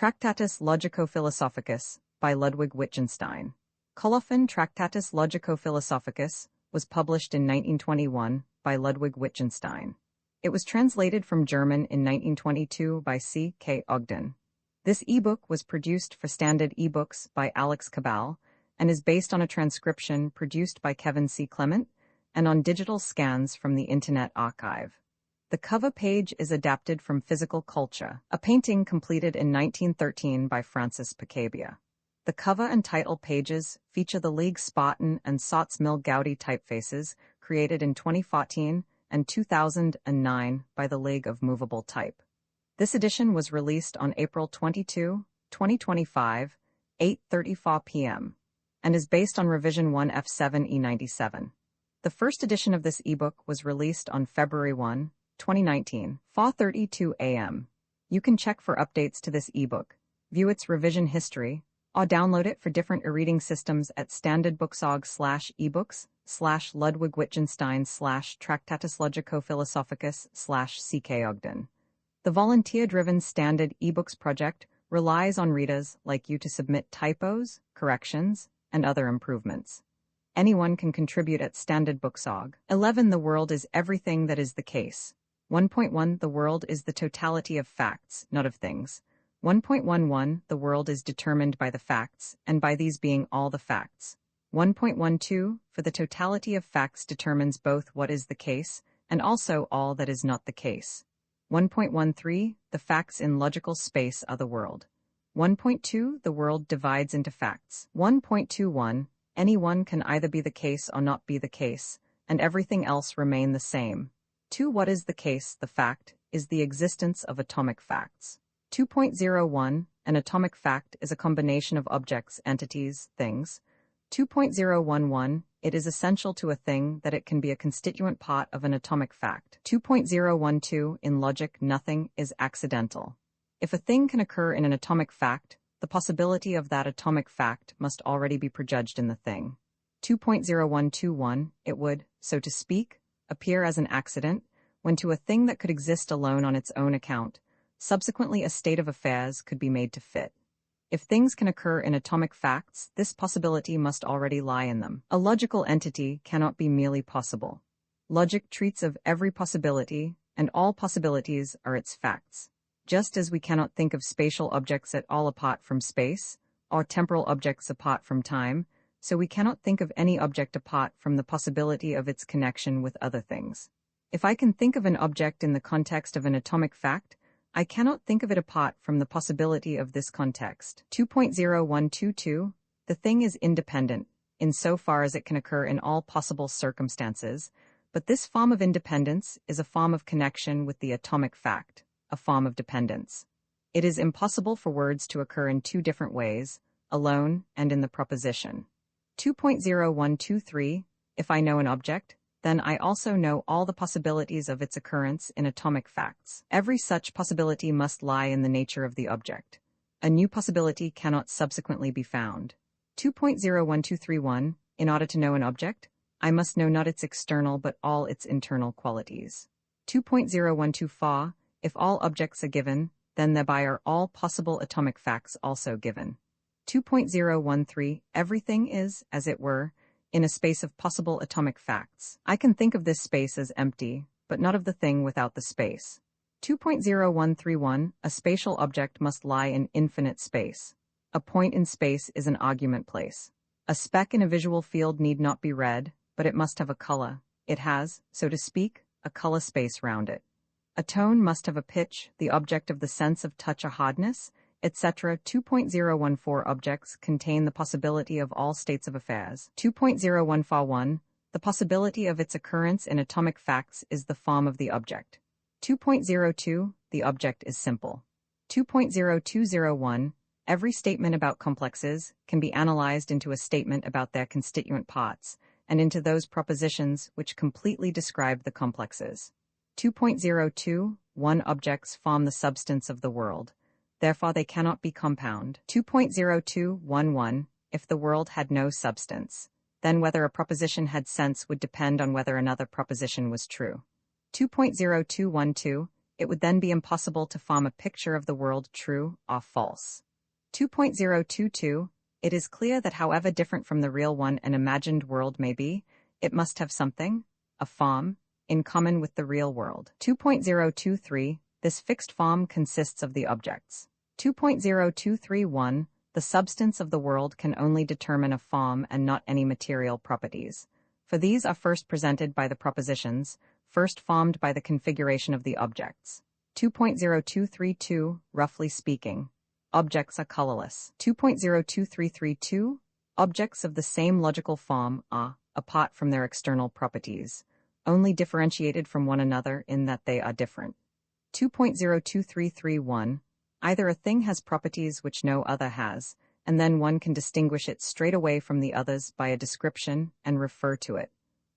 Tractatus Logico Philosophicus by Ludwig Wittgenstein. Colophon Tractatus Logico Philosophicus was published in 1921 by Ludwig Wittgenstein. It was translated from German in 1922 by C. K. Ogden. This ebook was produced for Standard eBooks by Alex Cabal and is based on a transcription produced by Kevin C. Clement and on digital scans from the Internet Archive. The cover page is adapted from Physical Culture, a painting completed in 1913 by Francis Picabia. The cover and title pages feature the League Spartan and Sots Mill Gaudi typefaces created in 2014 and 2009 by the League of Movable Type. This edition was released on April 22, 2025, 8:34 p.m., and is based on Revision 1 F7E97. The first edition of this ebook was released on February 1, 2019, 4:32 a.m. You can check for updates to this ebook, view its revision history, or download it for different e-reading systems at standardbooks.org/ebooks/Ludwig Wittgenstein/Tractatus Logico Philosophicus/CK Ogden. The volunteer-driven Standard eBooks project relies on readers like you to submit typos, corrections, and other improvements. Anyone can contribute at standardbooks.org. 11. The world is everything that is the case. 1.1 The world is the totality of facts, not of things. 1.11 The world is determined by the facts, and by these being all the facts. 1.12 For the totality of facts determines both what is the case, and also all that is not the case. 1.13 The facts in logical space are the world. 1.2 The world divides into facts. 1.21 Any one can either be the case or not be the case, and everything else remain the same. 2 What is the case? The fact is the existence of atomic facts. 2.01 An atomic fact is a combination of objects, entities, things. 2.011 It is essential to a thing that it can be a constituent part of an atomic fact. 2.012 In logic, nothing is accidental. If a thing can occur in an atomic fact, the possibility of that atomic fact must already be prejudged in the thing. 2.0121 It would, so to speak, appear as an accident when to a thing that could exist alone on its own account, subsequently a state of affairs could be made to fit. If things can occur in atomic facts, this possibility must already lie in them. A logical entity cannot be merely possible. Logic treats of every possibility, and all possibilities are its facts. Just as we cannot think of spatial objects at all apart from space, or temporal objects apart from time, so we cannot think of any object apart from the possibility of its connection with other things. If I can think of an object in the context of an atomic fact, I cannot think of it apart from the possibility of this context. 2.0122 The thing is independent, insofar as it can occur in all possible circumstances, but this form of independence is a form of connection with the atomic fact, a form of dependence. It is impossible for words to occur in two different ways, alone and in the proposition. 2.0123 If I know an object, then I also know all the possibilities of its occurrence in atomic facts. Every such possibility must lie in the nature of the object. A new possibility cannot subsequently be found. 2.01231 In order to know an object, I must know not its external but all its internal qualities. 2.0124 If all objects are given, then thereby are all possible atomic facts also given. 2.013 Everything is, as it were, in a space of possible atomic facts. I can think of this space as empty, but not of the thing without the space. 2.0131 A spatial object must lie in infinite space. A point in space is an argument place. A speck in a visual field need not be red, but it must have a color. It has, so to speak, a color space round it. A tone must have a pitch, the object of the sense of touch or hardness, etc. 2.014 Objects contain the possibility of all states of affairs. 2.014 The possibility of its occurrence in atomic facts is the form of the object. 2.02 The object is simple. 2.0201 Every statement about complexes can be analyzed into a statement about their constituent parts, and into those propositions which completely describe the complexes. 2.02 Objects form the substance of the world. Therefore they cannot be compound. 2.0211 If the world had no substance, then whether a proposition had sense would depend on whether another proposition was true. 2.0212 it would then be impossible to form a picture of the world true or false. 2.022, it is clear that however different from the real one an imagined world may be, it must have something, a form, in common with the real world. 2.023, this fixed form consists of the objects. 2.0231, the substance of the world can only determine a form and not any material properties, for these are first presented by the propositions, first formed by the configuration of the objects. 2.0232, roughly speaking, objects are colorless. 2.02332, objects of the same logical form are, apart from their external properties, only differentiated from one another in that they are different. 2.02331, either a thing has properties which no other has, and then one can distinguish it straight away from the others by a description and refer to it.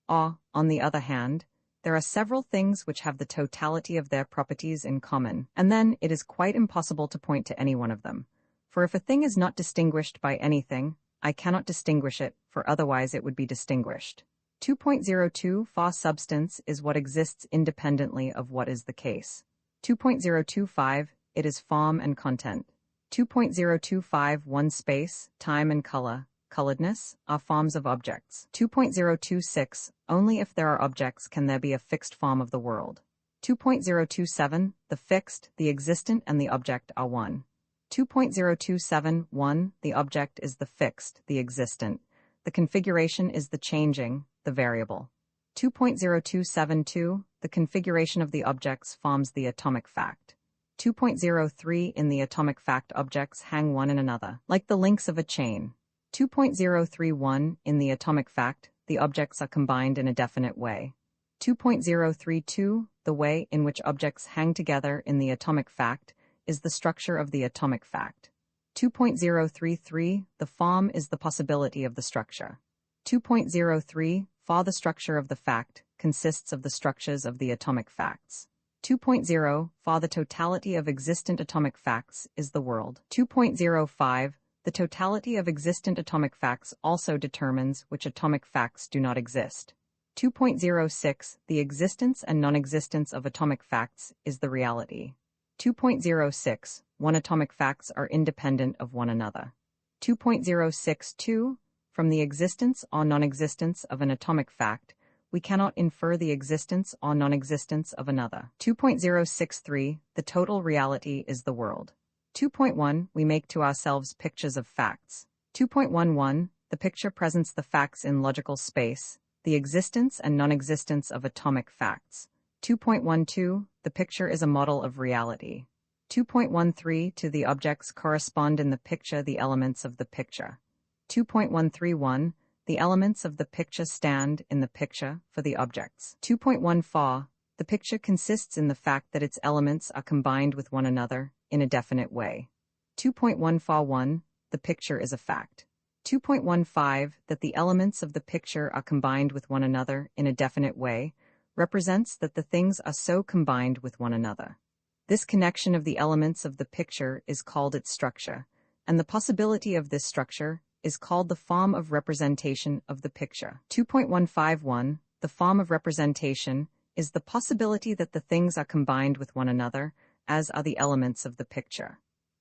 Or, on the other hand, there are several things which have the totality of their properties in common, and then it is quite impossible to point to any one of them. For if a thing is not distinguished by anything, I cannot distinguish it, for otherwise it would be distinguished. 2.02 For substance is what exists independently of what is the case. 2.025, it is form and content. 2.025 space, time and color, coloredness, are forms of objects. 2.026, only if there are objects can there be a fixed form of the world. 2.027, the fixed, the existent and the object are one. 2.027, the object is the fixed, the existent. The configuration is the changing, the variable. 2.0272, the configuration of the objects forms the atomic fact. 2.03 in the atomic fact objects hang one in another, like the links of a chain. 2.031 in the atomic fact, the objects are combined in a definite way. 2.032, the way in which objects hang together in the atomic fact is the structure of the atomic fact. 2.033, the form is the possibility of the structure. 2.03, for the structure of the fact consists of the structures of the atomic facts. 2.0, for the totality of existent atomic facts is the world. 2.05, the totality of existent atomic facts also determines which atomic facts do not exist. 2.06, the existence and non-existence of atomic facts is the reality. 2.06, one atomic facts are independent of one another. 2.062, from the existence or non-existence of an atomic fact, we cannot infer the existence or non-existence of another. 2.063, the total reality is the world. 2.1, we make to ourselves pictures of facts. 2.11, the picture presents the facts in logical space, the existence and non-existence of atomic facts. 2.12, the picture is a model of reality. 2.13, to the objects correspond in the picture the elements of the picture. 2.131, the elements of the picture stand in the picture for the objects. 2.14, the picture consists in the fact that its elements are combined with one another in a definite way. 2.141, the picture is a fact. 2.15, that the elements of the picture are combined with one another in a definite way, represents that the things are so combined with one another. This connection of the elements of the picture is called its structure, and the possibility of this structure is called the form of representation of the picture. 2.151, the form of representation is the possibility that the things are combined with one another, as are the elements of the picture.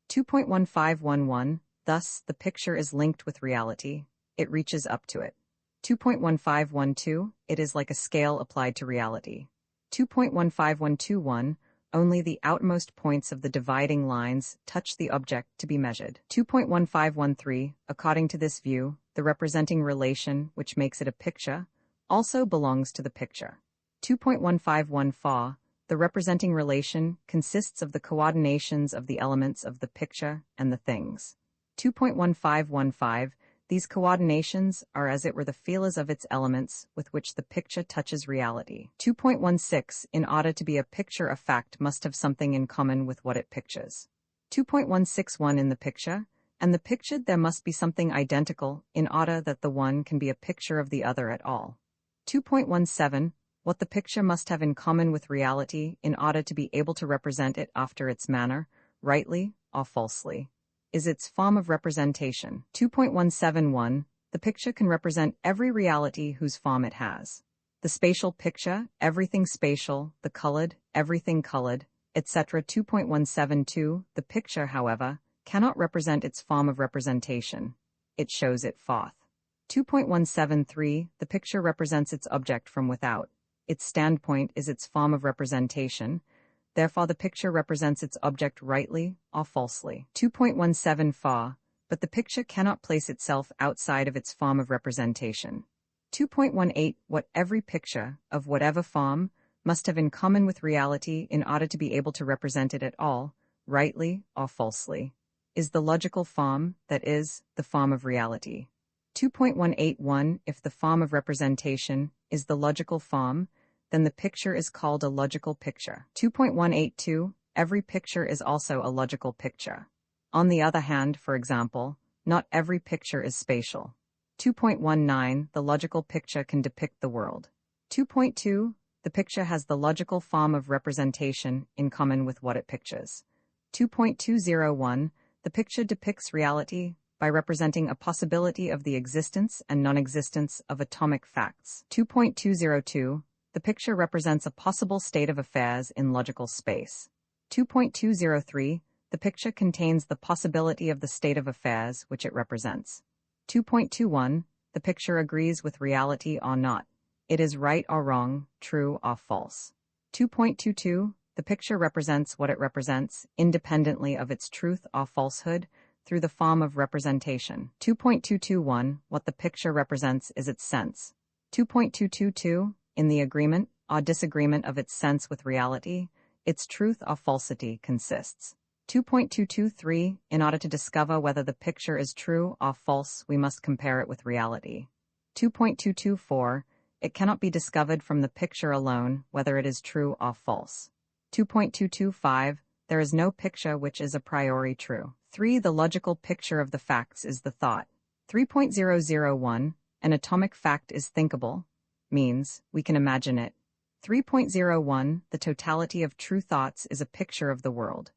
2.1511, thus the picture is linked with reality, it reaches up to it. 2.1512, it is like a scale applied to reality. 2.15121, only the outmost points of the dividing lines touch the object to be measured. 2.1513, according to this view, the representing relation which makes it a picture also belongs to the picture. 2.1514, the representing relation consists of the coordinations of the elements of the picture and the things. 2.1515, these coordinations are as it were the feelers of its elements with which the picture touches reality. 2.16, in order to be a picture a fact must have something in common with what it pictures. 2.161 in the picture, and the pictured there must be something identical in order that the one can be a picture of the other at all. 2.17, what the picture must have in common with reality in order to be able to represent it after its manner, rightly or falsely, is its form of representation. 2.171, the picture can represent every reality whose form it has. The spatial picture, everything spatial, the colored, everything colored, etc. 2.172. The picture, however, cannot represent its form of representation. It shows it forth. 2.173. The picture represents its object from without. Its standpoint is its form of representation. Therefore, the picture represents its object rightly or falsely. 2.174. But the picture cannot place itself outside of its form of representation. 2.18. What every picture, of whatever form, must have in common with reality in order to be able to represent it at all, rightly or falsely, is the logical form, that is, the form of reality. 2.181. If the form of representation is the logical form, then the picture is called a logical picture. 2.182. Every picture is also a logical picture. On the other hand, for example, not every picture is spatial. 2.19. The logical picture can depict the world. 2.2. The picture has the logical form of representation in common with what it pictures. 2.201. The picture depicts reality by representing a possibility of the existence and non-existence of atomic facts. 2.202. The picture represents a possible state of affairs in logical space. 2.203. The picture contains the possibility of the state of affairs which it represents. 2.21. The picture agrees with reality or not. It is right or wrong, true or false. 2.22. The picture represents what it represents, independently of its truth or falsehood, through the form of representation. 2.221. What the picture represents is its sense. 2.222. In the agreement or disagreement of its sense with reality, its truth or falsity consists. 2.223. In order to discover whether the picture is true or false, we must compare it with reality. 2.224. It cannot be discovered from the picture alone whether it is true or false. 2.225. There is no picture which is a priori true. 3. The logical picture of the facts is the thought. 3.001. An atomic fact is thinkable, means we can imagine it. 3.01. The totality of true thoughts is a picture of the world.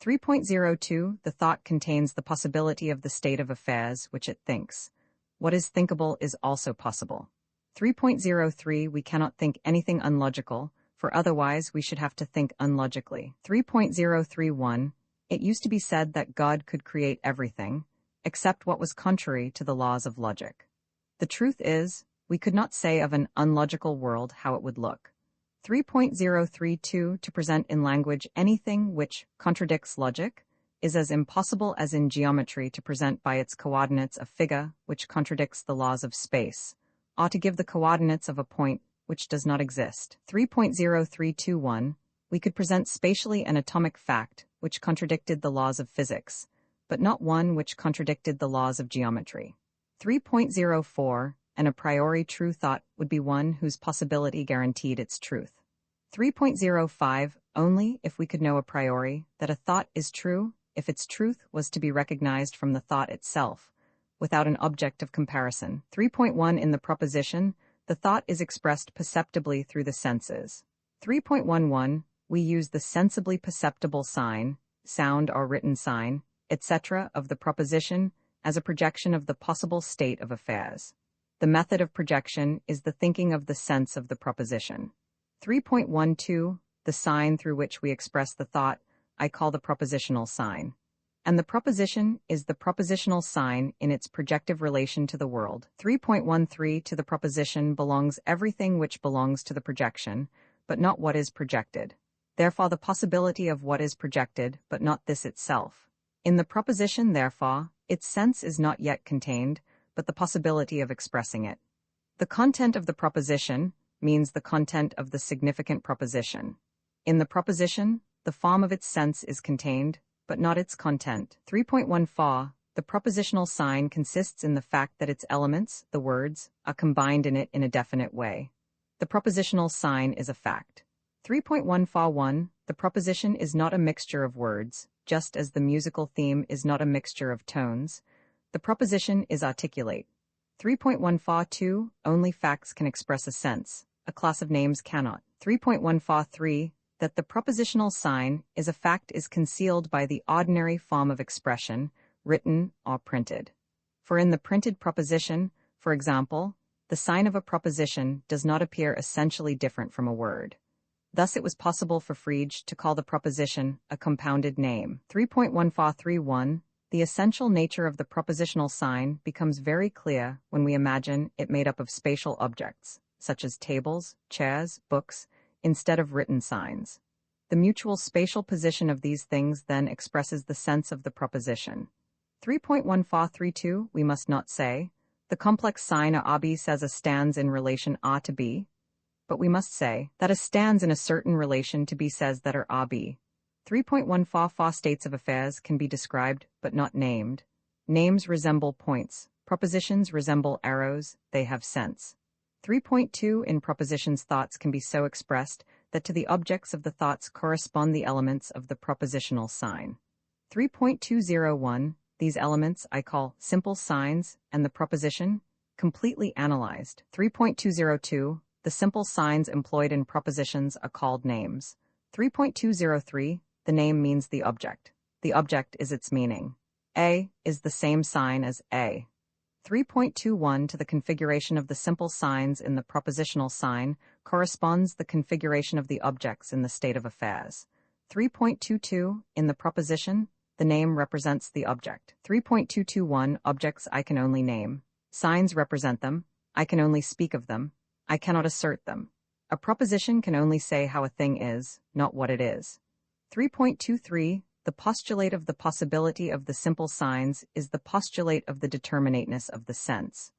3.02. The thought contains the possibility of the state of affairs which it thinks. What is thinkable is also possible. 3.03. We cannot think anything unlogical, for otherwise we should have to think unlogically. 3.031. It used to be said that God could create everything, except what was contrary to the laws of logic. The truth is, we could not say of an unlogical world how it would look. 3.032. To present in language anything which contradicts logic is as impossible as in geometry to present by its coordinates a figure which contradicts the laws of space, or to give the coordinates of a point which does not exist. 3.0321. We could present spatially an atomic fact which contradicted the laws of physics, but not one which contradicted the laws of geometry. 3.04. An a priori true thought would be one whose possibility guaranteed its truth. 3.05. Only if we could know a priori that a thought is true if its truth was to be recognized from the thought itself, without an object of comparison. 3.1. In the proposition, the thought is expressed perceptibly through the senses. 3.11. We use the sensibly perceptible sign, sound or written sign, etc. of the proposition as a projection of the possible state of affairs. The method of projection is the thinking of the sense of the proposition. 3.12. The sign through which we express the thought, I call the propositional sign. And the proposition is the propositional sign in its projective relation to the world. 3.13. To the proposition belongs everything which belongs to the projection, but not what is projected. Therefore, the possibility of what is projected, but not this itself. In the proposition, therefore, its sense is not yet contained, but the possibility of expressing it. The content of the proposition means the content of the significant proposition. In the proposition, the form of its sense is contained, but not its content. 3.14. The propositional sign consists in the fact that its elements, the words, are combined in it in a definite way. The propositional sign is a fact. 3.141. The proposition is not a mixture of words, just as the musical theme is not a mixture of tones. The proposition is articulate. 3.142. Only facts can express a sense. A class of names cannot. 3.143. That the propositional sign is a fact is concealed by the ordinary form of expression, written or printed. For in the printed proposition, for example, the sign of a proposition does not appear essentially different from a word. Thus it was possible for Frege to call the proposition a compounded name. 3.1431 The essential nature of the propositional sign becomes very clear when we imagine it made up of spatial objects, such as tables, chairs, books, instead of written signs. The mutual spatial position of these things then expresses the sense of the proposition. 3.1432 We must not say, the complex sign a b says a stands in relation a to b, but we must say that a stands in a certain relation to b says that a b. 3.14 States of affairs can be described but not named. Names resemble points, propositions resemble arrows, they have sense. 3.2 In propositions thoughts can be so expressed that to the objects of the thoughts correspond the elements of the propositional sign. 3.201 These elements I call simple signs and the proposition, completely analyzed. 3.202 The simple signs employed in propositions are called names. 3.203 The name means the object. The object is its meaning. A is the same sign as A. 3.21 To the configuration of the simple signs in the propositional sign corresponds the configuration of the objects in the state of affairs. 3.22 In the proposition, the name represents the object. 3.221 Objects I can only name. Signs represent them. I can only speak of them. I cannot assert them. A proposition can only say how a thing is, not what it is. 3.23 The postulate of the possibility of the simple signs is the postulate of the determinateness of the sense.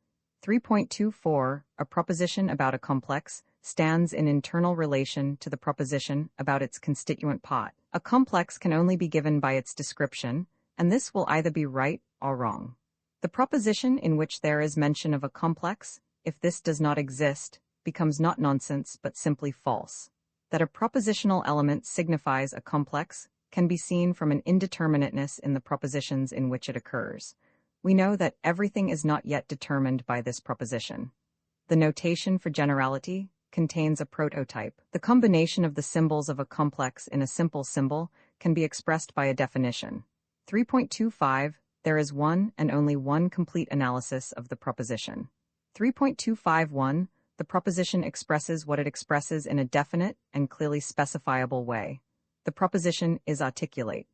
3.24 A proposition about a complex stands in internal relation to the proposition about its constituent part. A complex can only be given by its description, and this will either be right or wrong. The proposition in which there is mention of a complex, if this does not exist, becomes not nonsense but simply false. That a propositional element signifies a complex can be seen from an indeterminateness in the propositions in which it occurs. We know that everything is not yet determined by this proposition. The notation for generality contains a prototype. The combination of the symbols of a complex in a simple symbol can be expressed by a definition. 3.25 There is one and only one complete analysis of the proposition. 3.251 The proposition expresses what it expresses in a definite and clearly specifiable way. The proposition is articulate.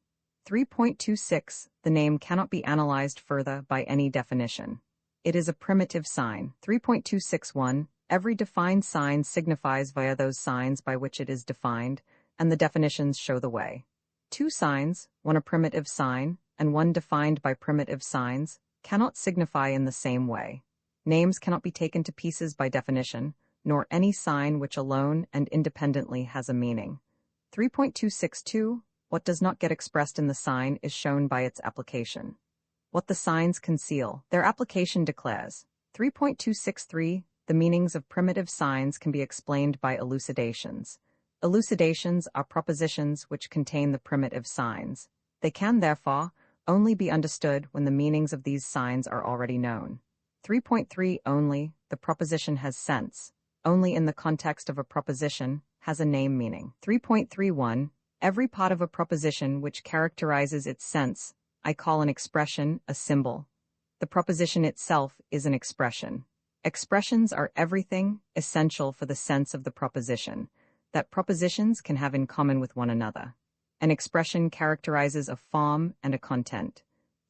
3.26 The name cannot be analyzed further by any definition. It is a primitive sign. 3.261 Every defined sign signifies via those signs by which it is defined, and the definitions show the way. Two signs, one a primitive sign and one defined by primitive signs, cannot signify in the same way. Names cannot be taken to pieces by definition, nor any sign which alone and independently has a meaning. 3.262 What does not get expressed in the sign is shown by its application. What the signs conceal, their application declares. 3.263 The meanings of primitive signs can be explained by elucidations. Elucidations are propositions which contain the primitive signs. They can, therefore, only be understood when the meanings of these signs are already known. 3.3 Only, the proposition has sense. Only in the context of a proposition has a name meaning. 3.31 Every part of a proposition which characterizes its sense, I call an expression, a symbol. The proposition itself is an expression. Expressions are everything essential for the sense of the proposition that propositions can have in common with one another. An expression characterizes a form and a content.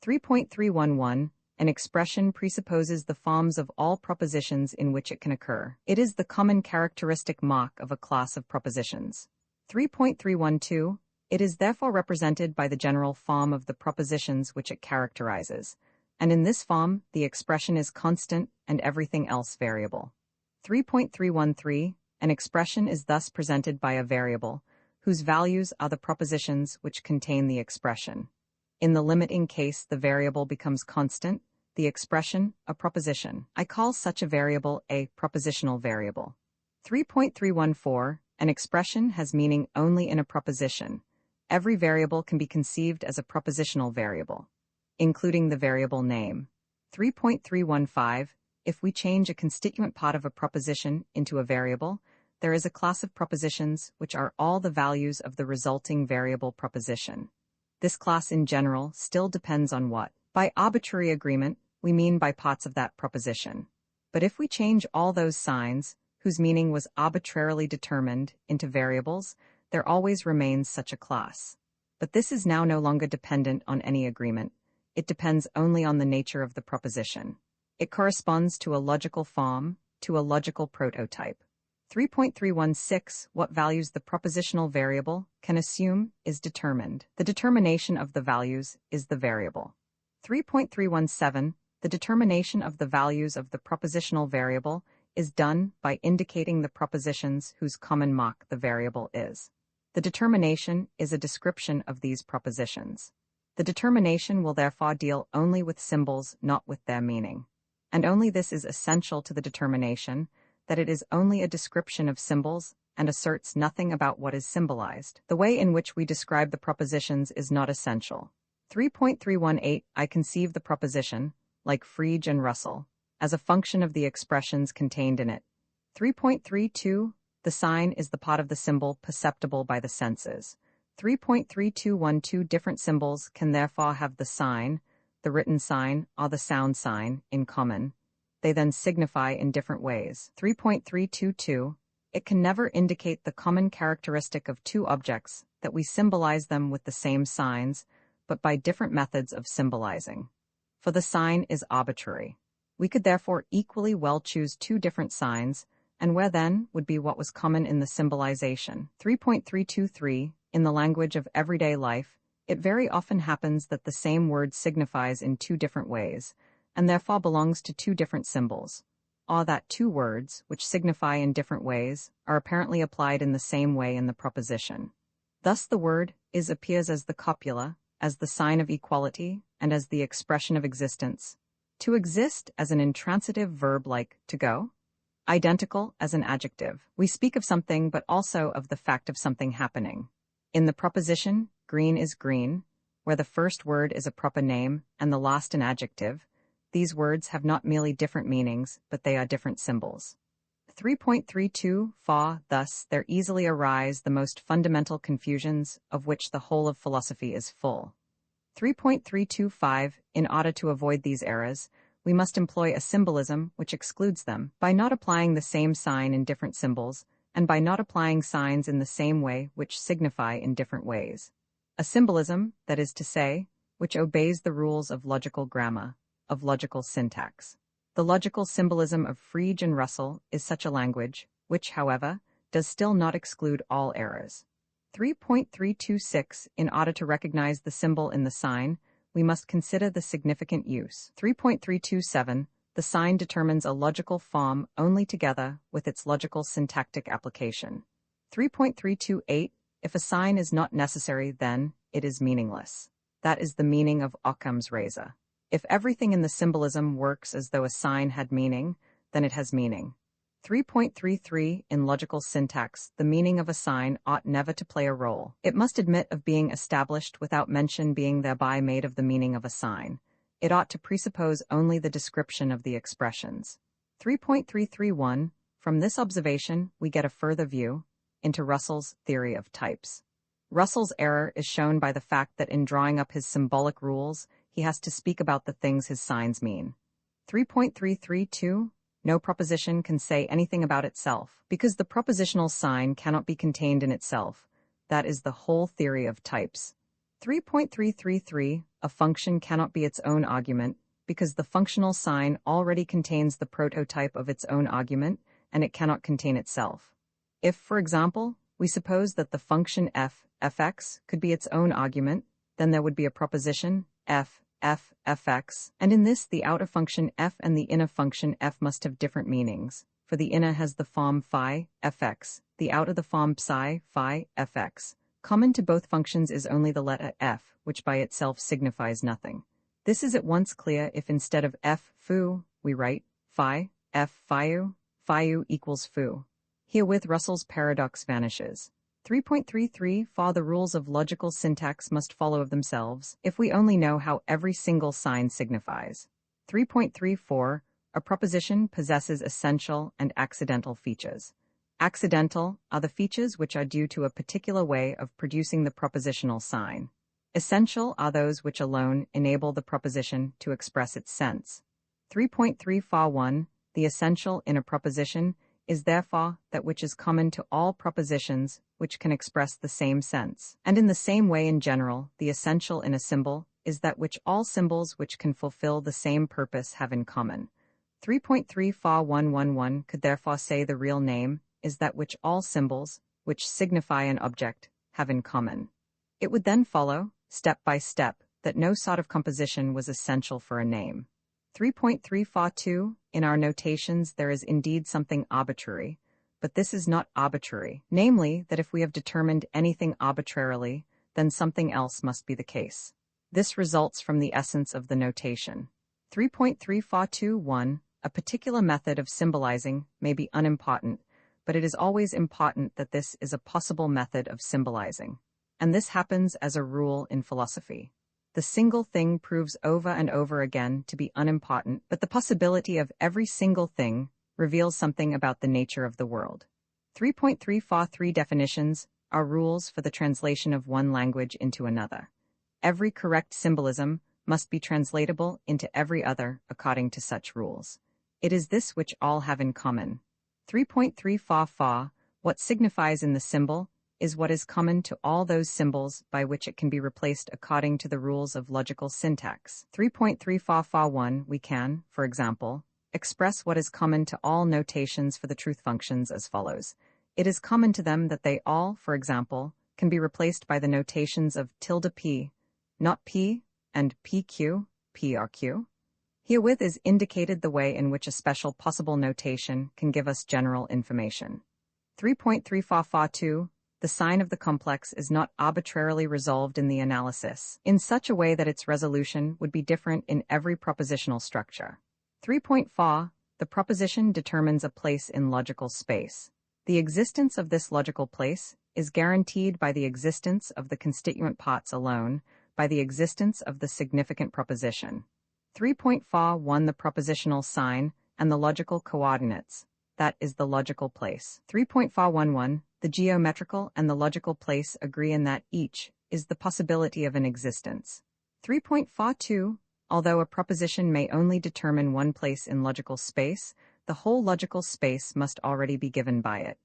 3.311 An expression presupposes the forms of all propositions in which it can occur. It is the common characteristic mark of a class of propositions. 3.312 It is therefore represented by the general form of the propositions which it characterizes, and in this form the expression is constant and everything else variable. 3.313 An expression is thus presented by a variable, whose values are the propositions which contain the expression. In the limiting case the variable becomes constant, the expression a proposition. I call such a variable a propositional variable. 3.314 An expression has meaning only in a proposition. Every variable can be conceived as a propositional variable, including the variable name. 3.315 If we change a constituent part of a proposition into a variable, there is a class of propositions which are all the values of the resulting variable proposition. This class in general still depends on what, by arbitrary agreement, we mean by parts of that proposition. But if we change all those signs, whose meaning was arbitrarily determined into variables, there always remains such a class. But this is now no longer dependent on any agreement. It depends only on the nature of the proposition. It corresponds to a logical form, to a logical prototype. 3.316 What values the propositional variable can assume is determined. The determination of the values is the variable. 3.317 The determination of the values of the propositional variable is done by indicating the propositions whose common mark the variable is. The determination is a description of these propositions. The determination will therefore deal only with symbols, not with their meaning. And only this is essential to the determination, that it is only a description of symbols and asserts nothing about what is symbolized. The way in which we describe the propositions is not essential. 3.318 I conceive the proposition, like Frege and Russell, as a function of the expressions contained in it. 3.32 The sign is the part of the symbol perceptible by the senses. 3.3212 Different symbols can therefore have the sign, the written sign, or the sound sign, in common. They then signify in different ways. 3.322 It can never indicate the common characteristic of two objects that we symbolize them with the same signs, but by different methods of symbolizing. For the sign is arbitrary. We could therefore equally well choose two different signs, and where then would be what was common in the symbolization. 3.323 In the language of everyday life, it very often happens that the same word signifies in two different ways, and therefore belongs to two different symbols, or that two words, which signify in different ways, are apparently applied in the same way in the proposition. Thus the word is appears as the copula, as the sign of equality, and as the expression of existence. To exist as an intransitive verb like to go. Identical as an adjective. We speak of something but also of the fact of something happening. In the proposition, green is green, where the first word is a proper name and the last an adjective, these words have not merely different meanings, but they are different symbols. 3.32 Thus there easily arise the most fundamental confusions, of which the whole of philosophy is full. 3.325 In order to avoid these errors, we must employ a symbolism which excludes them, by not applying the same sign in different symbols, and by not applying signs in the same way which signify in different ways. A symbolism, that is to say, which obeys the rules of logical grammar, of logical syntax. The logical symbolism of Frege and Russell is such a language, which, however, does still not exclude all errors. 3.326 In order to recognize the symbol in the sign, we must consider the significant use. 3.327 The sign determines a logical form only together with its logical syntactic application. 3.328 If a sign is not necessary, then it is meaningless. That is the meaning of Occam's razor. If everything in the symbolism works as though a sign had meaning, then it has meaning. 3.33 In logical syntax, the meaning of a sign ought never to play a role. It must admit of being established without mention being thereby made of the meaning of a sign. It ought to presuppose only the description of the expressions. 3.331 From this observation, we get a further view into Russell's theory of types. Russell's error is shown by the fact that in drawing up his symbolic rules, he has to speak about the things his signs mean. 3.332 No proposition can say anything about itself, because the propositional sign cannot be contained in itself. That is the whole theory of types. 3.333 A function cannot be its own argument, because the functional sign already contains the prototype of its own argument, and it cannot contain itself. If, for example, we suppose that the function f(x) could be its own argument, then there would be a proposition f(f)(x), and in this the outer function f and the inner function f must have different meanings, for the inner has the form phi fx, the outer the form psi phi fx. Common to both functions is only the letter f, which by itself signifies nothing. This is at once clear if instead of f foo, we write phi f phi equals foo. Herewith Russell's paradox vanishes. 3.33 For the rules of logical syntax must follow of themselves, if we only know how every single sign signifies. 3.34 A proposition possesses essential and accidental features. Accidental are the features which are due to a particular way of producing the propositional sign. Essential are those which alone enable the proposition to express its sense. 3.341 The essential in a proposition is therefore that which is common to all propositions which can express the same sense. And in the same way in general, the essential in a symbol is that which all symbols which can fulfill the same purpose have in common. 3.3 Fa 111 could therefore say the real name is that which all symbols, which signify an object, have in common. It would then follow, step by step, that no sort of composition was essential for a name. 3.3 Fa 2, in our notations there is indeed something arbitrary, but this is not arbitrary, namely that if we have determined anything arbitrarily, then something else must be the case. This results from the essence of the notation. 3.3 Fa 2 1, a particular method of symbolizing may be unimportant, but it is always important that this is a possible method of symbolizing. And this happens as a rule in philosophy. The single thing proves over and over again to be unimportant, but the possibility of every single thing reveals something about the nature of the world. 3.3 Fa 3 definitions are rules for the translation of one language into another. Every correct symbolism must be translatable into every other according to such rules. It is this which all have in common. 3.3 Fa Fa, what signifies in the symbol, is what is common to all those symbols by which it can be replaced according to the rules of logical syntax. 3.3 Fa Fa 1, we can, for example, express what is common to all notations for the truth functions as follows. It is common to them that they all, for example, can be replaced by the notations of tilde p, not p, and pq, prq. Herewith is indicated the way in which a special possible notation can give us general information. 3.3 Fa Fa 2, the sign of the complex is not arbitrarily resolved in the analysis, in such a way that its resolution would be different in every propositional structure. 3.4, the proposition determines a place in logical space. The existence of this logical place is guaranteed by the existence of the constituent parts alone, by the existence of the significant proposition. 3.41 the propositional sign and the logical coordinates, that is the logical place. 3.411 the geometrical and the logical place agree in that each is the possibility of an existence. 3.42 although a proposition may only determine one place in logical space, the whole logical space must already be given by it.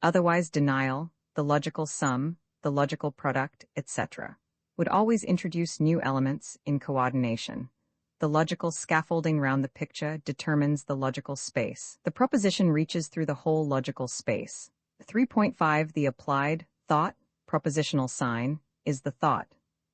Otherwise denial, the logical sum, the logical product, etc., would always introduce new elements in coordination. The logical scaffolding round the picture determines the logical space. The proposition reaches through the whole logical space. 3.5 the applied, thought, propositional sign, is the thought.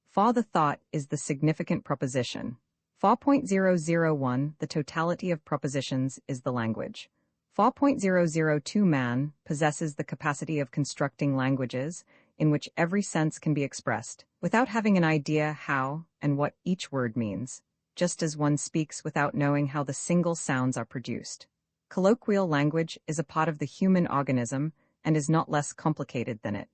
For the thought is the significant proposition. 4.001 the totality of propositions is the language. 4.002 man possesses the capacity of constructing languages in which every sense can be expressed, without having an idea how and what each word means, just as one speaks without knowing how the single sounds are produced. Colloquial language is a part of the human organism and is not less complicated than it.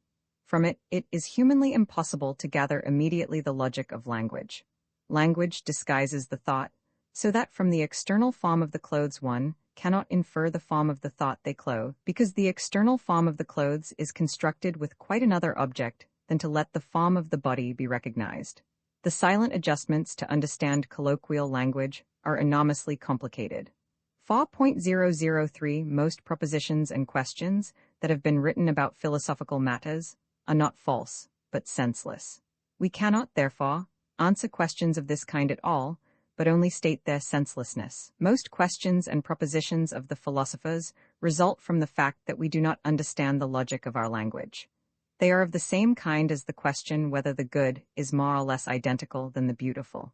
From it, it is humanly impossible to gather immediately the logic of language. Language disguises the thought, so that from the external form of the clothes one cannot infer the form of the thought they clothe, because the external form of the clothes is constructed with quite another object than to let the form of the body be recognized. The silent adjustments to understand colloquial language are enormously complicated. 4.003 most propositions and questions that have been written about philosophical matters are not false, but senseless. We cannot, therefore, answer questions of this kind at all, but only state their senselessness. Most questions and propositions of the philosophers result from the fact that we do not understand the logic of our language. They are of the same kind as the question whether the good is more or less identical than the beautiful.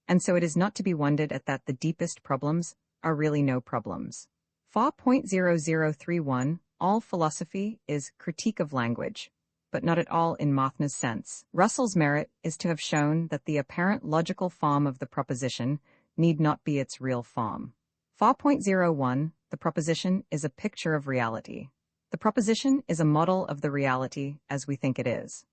And so it is not to be wondered at that the deepest problems are really no problems. 4.0031 all philosophy is critique of language, but not at all in Mothner's sense. Russell's merit is to have shown that the apparent logical form of the proposition need not be its real form. 4.01 the proposition is a picture of reality. The proposition is a model of the reality as we think it is.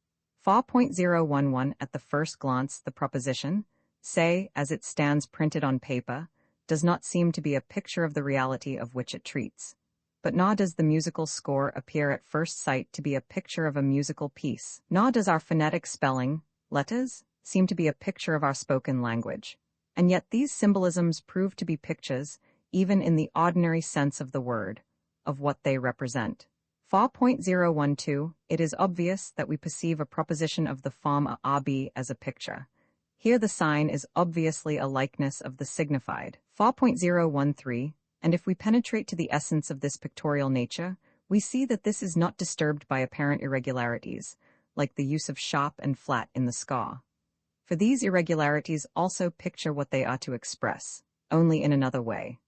4.011 at the first glance the proposition, say as it stands printed on paper, does not seem to be a picture of the reality of which it treats. But nor does the musical score appear at first sight to be a picture of a musical piece. Nor does our phonetic spelling, letters, seem to be a picture of our spoken language. And yet these symbolisms prove to be pictures, even in the ordinary sense of the word. of what they represent. 4.012, it is obvious that we perceive a proposition of the form RB as a picture. Here the sign is obviously a likeness of the signified. 4.013, and if we penetrate to the essence of this pictorial nature, we see that this is not disturbed by apparent irregularities, like the use of sharp and flat in the ska. For these irregularities also picture what they are to express, only in another way.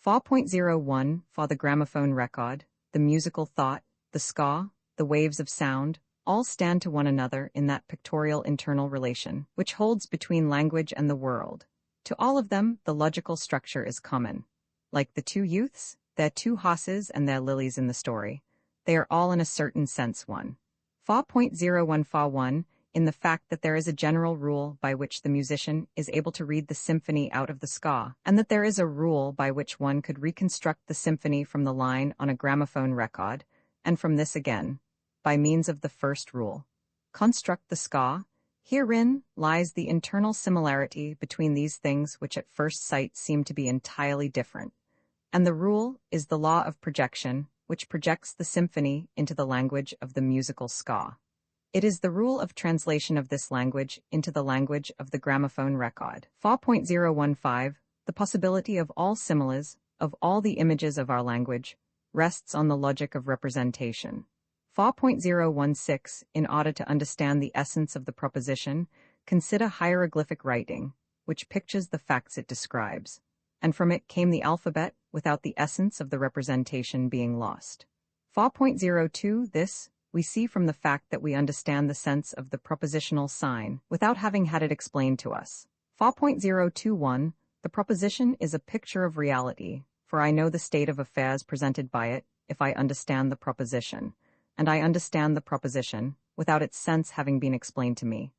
4.01, for the gramophone record, the musical thought, the ska, the waves of sound, all stand to one another in that pictorial internal relation, which holds between language and the world. To all of them, the logical structure is common. Like the two youths, their two horses and their lilies in the story, they are all in a certain sense one. 4.01 in the fact that there is a general rule by which the musician is able to read the symphony out of the ska, and that there is a rule by which one could reconstruct the symphony from the line on a gramophone record, and from this again, by means of the first rule. Construct the ska. Herein lies the internal similarity between these things which at first sight seem to be entirely different. And the rule is the law of projection, which projects the symphony into the language of the musical ska. It is the rule of translation of this language into the language of the gramophone record. 4.015, the possibility of all similes, of all the images of our language, rests on the logic of representation. 4.016, in order to understand the essence of the proposition, consider hieroglyphic writing, which pictures the facts it describes, and from it came the alphabet without the essence of the representation being lost. 4.02, this we see from the fact that we understand the sense of the propositional sign without having had it explained to us. 4.021, the proposition is a picture of reality, for I know the state of affairs presented by it if I understand the proposition, and I understand the proposition without its sense having been explained to me.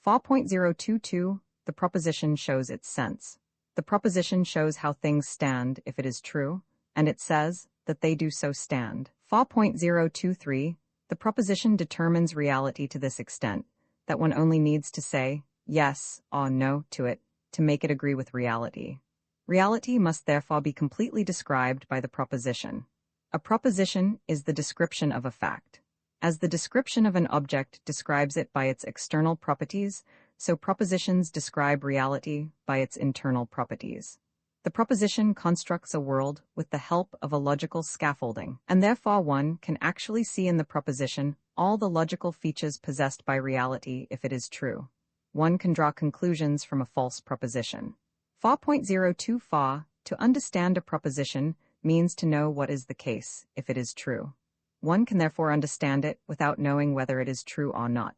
4.022, the proposition shows its sense. The proposition shows how things stand if it is true, and it says that they do so stand. 4.023, the proposition determines reality to this extent, that one only needs to say yes or no to it to make it agree with reality. Reality must therefore be completely described by the proposition. A proposition is the description of a fact. As the description of an object describes it by its external properties, so propositions describe reality by its internal properties. The proposition constructs a world with the help of a logical scaffolding, and therefore one can actually see in the proposition all the logical features possessed by reality if it is true. One can draw conclusions from a false proposition. 4.024, to understand a proposition means to know what is the case if it is true. One can therefore understand it without knowing whether it is true or not.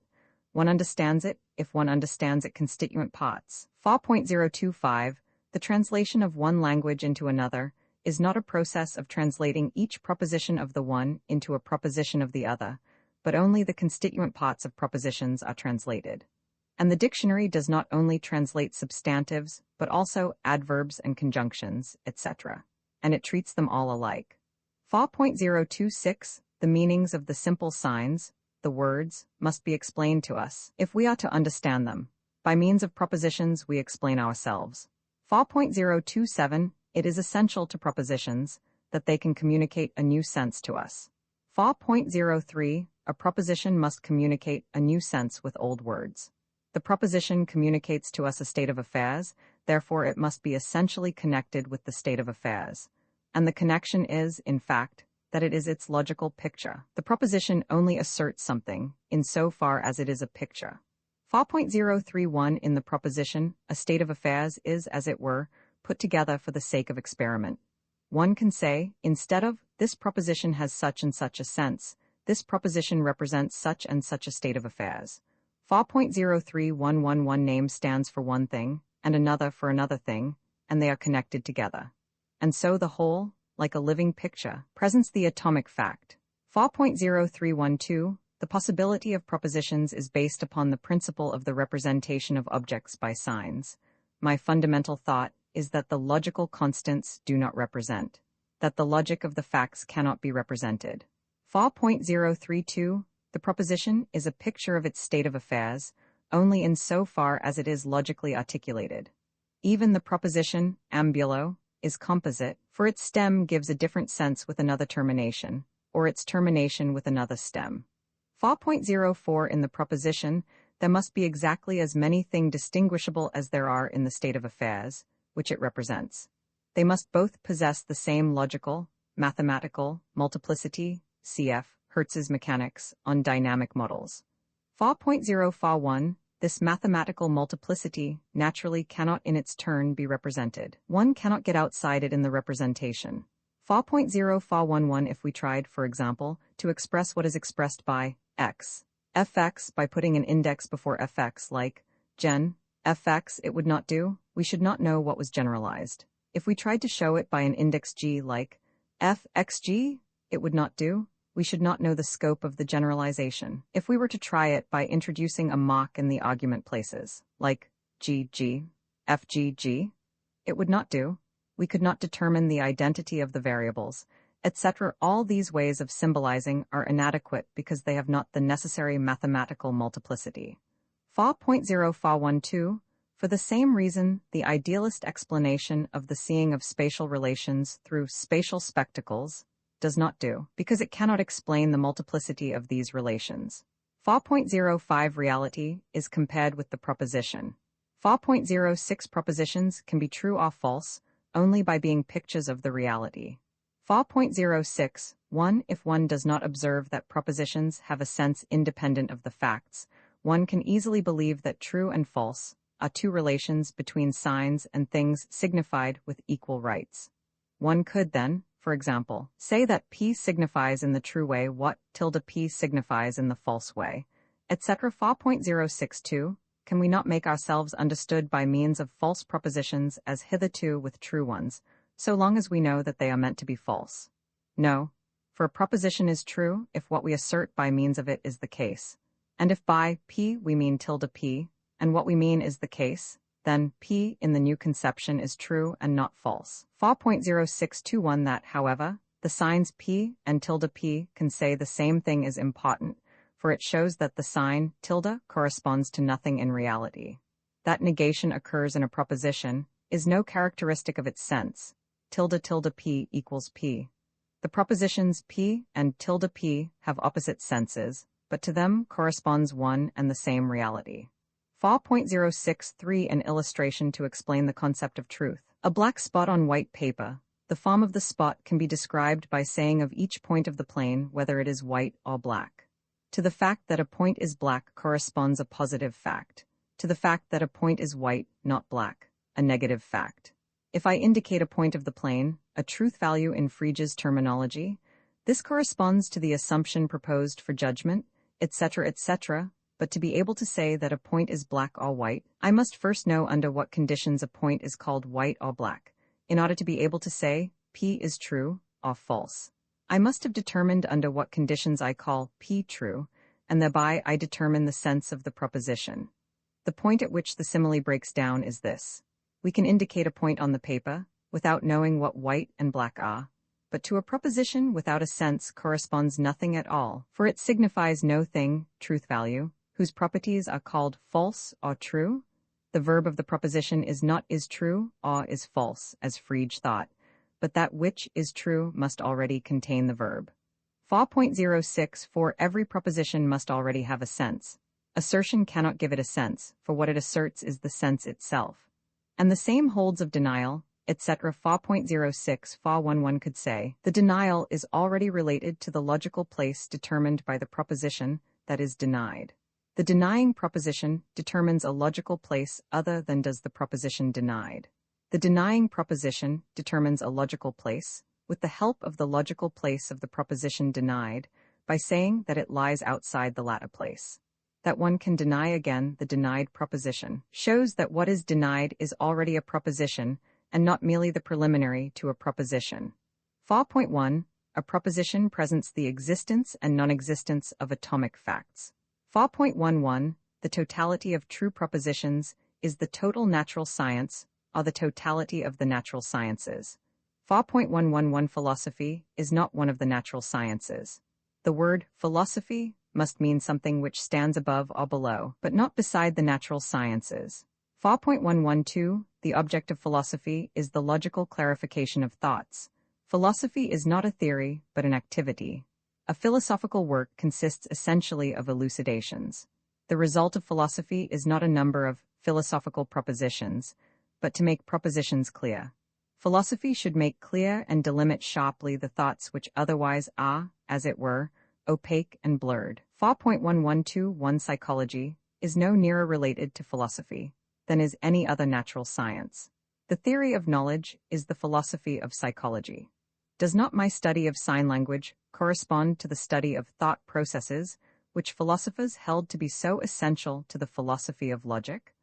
One understands it if one understands its constituent parts. 4.025, the translation of one language into another is not a process of translating each proposition of the one into a proposition of the other, but only the constituent parts of propositions are translated. And the dictionary does not only translate substantives, but also adverbs and conjunctions, etc., and it treats them all alike. 4.026, the meanings of the simple signs, the words, must be explained to us, if we are to understand them. By means of propositions we explain ourselves. 4.027, it is essential to propositions that they can communicate a new sense to us. 4.03, a proposition must communicate a new sense with old words. The proposition communicates to us a state of affairs, therefore it must be essentially connected with the state of affairs. And the connection is, in fact, that it is its logical picture. The proposition only asserts something, in so far as it is a picture. 4.031 in the proposition, a state of affairs is, as it were, put together for the sake of experiment. One can say, instead of, this proposition has such and such a sense, this proposition represents such and such a state of affairs. 4.03111 name stands for one thing, and another for another thing, and they are connected together. And so the whole, like a living picture, presents the atomic fact. 4.0312, the possibility of propositions is based upon the principle of the representation of objects by signs. My fundamental thought is that the logical constants do not represent, that the logic of the facts cannot be represented. 4.032, the proposition is a picture of its state of affairs, only in so far as it is logically articulated. Even the proposition, ambulo, is composite, for its stem gives a different sense with another termination, or its termination with another stem. 4.04 In the proposition, there must be exactly as many things distinguishable as there are in the state of affairs, which it represents. They must both possess the same logical, mathematical, multiplicity, cf. Hertz's mechanics, on dynamic models. 4.041 This mathematical multiplicity naturally cannot in its turn be represented. One cannot get outside it in the representation. 4.041 If we tried, for example, to express what is expressed by x, fx by putting an index before fx like gen, fx, it would not do. We should not know what was generalized. If we tried to show it by an index g like fxg, it would not do. We should not know the scope of the generalization. If we were to try it by introducing a mock in the argument places, like gg, fgg, it would not do. We could not determine the identity of the variables, etc. All these ways of symbolizing are inadequate because they have not the necessary mathematical multiplicity. 4.0412 For the same reason, the idealist explanation of the seeing of spatial relations through spatial spectacles does not do, because it cannot explain the multiplicity of these relations. 4.05 Reality is compared with the proposition. 4.06 Propositions can be true or false only by being pictures of the reality. 4.06 1 If one does not observe that propositions have a sense independent of the facts, one can easily believe that true and false are two relations between signs and things signified with equal rights. One could then, for example, say that P signifies in the true way what P signifies in the false way, etc. 4.062 Can we not make ourselves understood by means of false propositions as hitherto with true ones, so long as we know that they are meant to be false? No, for a proposition is true if what we assert by means of it is the case, and if by P we mean P, and what we mean is the case, then P in the new conception is true and not false. 4.0621 That, however, the signs P and P can say the same thing is important, for it shows that the sign tilde corresponds to nothing in reality. That negation occurs in a proposition is no characteristic of its sense. P equals P. The propositions P and P have opposite senses, but to them corresponds one and the same reality. 4.063 An illustration to explain the concept of truth. A black spot on white paper. The form of the spot can be described by saying of each point of the plane whether it is white or black. To the fact that a point is black corresponds a positive fact. To the fact that a point is white, not black, a negative fact. If I indicate a point of the plane, a truth value in Frege's terminology, this corresponds to the assumption proposed for judgment, etc., etc., but to be able to say that a point is black or white, I must first know under what conditions a point is called white or black, in order to be able to say P is true or false. I must have determined under what conditions I call P true, and thereby I determine the sense of the proposition. The point at which the simile breaks down is this. We can indicate a point on the paper, without knowing what white and black are, but to a proposition without a sense corresponds nothing at all, for it signifies no thing, truth value, whose properties are called false or true. The verb of the proposition is not is true or is false, as Frege thought, but that which is true must already contain the verb. 4.06 For every proposition must already have a sense. Assertion cannot give it a sense, for what it asserts is the sense itself. And the same holds of denial, etc. 4.06 411 could say, the denial is already related to the logical place determined by the proposition that is denied. The denying proposition determines a logical place other than does the proposition denied. The denying proposition determines a logical place, with the help of the logical place of the proposition denied, by saying that it lies outside the latter place. That one can deny again the denied proposition shows that what is denied is already a proposition and not merely the preliminary to a proposition. 4.1 A proposition presents the existence and non-existence of atomic facts. 4.11 The totality of true propositions is the total natural science, or the totality of the natural sciences. 4.111 Philosophy is not one of the natural sciences. The word philosophy must mean something which stands above or below, but not beside the natural sciences. 4.112 The object of philosophy is the logical clarification of thoughts. Philosophy is not a theory, but an activity. A philosophical work consists essentially of elucidations. The result of philosophy is not a number of philosophical propositions, but to make propositions clear. Philosophy should make clear and delimit sharply the thoughts which otherwise are, as it were, opaque and blurred. 4.112 Psychology is no nearer related to philosophy than is any other natural science. The theory of knowledge is the philosophy of psychology. Does not my study of sign language correspond to the study of thought processes, which philosophers held to be so essential to the philosophy of logic?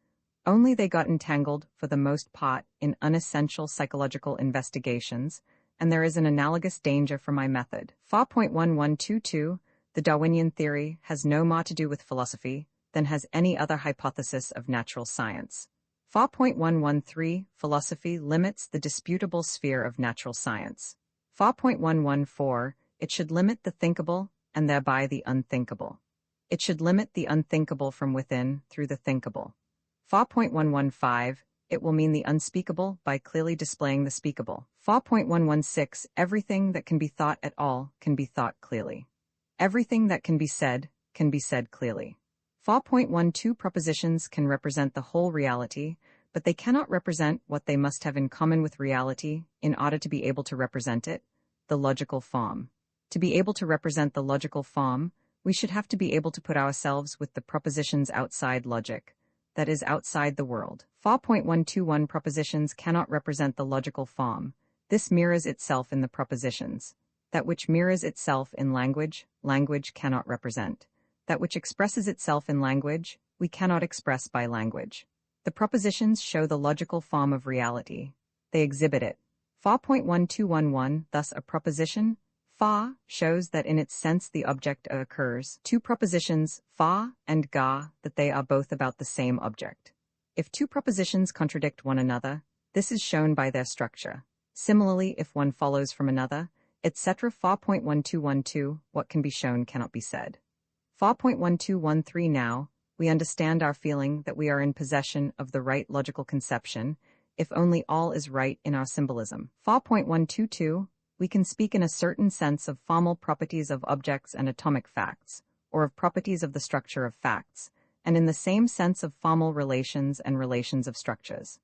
Only they got entangled, for the most part, in unessential psychological investigations, and there is an analogous danger for my method. 4.1122 The Darwinian theory has no more to do with philosophy than has any other hypothesis of natural science. 4.113 Philosophy limits the disputable sphere of natural science. 4.114 It should limit the thinkable, and thereby the unthinkable. It should limit the unthinkable from within through the thinkable. 4.115 It will mean the unspeakable by clearly displaying the speakable. 4.116 Everything that can be thought at all can be thought clearly. Everything that can be said clearly. 4.12 Propositions can represent the whole reality, but they cannot represent what they must have in common with reality in order to be able to represent it, the logical form. To be able to represent the logical form, we should have to be able to put ourselves with the propositions outside logic, that is, outside the world. 4.121 Propositions cannot represent the logical form. This mirrors itself in the propositions. That which mirrors itself in language, language cannot represent. That which expresses itself in language, we cannot express by language. The propositions show the logical form of reality. They exhibit it. 4.1211 Thus a proposition, fa, shows that in its sense the object occurs. Two propositions, fa and ga, that they are both about the same object. If two propositions contradict one another, this is shown by their structure. Similarly, if one follows from another, etc. 4.1212 What can be shown cannot be said. 4.1213 Now, we understand our feeling that we are in possession of the right logical conception, if only all is right in our symbolism. 4.122 We can speak in a certain sense of formal properties of objects and atomic facts, or of properties of the structure of facts, and in the same sense of formal relations and relations of structures.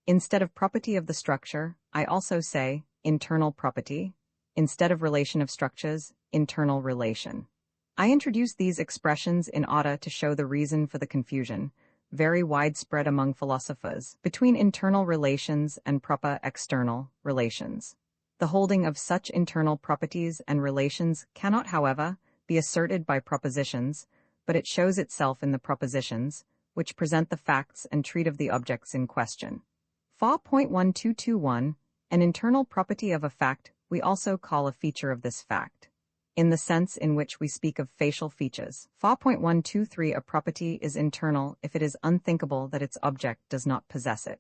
Instead of property of the structure, I also say internal property. Instead of relation of structures, internal relation. I introduce these expressions in order to show the reason for the confusion, very widespread among philosophers, between internal relations and proper external relations. The holding of such internal properties and relations cannot, however, be asserted by propositions, but it shows itself in the propositions, which present the facts and treat of the objects in question. 4.1221 An internal property of a fact we also call a feature of this fact, in the sense in which we speak of facial features. 4.123 A property is internal if it is unthinkable that its object does not possess it.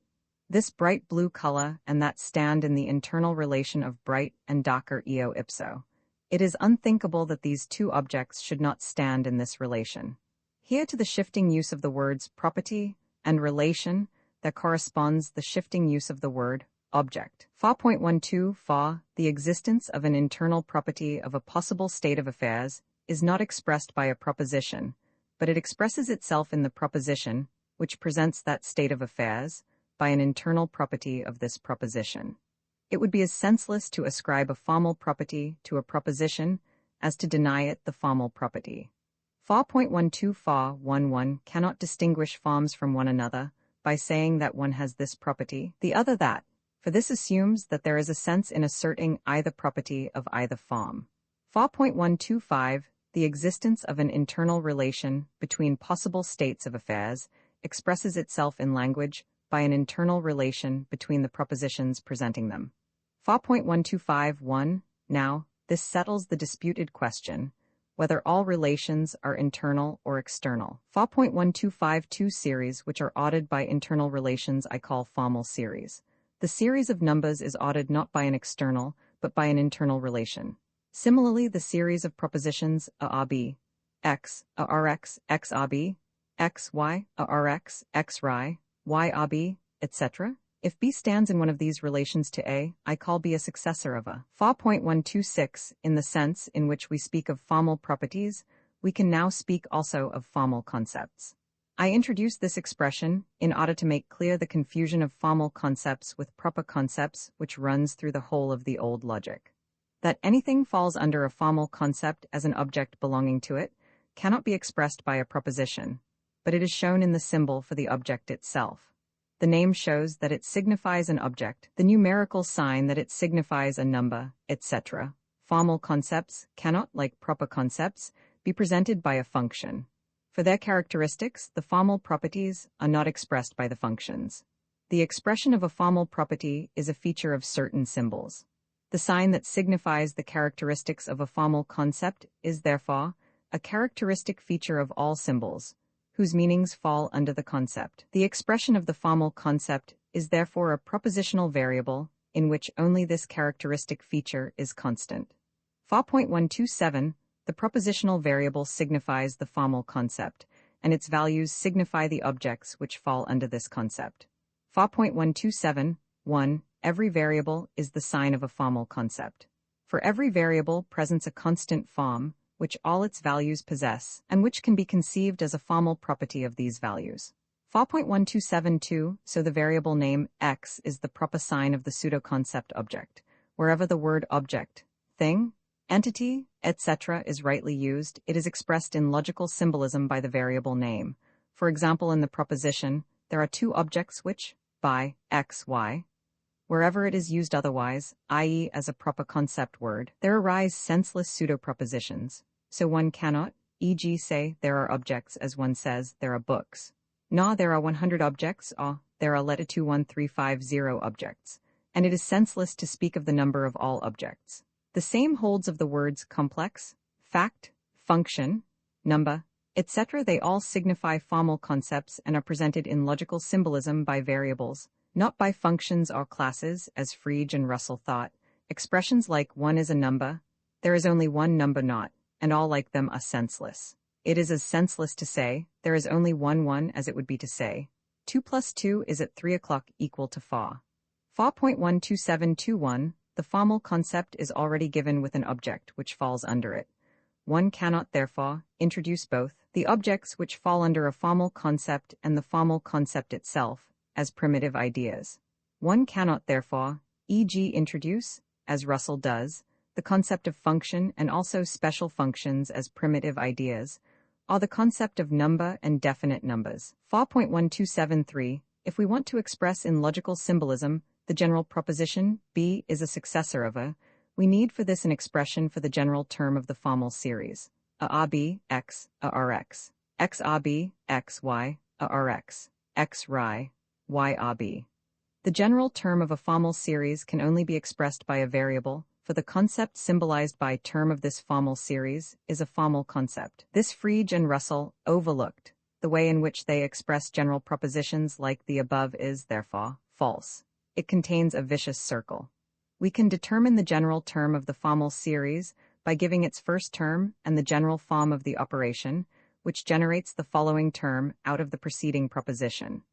This bright blue color and that stand in the internal relation of bright and darker eo ipso. It is unthinkable that these two objects should not stand in this relation. Here to the shifting use of the words property and relation there corresponds the shifting use of the word object. 4.12 The existence of an internal property of a possible state of affairs is not expressed by a proposition, but it expresses itself in the proposition, which presents that state of affairs, by an internal property of this proposition. It would be as senseless to ascribe a formal property to a proposition as to deny it the formal property. 4.12 cannot distinguish forms from one another by saying that one has this property, the other that, for this assumes that there is a sense in asserting either property of either form. 4.125 The existence of an internal relation between possible states of affairs expresses itself in language by an internal relation between the propositions presenting them. 4.125 Now, this settles the disputed question, whether all relations are internal or external. 4.1252 Series which are ordered by internal relations I call formal series. The series of numbers is ordered not by an external, but by an internal relation. Similarly, the series of propositions a x, a rx, x ab, x y, a rx, x y, Y a B, etc. If B stands in one of these relations to A, I call B a successor of A. 4.126. In the sense in which we speak of formal properties, we can now speak also of formal concepts. I introduce this expression in order to make clear the confusion of formal concepts with proper concepts which runs through the whole of the old logic. That anything falls under a formal concept as an object belonging to it cannot be expressed by a proposition, but it is shown in the symbol for the object itself. The name shows that it signifies an object, the numerical sign that it signifies a number, etc. Formal concepts cannot, like proper concepts, be presented by a function. For their characteristics, the formal properties are not expressed by the functions. The expression of a formal property is a feature of certain symbols. The sign that signifies the characteristics of a formal concept is, therefore, a characteristic feature of all symbols, whose meanings fall under the concept. The expression of the formal concept is therefore a propositional variable in which only this characteristic feature is constant. 4.127. The propositional variable signifies the formal concept, and its values signify the objects which fall under this concept. 4.127. 1. Every variable is the sign of a formal concept. For every variable presents a constant form, which all its values possess, and which can be conceived as a formal property of these values. 4.1272. So the variable name x is the proper sign of the pseudo-concept object. Wherever the word object, thing, entity, etc. is rightly used, it is expressed in logical symbolism by the variable name. For example, in the proposition, there are two objects which, by x, y. Wherever it is used otherwise, i.e. as a proper concept word, there arise senseless pseudo-propositions. So one cannot, e.g. say there are objects as one says there are books. Nor there are 100 objects, or there are letter 21350 objects. And it is senseless to speak of the number of all objects. The same holds of the words complex, fact, function, number, etc. They all signify formal concepts and are presented in logical symbolism by variables, not by functions or classes, as Frege and Russell thought. Expressions like one is a number, there is only one number not, and all like them are senseless. It is as senseless to say, there is only one as it would be to say, 2 plus 2 is at 3 o'clock equal to 4. 4.12721. The formal concept is already given with an object which falls under it. One cannot, therefore, introduce both the objects which fall under a formal concept and the formal concept itself as primitive ideas. One cannot, therefore, e.g. introduce, as Russell does, the concept of function and also special functions as primitive ideas, or the concept of number and definite numbers. 4.1273. If we want to express in logical symbolism the general proposition B is a successor of A, we need for this an expression for the general term of the formal series. A B, X, A Rx. X A B, X Y, A Rx. X Ry, Y A B. The general term of a formal series can only be expressed by a variable, for the concept symbolized by term of this formal series is a formal concept. This Frege and Russell overlooked. The way in which they express general propositions like the above is, therefore, false. It contains a vicious circle. We can determine the general term of the formal series by giving its first term and the general form of the operation, which generates the following term out of the preceding proposition.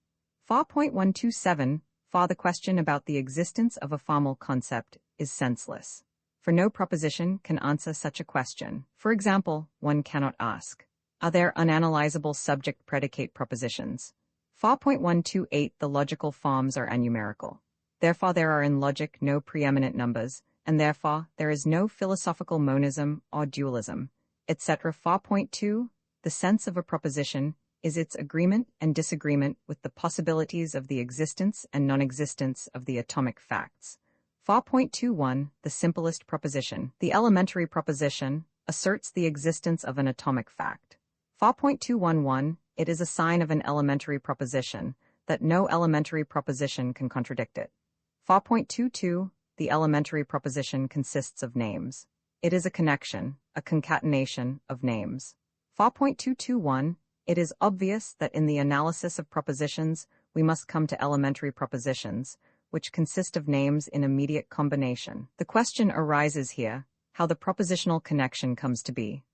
4.127. For the question about the existence of a formal concept is senseless. For no proposition can answer such a question. For example, one cannot ask, are there unanalyzable subject-predicate propositions? 4.128. The logical forms are anumerical. Therefore there are in logic no preeminent numbers, and therefore there is no philosophical monism or dualism, etc. 4.2. The sense of a proposition is its agreement and disagreement with the possibilities of the existence and non-existence of the atomic facts. 4.21. The simplest proposition, the elementary proposition, asserts the existence of an atomic fact. 4.211. It is a sign of an elementary proposition that no elementary proposition can contradict it. 4.22. The elementary proposition consists of names. It is a connection, a concatenation of names. 4.221. It is obvious that in the analysis of propositions, we must come to elementary propositions, which consist of names in immediate combination. The question arises here, how the propositional connection comes to be.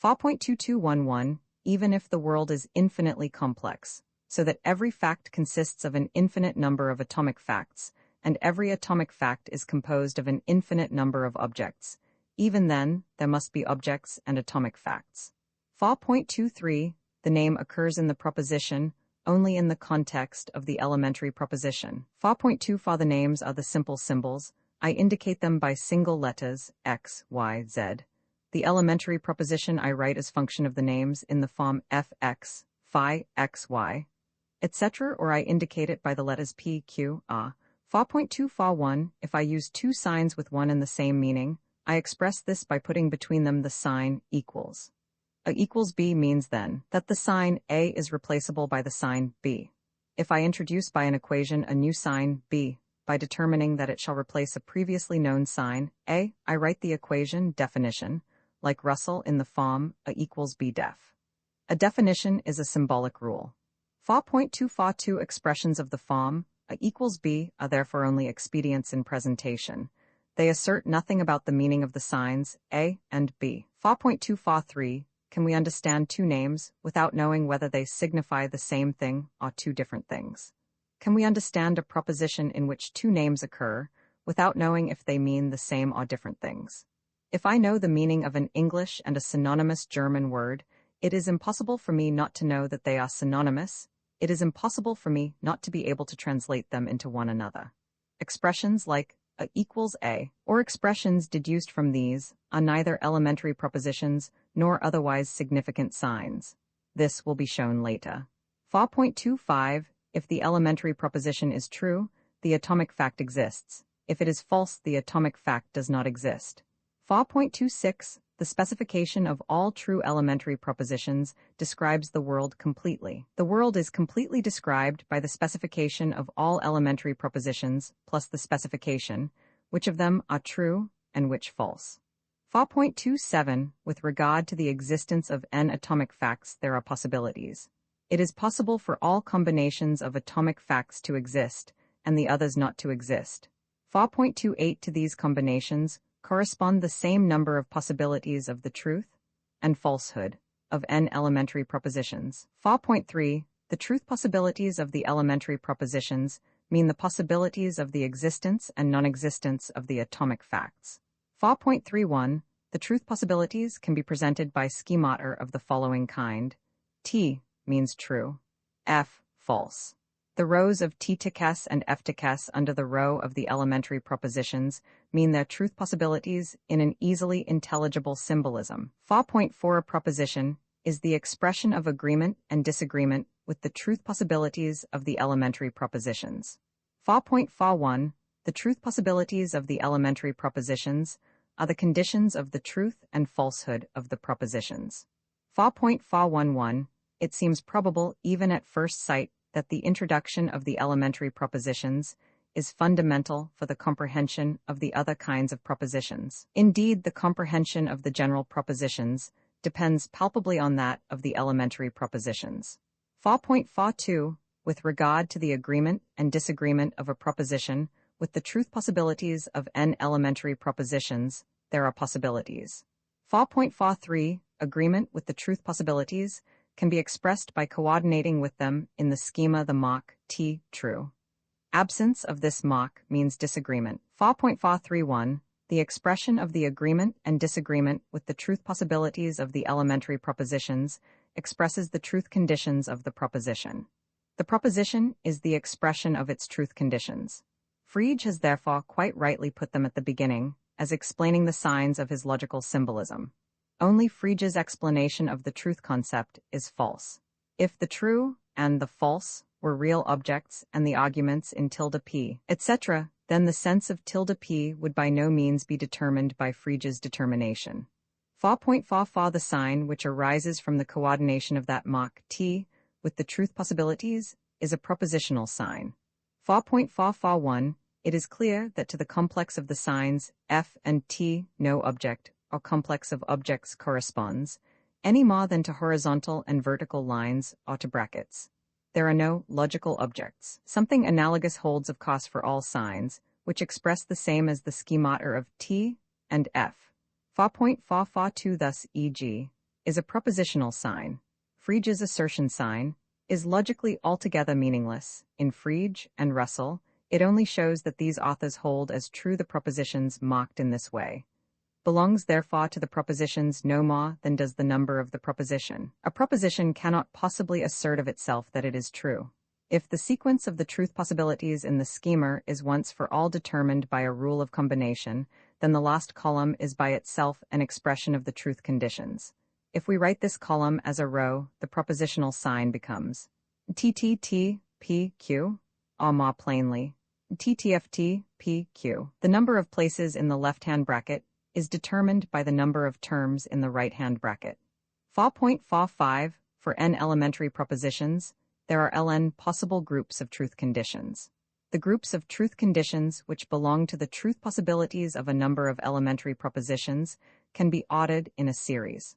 4.2211. Even if the world is infinitely complex, so that every fact consists of an infinite number of atomic facts, and every atomic fact is composed of an infinite number of objects. Even then, there must be objects and atomic facts. 4.23. The name occurs in the proposition only in the context of the elementary proposition. 4.24. The names are the simple symbols. I indicate them by single letters, x, y, z. The elementary proposition I write as function of the names in the form fx, phi, x, y, etc., or I indicate it by the letters p, q, r. 4.241. If I use two signs with one and the same meaning, I express this by putting between them the sign equals. A equals b means then that the sign a is replaceable by the sign b. If I introduce by an equation a new sign b, by determining that it shall replace a previously known sign a, I write the equation definition, like Russell, in the form a equals b def. A definition is a symbolic rule. 4.242. Expressions of the form a equals b are therefore only expedients in presentation. They assert nothing about the meaning of the signs a and b. 4.243. Can we understand two names without knowing whether they signify the same thing or two different things? Can we understand a proposition in which two names occur without knowing if they mean the same or different things? If I know the meaning of an English and a synonymous German word, it is impossible for me not to know that they are synonymous. It is impossible for me not to be able to translate them into one another. Expressions like a equals a, or expressions deduced from these, are neither elementary propositions nor otherwise significant signs. This will be shown later. 4.25. If the elementary proposition is true, the atomic fact exists. If it is false, the atomic fact does not exist. 4.26. The specification of all true elementary propositions describes the world completely. The world is completely described by the specification of all elementary propositions plus the specification, which of them are true and which false. 4.27. With regard to the existence of n atomic facts, there are possibilities. It is possible for all combinations of atomic facts to exist, and the others not to exist. 4.28. To these combinations correspond the same number of possibilities of the truth and falsehood of n elementary propositions. 4.3. The truth possibilities of the elementary propositions mean the possibilities of the existence and non-existence of the atomic facts. 4.31. The truth possibilities can be presented by schemata of the following kind. T means true. F, false. The rows of T to Kes and F to Kes under the row of the elementary propositions mean their truth possibilities in an easily intelligible symbolism. 4.4. A proposition is the expression of agreement and disagreement with the truth possibilities of the elementary propositions. 4.41. The truth possibilities of the elementary propositions are the conditions of the truth and falsehood of the propositions. 4.411. It seems probable, even at first sight, that the introduction of the elementary propositions is fundamental for the comprehension of the other kinds of propositions. Indeed, the comprehension of the general propositions depends palpably on that of the elementary propositions. 4.42. With regard to the agreement and disagreement of a proposition with the truth possibilities of n elementary propositions, there are possibilities. 4.43. Agreement with the truth possibilities can be expressed by coordinating with them in the schema the mock T true. Absence of this mock means disagreement. 4.431. The expression of the agreement and disagreement with the truth possibilities of the elementary propositions expresses the truth conditions of the proposition. The proposition is the expression of its truth conditions. Frege has therefore quite rightly put them at the beginning, as explaining the signs of his logical symbolism. Only Frege's explanation of the truth concept is false. If the true and the false were real objects and the arguments in tilde p, etc., then the sense of tilde p would by no means be determined by Frege's determination. 4.44. The sign which arises from the coordination of that mock t with the truth possibilities is a propositional sign. 4.441. It is clear that to the complex of the signs f and t no object or complex of objects corresponds, any more than to horizontal and vertical lines or to brackets. There are no logical objects. Something analogous holds of course for all signs, which express the same as the schemata of T and F. 4.442 thus e.g. is a propositional sign. Frege's assertion sign, is logically altogether meaningless. In Frege and Russell, it only shows that these authors hold as true the propositions marked in this way. Belongs therefore to the propositions no more than does the number of the proposition. A proposition cannot possibly assert of itself that it is true. If the sequence of the truth possibilities in the schema is once for all determined by a rule of combination, then the last column is by itself an expression of the truth conditions. If we write this column as a row, the propositional sign becomes TTT-PQ, or more plainly, TTFT-PQ. The number of places in the left-hand bracket is determined by the number of terms in the right-hand bracket. 4.45 for n elementary propositions, there are ln possible groups of truth conditions. The groups of truth conditions which belong to the truth possibilities of a number of elementary propositions can be ordered in a series.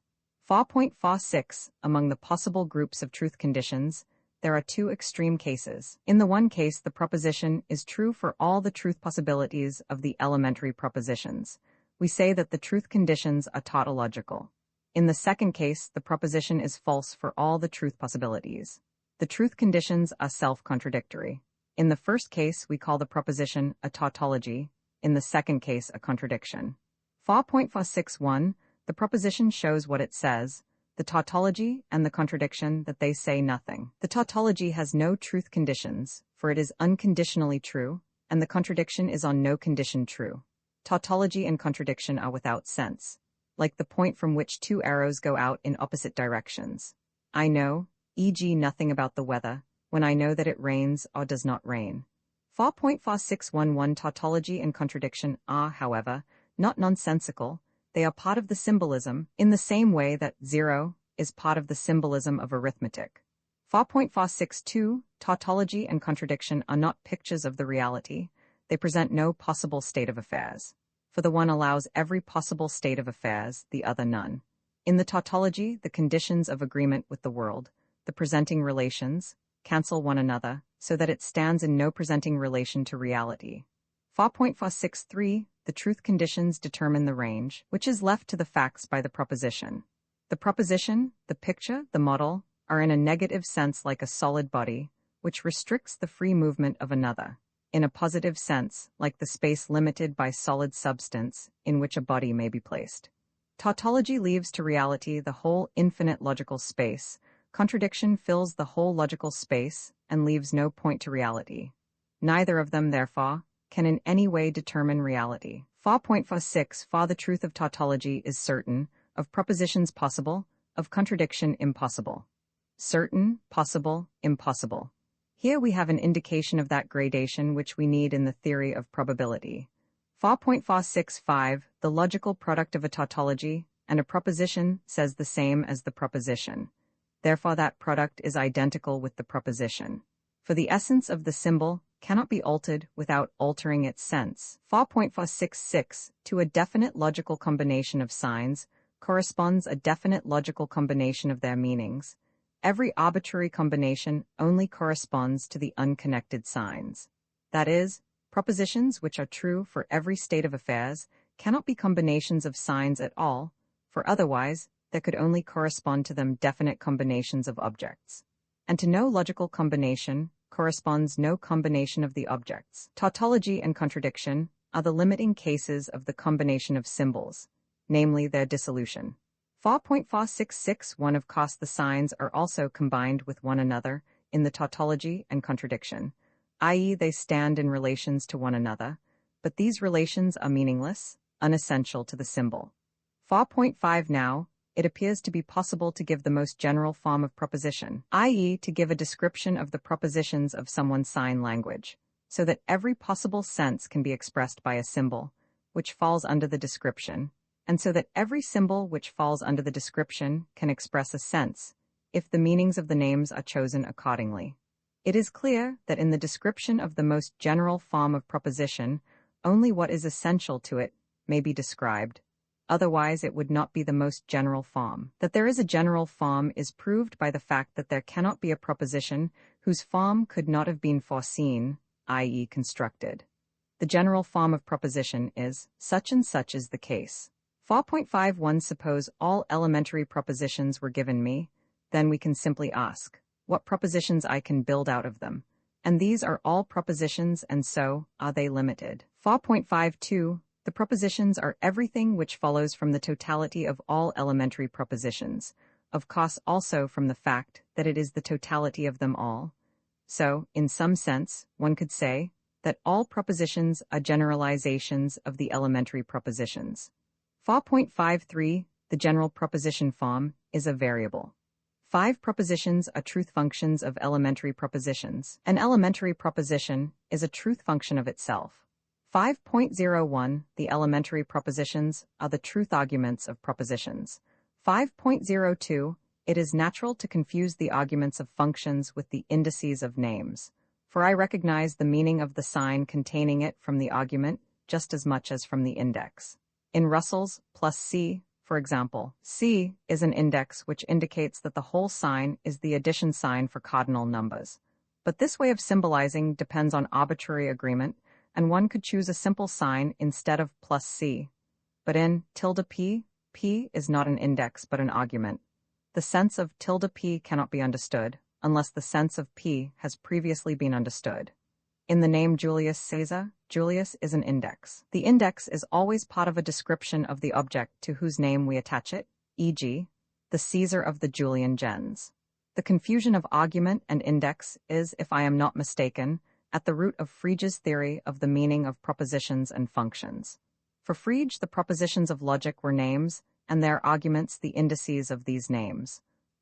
4.46 among the possible groups of truth conditions, there are two extreme cases. In the one case, the proposition is true for all the truth possibilities of the elementary propositions. We say that the truth conditions are tautological. In the second case, the proposition is false for all the truth possibilities. The truth conditions are self-contradictory. In the first case, we call the proposition a tautology. In the second case, a contradiction. 4.461, the proposition shows what it says, the tautology and the contradiction that they say nothing. The tautology has no truth conditions, for it is unconditionally true, and the contradiction is on no condition true. Tautology and contradiction are without sense, like the point from which two arrows go out in opposite directions. I know, e.g. nothing about the weather, when I know that it rains or does not rain. 4.4611 tautology and contradiction are, however, not nonsensical. They are part of the symbolism, in the same way that 0 is part of the symbolism of arithmetic. 4.462 tautology and contradiction are not pictures of the reality. They present no possible state of affairs. For the one allows every possible state of affairs, the other none. In the tautology, the conditions of agreement with the world, the presenting relations, cancel one another, so that it stands in no presenting relation to reality. 4.463 the truth conditions determine the range, which is left to the facts by the proposition. The proposition, the picture, the model, are in a negative sense like a solid body, which restricts the free movement of another. In a positive sense, like the space limited by solid substance in which a body may be placed. Tautology leaves to reality the whole infinite logical space. Contradiction fills the whole logical space and leaves no point to reality. Neither of them, therefore, can in any way determine reality. 4.46 For the truth of tautology is certain, of propositions possible, of contradiction impossible. Certain, possible, impossible. Here we have an indication of that gradation which we need in the theory of probability. 4.465 The logical product of a tautology and a proposition says the same as the proposition. Therefore that product is identical with the proposition. For the essence of the symbol cannot be altered without altering its sense. 4.466 To a definite logical combination of signs corresponds a definite logical combination of their meanings. Every arbitrary combination only corresponds to the unconnected signs. That is, propositions which are true for every state of affairs cannot be combinations of signs at all, for otherwise there could only correspond to them definite combinations of objects. And to no logical combination corresponds no combination of the objects. Tautology and contradiction are the limiting cases of the combination of symbols, namely their dissolution. 4.466 One of course the signs are also combined with one another in the tautology and contradiction, i.e. they stand in relations to one another, but these relations are meaningless, unessential to the symbol. 4.5 Now, it appears to be possible to give the most general form of proposition, i.e. to give a description of the propositions of someone's sign language, so that every possible sense can be expressed by a symbol, which falls under the description, and so that every symbol which falls under the description can express a sense, if the meanings of the names are chosen accordingly. It is clear that in the description of the most general form of proposition, only what is essential to it may be described. Otherwise it would not be the most general form. That there is a general form is proved by the fact that there cannot be a proposition whose form could not have been foreseen, i.e. constructed. The general form of proposition is, such and such is the case. 4.51 Suppose all elementary propositions were given me, then we can simply ask, what propositions I can build out of them. And these are all propositions, and so are they limited. 4.52. The propositions are everything which follows from the totality of all elementary propositions, of course also from the fact that it is the totality of them all. So, in some sense, one could say that all propositions are generalizations of the elementary propositions. 4.53. The general proposition form is a variable. 5 propositions are truth functions of elementary propositions. An elementary proposition is a truth function of itself. 5.01. The elementary propositions are the truth arguments of propositions. 5.02. It is natural to confuse the arguments of functions with the indices of names, for I recognize the meaning of the sign containing it from the argument just as much as from the index. In Russell's plus C, for example, C is an index which indicates that the whole sign is the addition sign for cardinal numbers. But this way of symbolizing depends on arbitrary agreement, and one could choose a simple sign instead of plus C. But in tilde P, P is not an index but an argument. The sense of tilde P cannot be understood unless the sense of P has previously been understood. In the name Julius Caesar, Julius is an index. The index is always part of a description of the object to whose name we attach it, e.g., the Caesar of the Julian gens. The confusion of argument and index is, if I am not mistaken, at the root of Frege's theory of the meaning of propositions and functions. For Frege, the propositions of logic were names, and their arguments the indices of these names.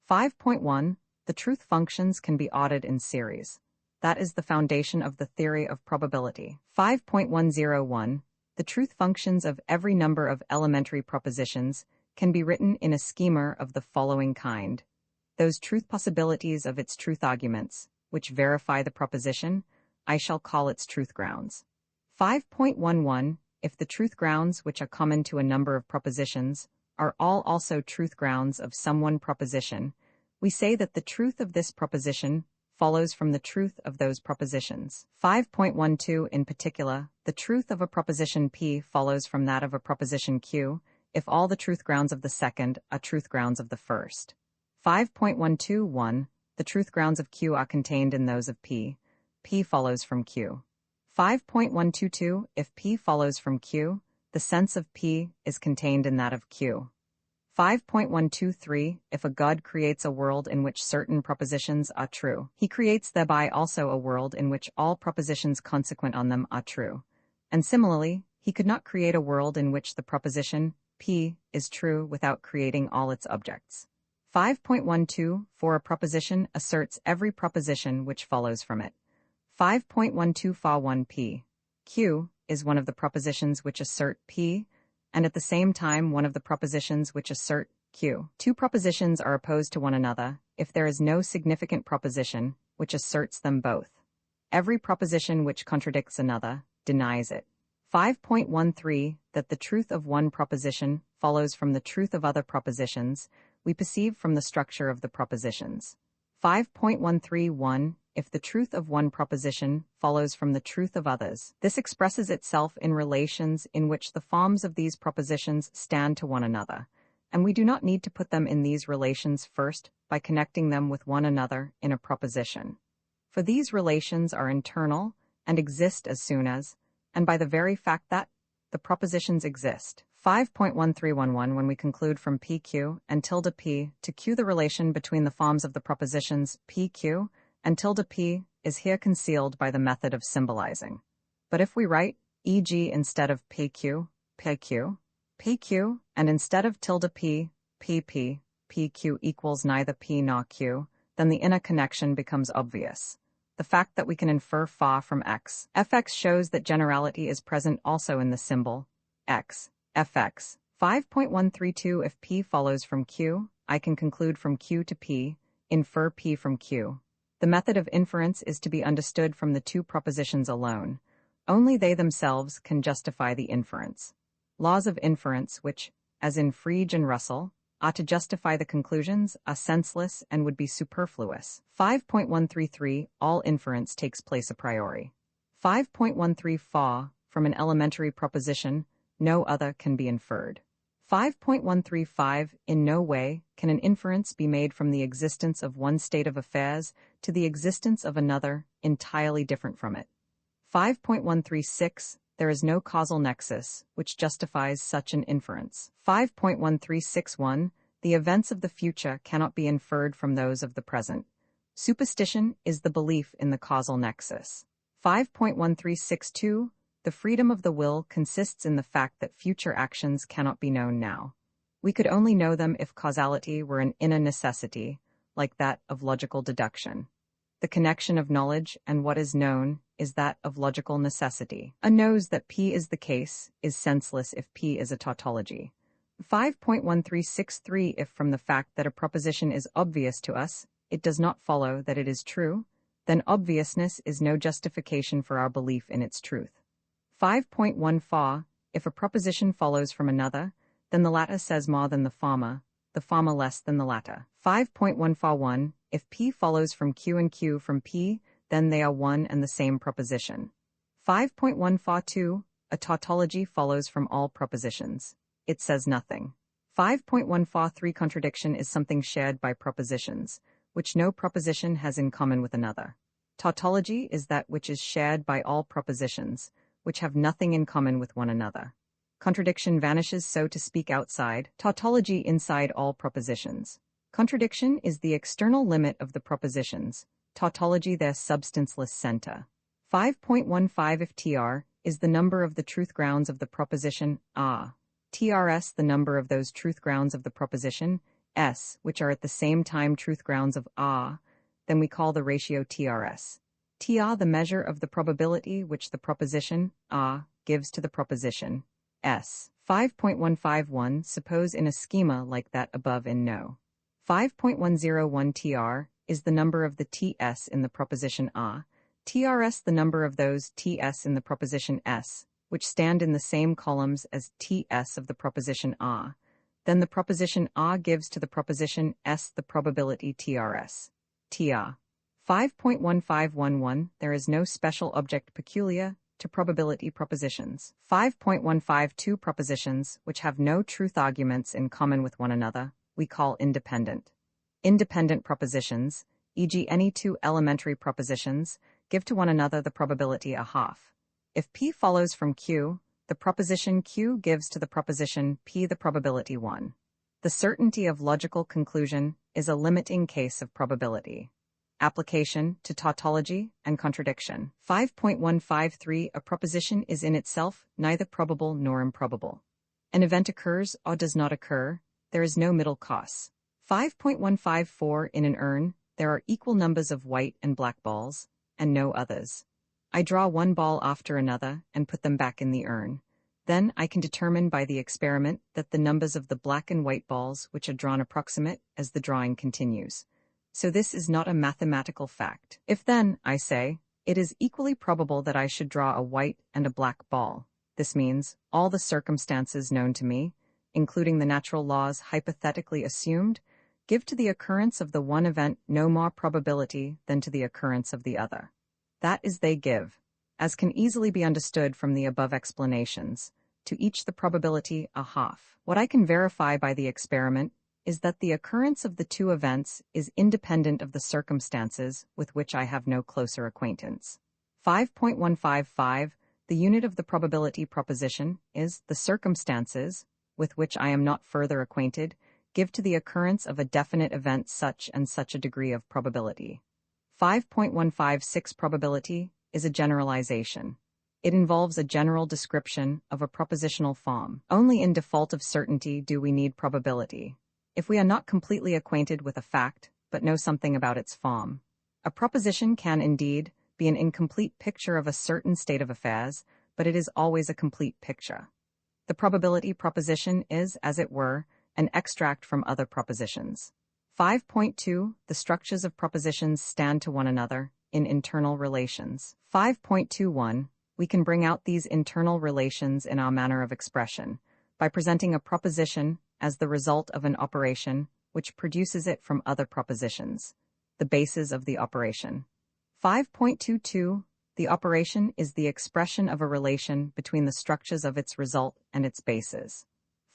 5.1. The truth functions can be ordered in series. That is the foundation of the theory of probability. 5.101. The truth functions of every number of elementary propositions can be written in a schema of the following kind. Those truth possibilities of its truth arguments, which verify the proposition, I shall call its truth grounds. 5.11. If the truth grounds which are common to a number of propositions are all also truth grounds of some one proposition, we say that the truth of this proposition follows from the truth of those propositions. 5.12. In particular, the truth of a proposition P follows from that of a proposition Q, if all the truth grounds of the second are truth grounds of the first. 5.121. The truth grounds of Q are contained in those of P. P follows from Q. 5.122. If P follows from Q, the sense of P is contained in that of Q. 5.123. If a god creates a world in which certain propositions are true, he creates thereby also a world in which all propositions consequent on them are true. And similarly, he could not create a world in which the proposition P is true without creating all its objects. 5.12. For a proposition asserts every proposition which follows from it. 5.12. For 1P. Q is one of the propositions which assert P, and at the same time one of the propositions which assert Q. Two propositions are opposed to one another if there is no significant proposition which asserts them both. Every proposition which contradicts another denies it. 5.13. That the truth of one proposition follows from the truth of other propositions, we perceive from the structure of the propositions. 5.131. If the truth of one proposition follows from the truth of others, this expresses itself in relations in which the forms of these propositions stand to one another, and we do not need to put them in these relations first by connecting them with one another in a proposition. For these relations are internal and exist as soon as, and by the very fact that, the propositions exist. 5.1311. When we conclude from PQ and tilde P to Q, the relation between the forms of the propositions PQ and tilde P is here concealed by the method of symbolizing. But if we write, e.g. instead of PQ, PQ, PQ, and instead of tilde P, PP, PQ equals neither P nor Q, then the inner connection becomes obvious. The fact that we can infer phi from X, Fx shows that generality is present also in the symbol X, Fx. 5.132. If P follows from Q, I can conclude from Q to P, infer P from Q. The method of inference is to be understood from the two propositions alone. Only they themselves can justify the inference. Laws of inference which, as in Frege and Russell, are to justify the conclusions, are senseless and would be superfluous. 5.133. All inference takes place a priori. 5.13. From an elementary proposition, no other can be inferred. 5.135 In no way can an inference be made from the existence of one state of affairs to the existence of another entirely different from it. 5.136 There is no causal nexus which justifies such an inference. 5.1361 The events of the future cannot be inferred from those of the present. Superstition is the belief in the causal nexus. 5.1362 The freedom of the will consists in the fact that future actions cannot be known now. We could only know them if causality were an inner necessity, like that of logical deduction. The connection of knowledge and what is known is that of logical necessity. A knows that P is the case is senseless if P is a tautology. 5.1363 If from the fact that a proposition is obvious to us, it does not follow that it is true, then obviousness is no justification for our belief in its truth. 5.14 If a proposition follows from another, then the latter says more than the former less than the latter. 5.141 If P follows from Q and Q from P, then they are one and the same proposition. 5.142 A tautology follows from all propositions. It says nothing. 5.143 Contradiction is something shared by propositions, which no proposition has in common with another. Tautology is that which is shared by all propositions, which have nothing in common with one another. Contradiction vanishes, so to speak, outside, tautology inside all propositions. Contradiction is the external limit of the propositions, tautology their substanceless center. 5.15 If TR is the number of the truth grounds of the proposition A, TRS the number of those truth grounds of the proposition S, which are at the same time truth grounds of A, then we call the ratio TRS. TR the measure of the probability which the proposition A gives to the proposition S. 5.151 Suppose in a schema like that above in No. 5.101 TR is the number of the TS in the proposition A, TRS the number of those TS in the proposition S, which stand in the same columns as TS of the proposition A. Then the proposition A gives to the proposition S the probability TRS. TR. 5.1511 There is no special object peculiar to probability propositions. 5.152 Propositions which have no truth arguments in common with one another, we call independent. Independent propositions, e.g. any two elementary propositions, give to one another the probability a half. If P follows from Q, the proposition Q gives to the proposition P the probability 1. The certainty of logical conclusion is a limiting case of probability. Application to tautology and contradiction. 5.153 A proposition is in itself neither probable nor improbable. An event occurs or does not occur, there is no middle course. 5.154 In an urn, there are equal numbers of white and black balls, and no others. I draw one ball after another and put them back in the urn. Then I can determine by the experiment that the numbers of the black and white balls which are drawn approximate as the drawing continues. So this is not a mathematical fact. If then, I say, it is equally probable that I should draw a white and a black ball, this means all the circumstances known to me, including the natural laws hypothetically assumed, give to the occurrence of the one event no more probability than to the occurrence of the other. That is, they give, as can easily be understood from the above explanations, to each the probability a half. What I can verify by the experiment is that the occurrence of the two events is independent of the circumstances with which I have no closer acquaintance. 5.155 The unit of the probability proposition is the circumstances, with which I am not further acquainted, give to the occurrence of a definite event such and such a degree of probability. 5.156 Probability is a generalization. It involves a general description of a propositional form. Only in default of certainty do we need probability. If we are not completely acquainted with a fact, but know something about its form, a proposition can indeed be an incomplete picture of a certain state of affairs, but it is always a complete picture. The probability proposition is, as it were, an extract from other propositions. 5.2 The structures of propositions stand to one another in internal relations. 5.21 We can bring out these internal relations in our manner of expression by presenting a proposition as the result of an operation which produces it from other propositions, the bases of the operation. 5.22 The operation is the expression of a relation between the structures of its result and its bases.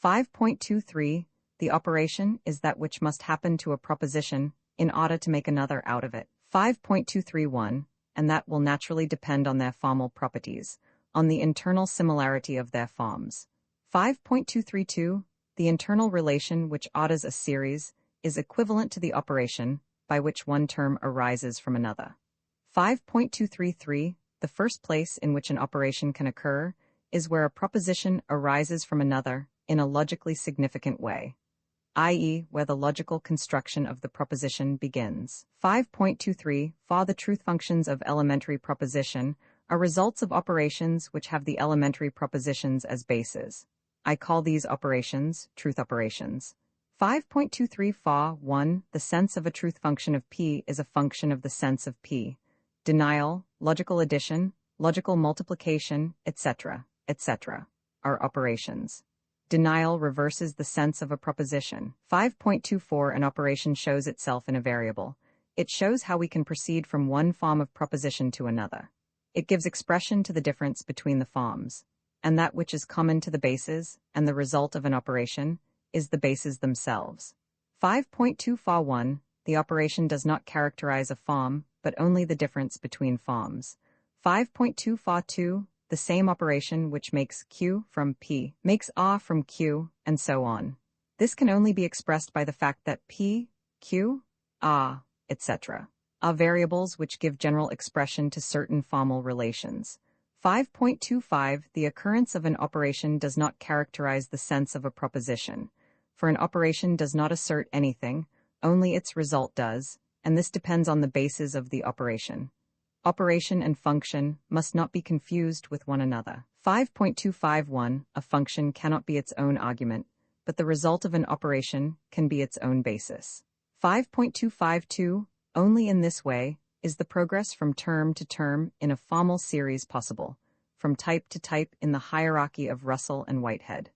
5.23. The operation is that which must happen to a proposition in order to make another out of it. 5.231. And that will naturally depend on their formal properties, on the internal similarity of their forms. 5.232. The internal relation which orders a series is equivalent to the operation by which one term arises from another. 5.233. The first place in which an operation can occur is where a proposition arises from another in a logically significant way, i.e., where the logical construction of the proposition begins. 5.23. For the truth functions of elementary proposition are results of operations which have the elementary propositions as bases. I call these operations truth operations. 5.23. For 1. The sense of a truth function of P is a function of the sense of P. Denial, logical addition, logical multiplication, etc., etc., are operations. Denial reverses the sense of a proposition. 5.24. An operation shows itself in a variable. It shows how we can proceed from one form of proposition to another. It gives expression to the difference between the forms, and that which is common to the bases and the result of an operation is the bases themselves. 5.241. The operation does not characterize a form, but only the difference between forms. 5.242. The same operation which makes Q from P makes R from Q, and so on. This can only be expressed by the fact that P, Q, R, etc. are variables which give general expression to certain formal relations. 5.25. The occurrence of an operation does not characterize the sense of a proposition, for an operation does not assert anything, only its result does, and this depends on the basis of the operation. Operation and function must not be confused with one another. 5.251. A function cannot be its own argument, but the result of an operation can be its own basis. 5.252. Only in this way is the progress from term to term in a formal series possible, from type to type in the hierarchy of Russell and Whitehead.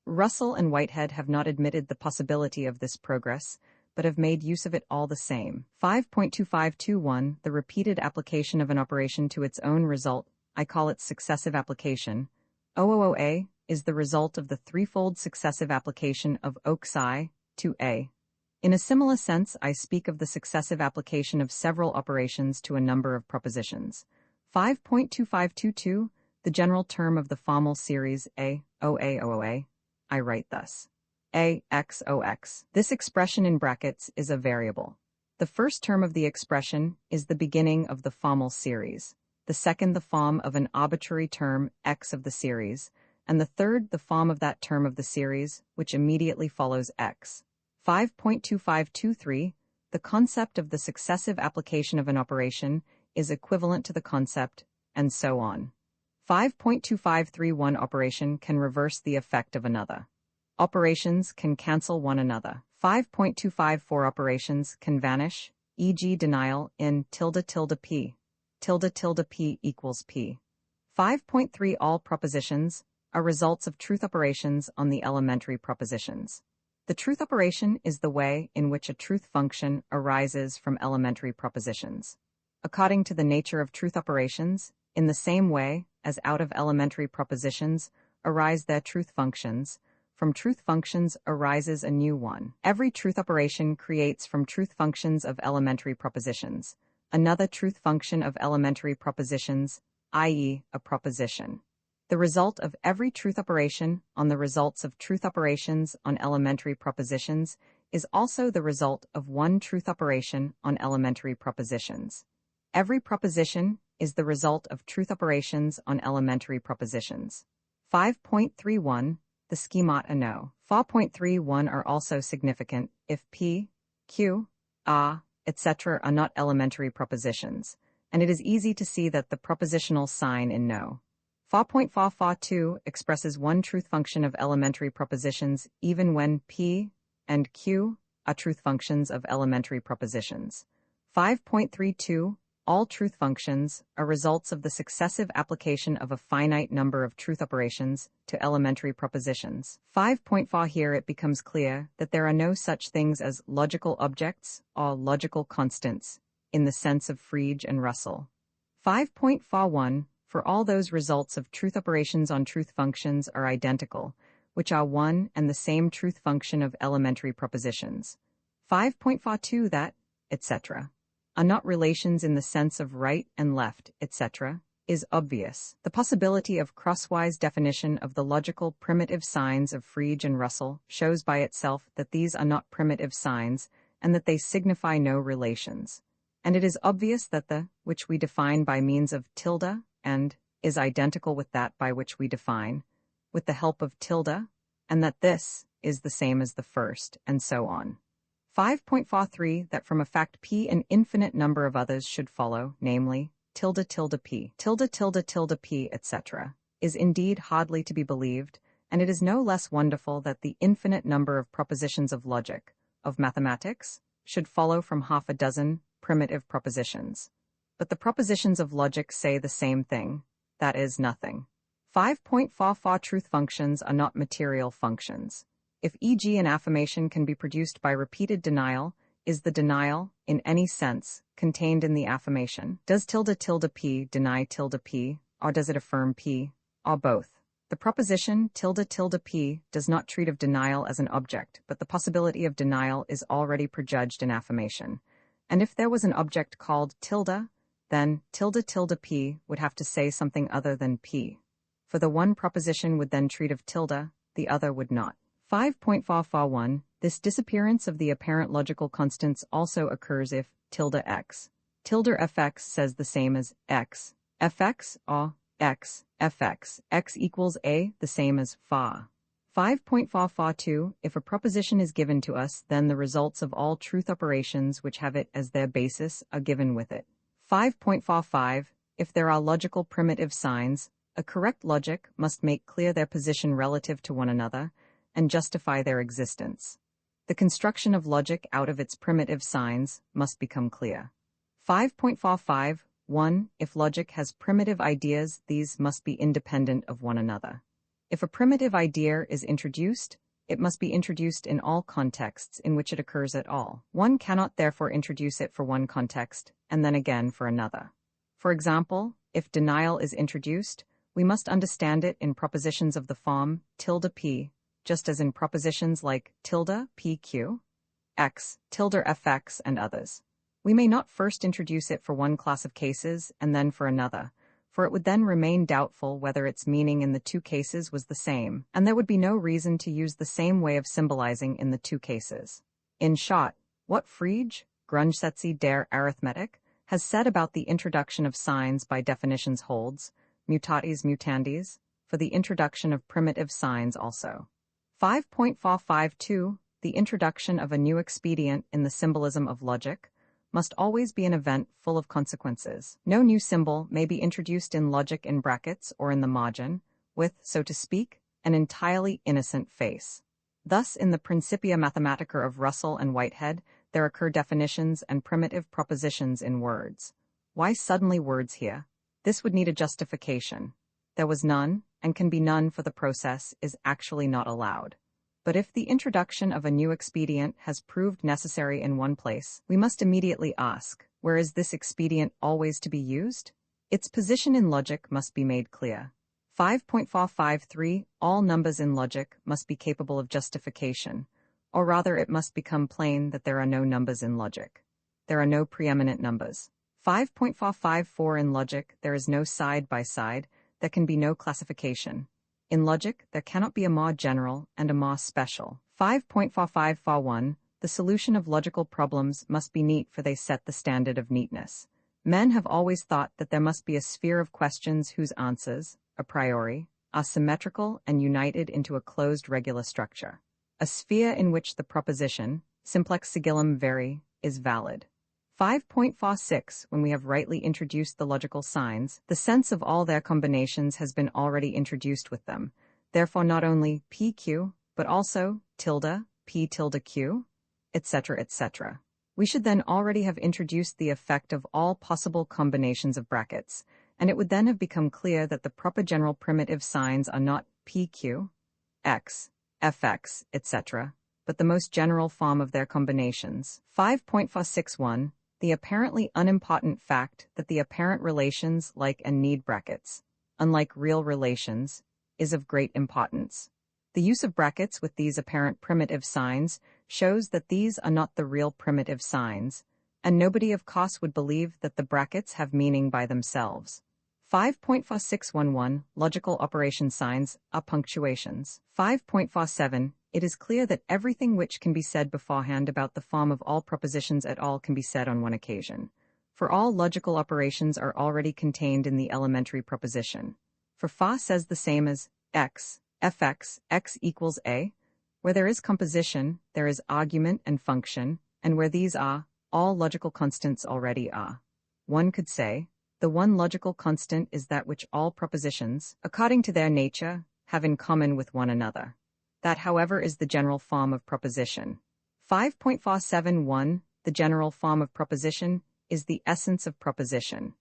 Russell and Whitehead have not admitted the possibility of this progress, but have made use of it all the same. 5.2521. The repeated application of an operation to its own result, I call it successive application. OOA is the result of the threefold successive application of OXI to A. In a similar sense, I speak of the successive application of several operations to a number of propositions. 5.2522. The general term of the formal series A, OA, OOA, I write thus. A, X, OX. This expression in brackets is a variable. The first term of the expression is the beginning of the formal series, the second the form of an arbitrary term X of the series, and the third the form of that term of the series, which immediately follows X. 5.2523. The concept of the successive application of an operation is equivalent to the concept, and so on. 5.2531. Operation can reverse the effect of another. Operations can cancel one another. 5.254. Operations can vanish, e.g. denial in ~p. ~p equals p. 5.3. All propositions are results of truth operations on the elementary propositions. The truth operation is the way in which a truth function arises from elementary propositions. According to the nature of truth operations, in the same way as out of elementary propositions arise their truth functions, from truth functions arises a new one. Every truth operation creates from truth functions of elementary propositions another truth function of elementary propositions, i.e., a proposition. The result of every truth operation on the results of truth operations on elementary propositions is also the result of one truth operation on elementary propositions. Every proposition is the result of truth operations on elementary propositions. 5.31. The schemata no. 4.31 are also significant if P, Q, R, etc. are not elementary propositions, and it is easy to see that the propositional sign in no. 4.442 expresses one truth function of elementary propositions even when P and Q are truth functions of elementary propositions. 5.32 All truth functions are results of the successive application of a finite number of truth operations to elementary propositions. 5.4 Here it becomes clear that there are no such things as logical objects or logical constants, in the sense of Frege and Russell. 5.41 For all those results of truth operations on truth functions are identical, which are one and the same truth function of elementary propositions. 5.42 that, etc., are not relations in the sense of right and left, etc., is obvious. The possibility of crosswise definition of the logical primitive signs of Frege and Russell shows by itself that these are not primitive signs and that they signify no relations. And it is obvious that the which we define by means of tilde and is identical with that by which we define with the help of tilde, and that this is the same as the first, and so on. 5.43 that from a fact P an infinite number of others should follow, namely, tilde tilde P, tilde tilde tilde P, etc., is indeed hardly to be believed, and it is no less wonderful that the infinite number of propositions of logic, of mathematics, should follow from half a dozen primitive propositions. But the propositions of logic say the same thing, that is, nothing. 5.44 truth functions are not material functions. If e.g. an affirmation can be produced by repeated denial, is the denial, in any sense, contained in the affirmation? Does tilde tilde P deny tilde P, or does it affirm P, or both? The proposition tilde tilde P does not treat of denial as an object, but the possibility of denial is already prejudged in affirmation. And if there was an object called tilde, then tilde tilde P would have to say something other than P. For the one proposition would then treat of tilde, the other would not. 5.441 This disappearance of the apparent logical constants also occurs if tilde x. Tilde fx says the same as x. Fx, or x, fx, x equals a, the same as fa. 5.442 If a proposition is given to us, then the results of all truth operations which have it as their basis are given with it. 5.45 If there are logical primitive signs, a correct logic must make clear their position relative to one another and justify their existence. The construction of logic out of its primitive signs must become clear. 5.45 1. If logic has primitive ideas, these must be independent of one another. If a primitive idea is introduced, it must be introduced in all contexts in which it occurs at all. One cannot therefore introduce it for one context, and then again for another. For example, if denial is introduced, we must understand it in propositions of the form tilde P, just as in propositions like tilde PQ, X, tilde FX, and others. We may not first introduce it for one class of cases and then for another, for it would then remain doubtful whether its meaning in the two cases was the same, and there would be no reason to use the same way of symbolizing in the two cases. In short, what Frege, Grundsätze der Arithmetik, has said about the introduction of signs by definitions holds, mutatis mutandis, for the introduction of primitive signs also. 5.452 The introduction of a new expedient in the symbolism of logic must always be an event full of consequences. No new symbol may be introduced in logic in brackets or in the margin, with, so to speak, an entirely innocent face. Thus, in the Principia Mathematica of Russell and Whitehead, there occur definitions and primitive propositions in words. Why suddenly words here? This would need a justification. There was none, and can be none, for the process is actually not allowed. But if the introduction of a new expedient has proved necessary in one place, we must immediately ask, where is this expedient always to be used? Its position in logic must be made clear. 5.453 All numbers in logic must be capable of justification, or rather it must become plain that there are no numbers in logic. There are no preeminent numbers. 5.454 In logic, there is no side-by-side, there can be no classification. In logic, there cannot be a more general and a more special. 5.451 The solution of logical problems must be neat, for they set the standard of neatness. Men have always thought that there must be a sphere of questions whose answers, a priori, are symmetrical and united into a closed regular structure. A sphere in which the proposition, simplex sigillum veri, is valid. 5.46 When we have rightly introduced the logical signs, the sense of all their combinations has been already introduced with them. Therefore not only PQ, but also tilde, P tilde Q, etc., etc. We should then already have introduced the effect of all possible combinations of brackets, and it would then have become clear that the proper general primitive signs are not PQ, X, Fx, etc., but the most general form of their combinations. 5.461 The apparently unimportant fact that the apparent relations like and need brackets, unlike real relations, is of great importance. The use of brackets with these apparent primitive signs shows that these are not the real primitive signs, and nobody of course would believe that the brackets have meaning by themselves. 5.4611 Logical operation signs are punctuations. 5.47 It is clear that everything which can be said beforehand about the form of all propositions at all can be said on one occasion. For all logical operations are already contained in the elementary proposition. For fa says the same as x, fx, x equals a. Where there is composition, there is argument and function, and where these are, all logical constants already are. One could say, the one logical constant is that which all propositions, according to their nature, have in common with one another. That, however, is the general form of proposition. 5.471 The general form of proposition is the essence of proposition.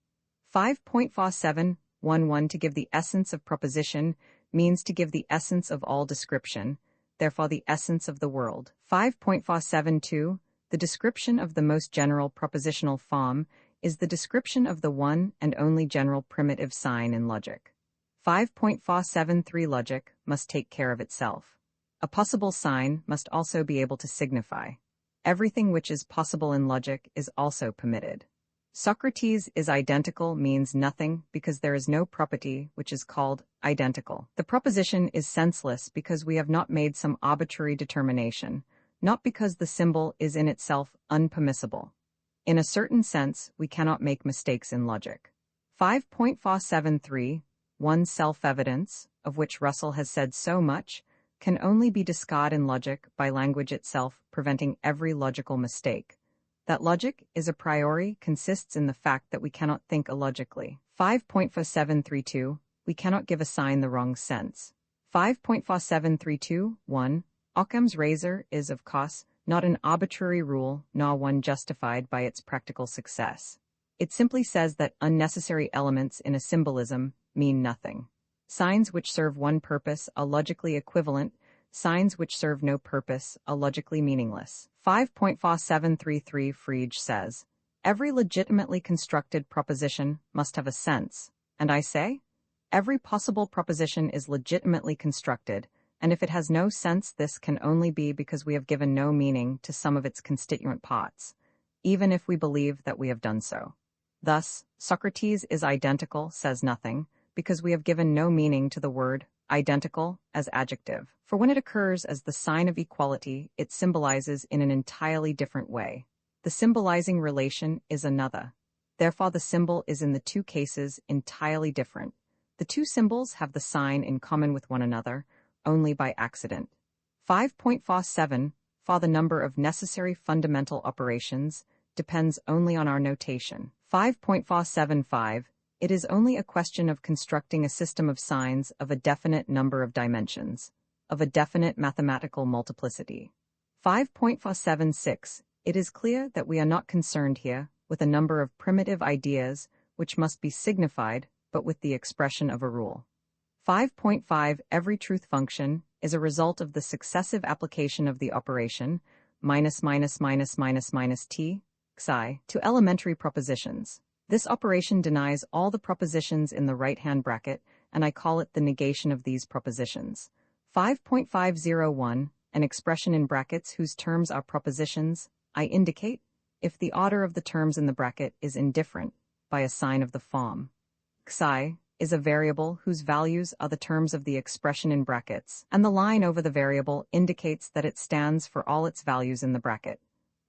5.4711 To give the essence of proposition means to give the essence of all description, therefore the essence of the world. 5.472 The description of the most general propositional form is the description of the one and only general primitive sign in logic. 5.473 Logic must take care of itself. A possible sign must also be able to signify. Everything which is possible in logic is also permitted. Socrates is identical means nothing because there is no property which is called identical. The proposition is senseless because we have not made some arbitrary determination, not because the symbol is in itself unpermissible. In a certain sense, we cannot make mistakes in logic. 5.473 One self-evidence, of which Russell has said so much, can only be discarded in logic by language itself preventing every logical mistake. That logic is a priori consists in the fact that we cannot think illogically. 5.4732 We cannot give a sign the wrong sense. 5.4732 1. Occam's razor is, of course, not an arbitrary rule, nor one justified by its practical success. It simply says that unnecessary elements in a symbolism mean nothing. Signs which serve one purpose are logically equivalent, signs which serve no purpose are logically meaningless. 5.4733 Frege says, every legitimately constructed proposition must have a sense, and I say, every possible proposition is legitimately constructed, and if it has no sense, this can only be because we have given no meaning to some of its constituent parts, even if we believe that we have done so. Thus, Socrates is identical says nothing, because we have given no meaning to the word identical as adjective. For when it occurs as the sign of equality, it symbolizes in an entirely different way. The symbolizing relation is another. Therefore, the symbol is in the two cases entirely different. The two symbols have the sign in common with one another, only by accident. 5.47 For the number of necessary fundamental operations depends only on our notation. 5.475 It is only a question of constructing a system of signs of a definite number of dimensions, of a definite mathematical multiplicity. 5.476 It is clear that we are not concerned here with a number of primitive ideas which must be signified, but with the expression of a rule. 5.5 Every truth function is a result of the successive application of the operation -, xi to elementary propositions. This operation denies all the propositions in the right-hand bracket, and I call it the negation of these propositions. 5.501 An expression in brackets whose terms are propositions, I indicate, if the order of the terms in the bracket is indifferent, by a sign of the form. Xi is a variable whose values are the terms of the expression in brackets, and the line over the variable indicates that it stands for all its values in the bracket.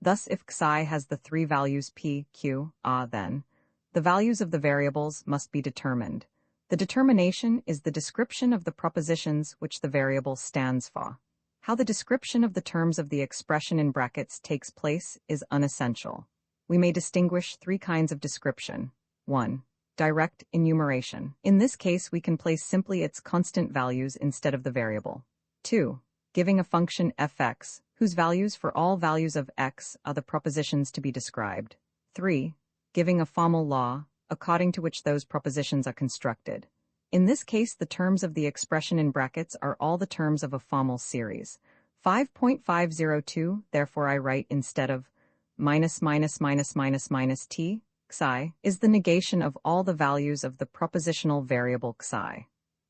Thus, if xi has the three values p, q, a, then the values of the variables must be determined. The determination is the description of the propositions which the variable stands for. How the description of the terms of the expression in brackets takes place is unessential. We may distinguish three kinds of description. 1. Direct enumeration. In this case, we can place simply its constant values instead of the variable. 2. Giving a function fx, whose values for all values of x are the propositions to be described. 3. Giving a formal law, according to which those propositions are constructed. In this case, the terms of the expression in brackets are all the terms of a formal series. 5.502, therefore I write instead of -, xi, is the negation of all the values of the propositional variable xi.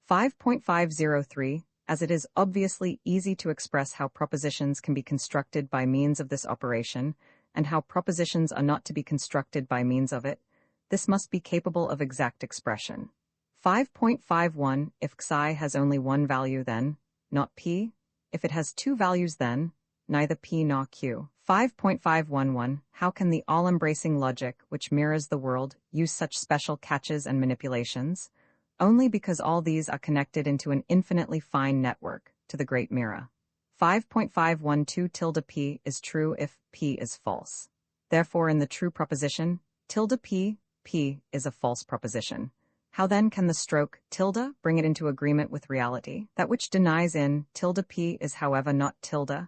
5.503, as it is obviously easy to express how propositions can be constructed by means of this operation, and how propositions are not to be constructed by means of it, this must be capable of exact expression. 5.51 If xi has only one value then, not p. If it has two values then, neither p nor q. 5.511 How can the all-embracing logic, which mirrors the world, use such special catches and manipulations? Only because all these are connected into an infinitely fine network, to the great mirror. 5.512 tilde p is true if p is false. Therefore in the true proposition, tilde p is a false proposition. How then can the stroke tilde bring it into agreement with reality? That which denies in tilde p is however not tilde,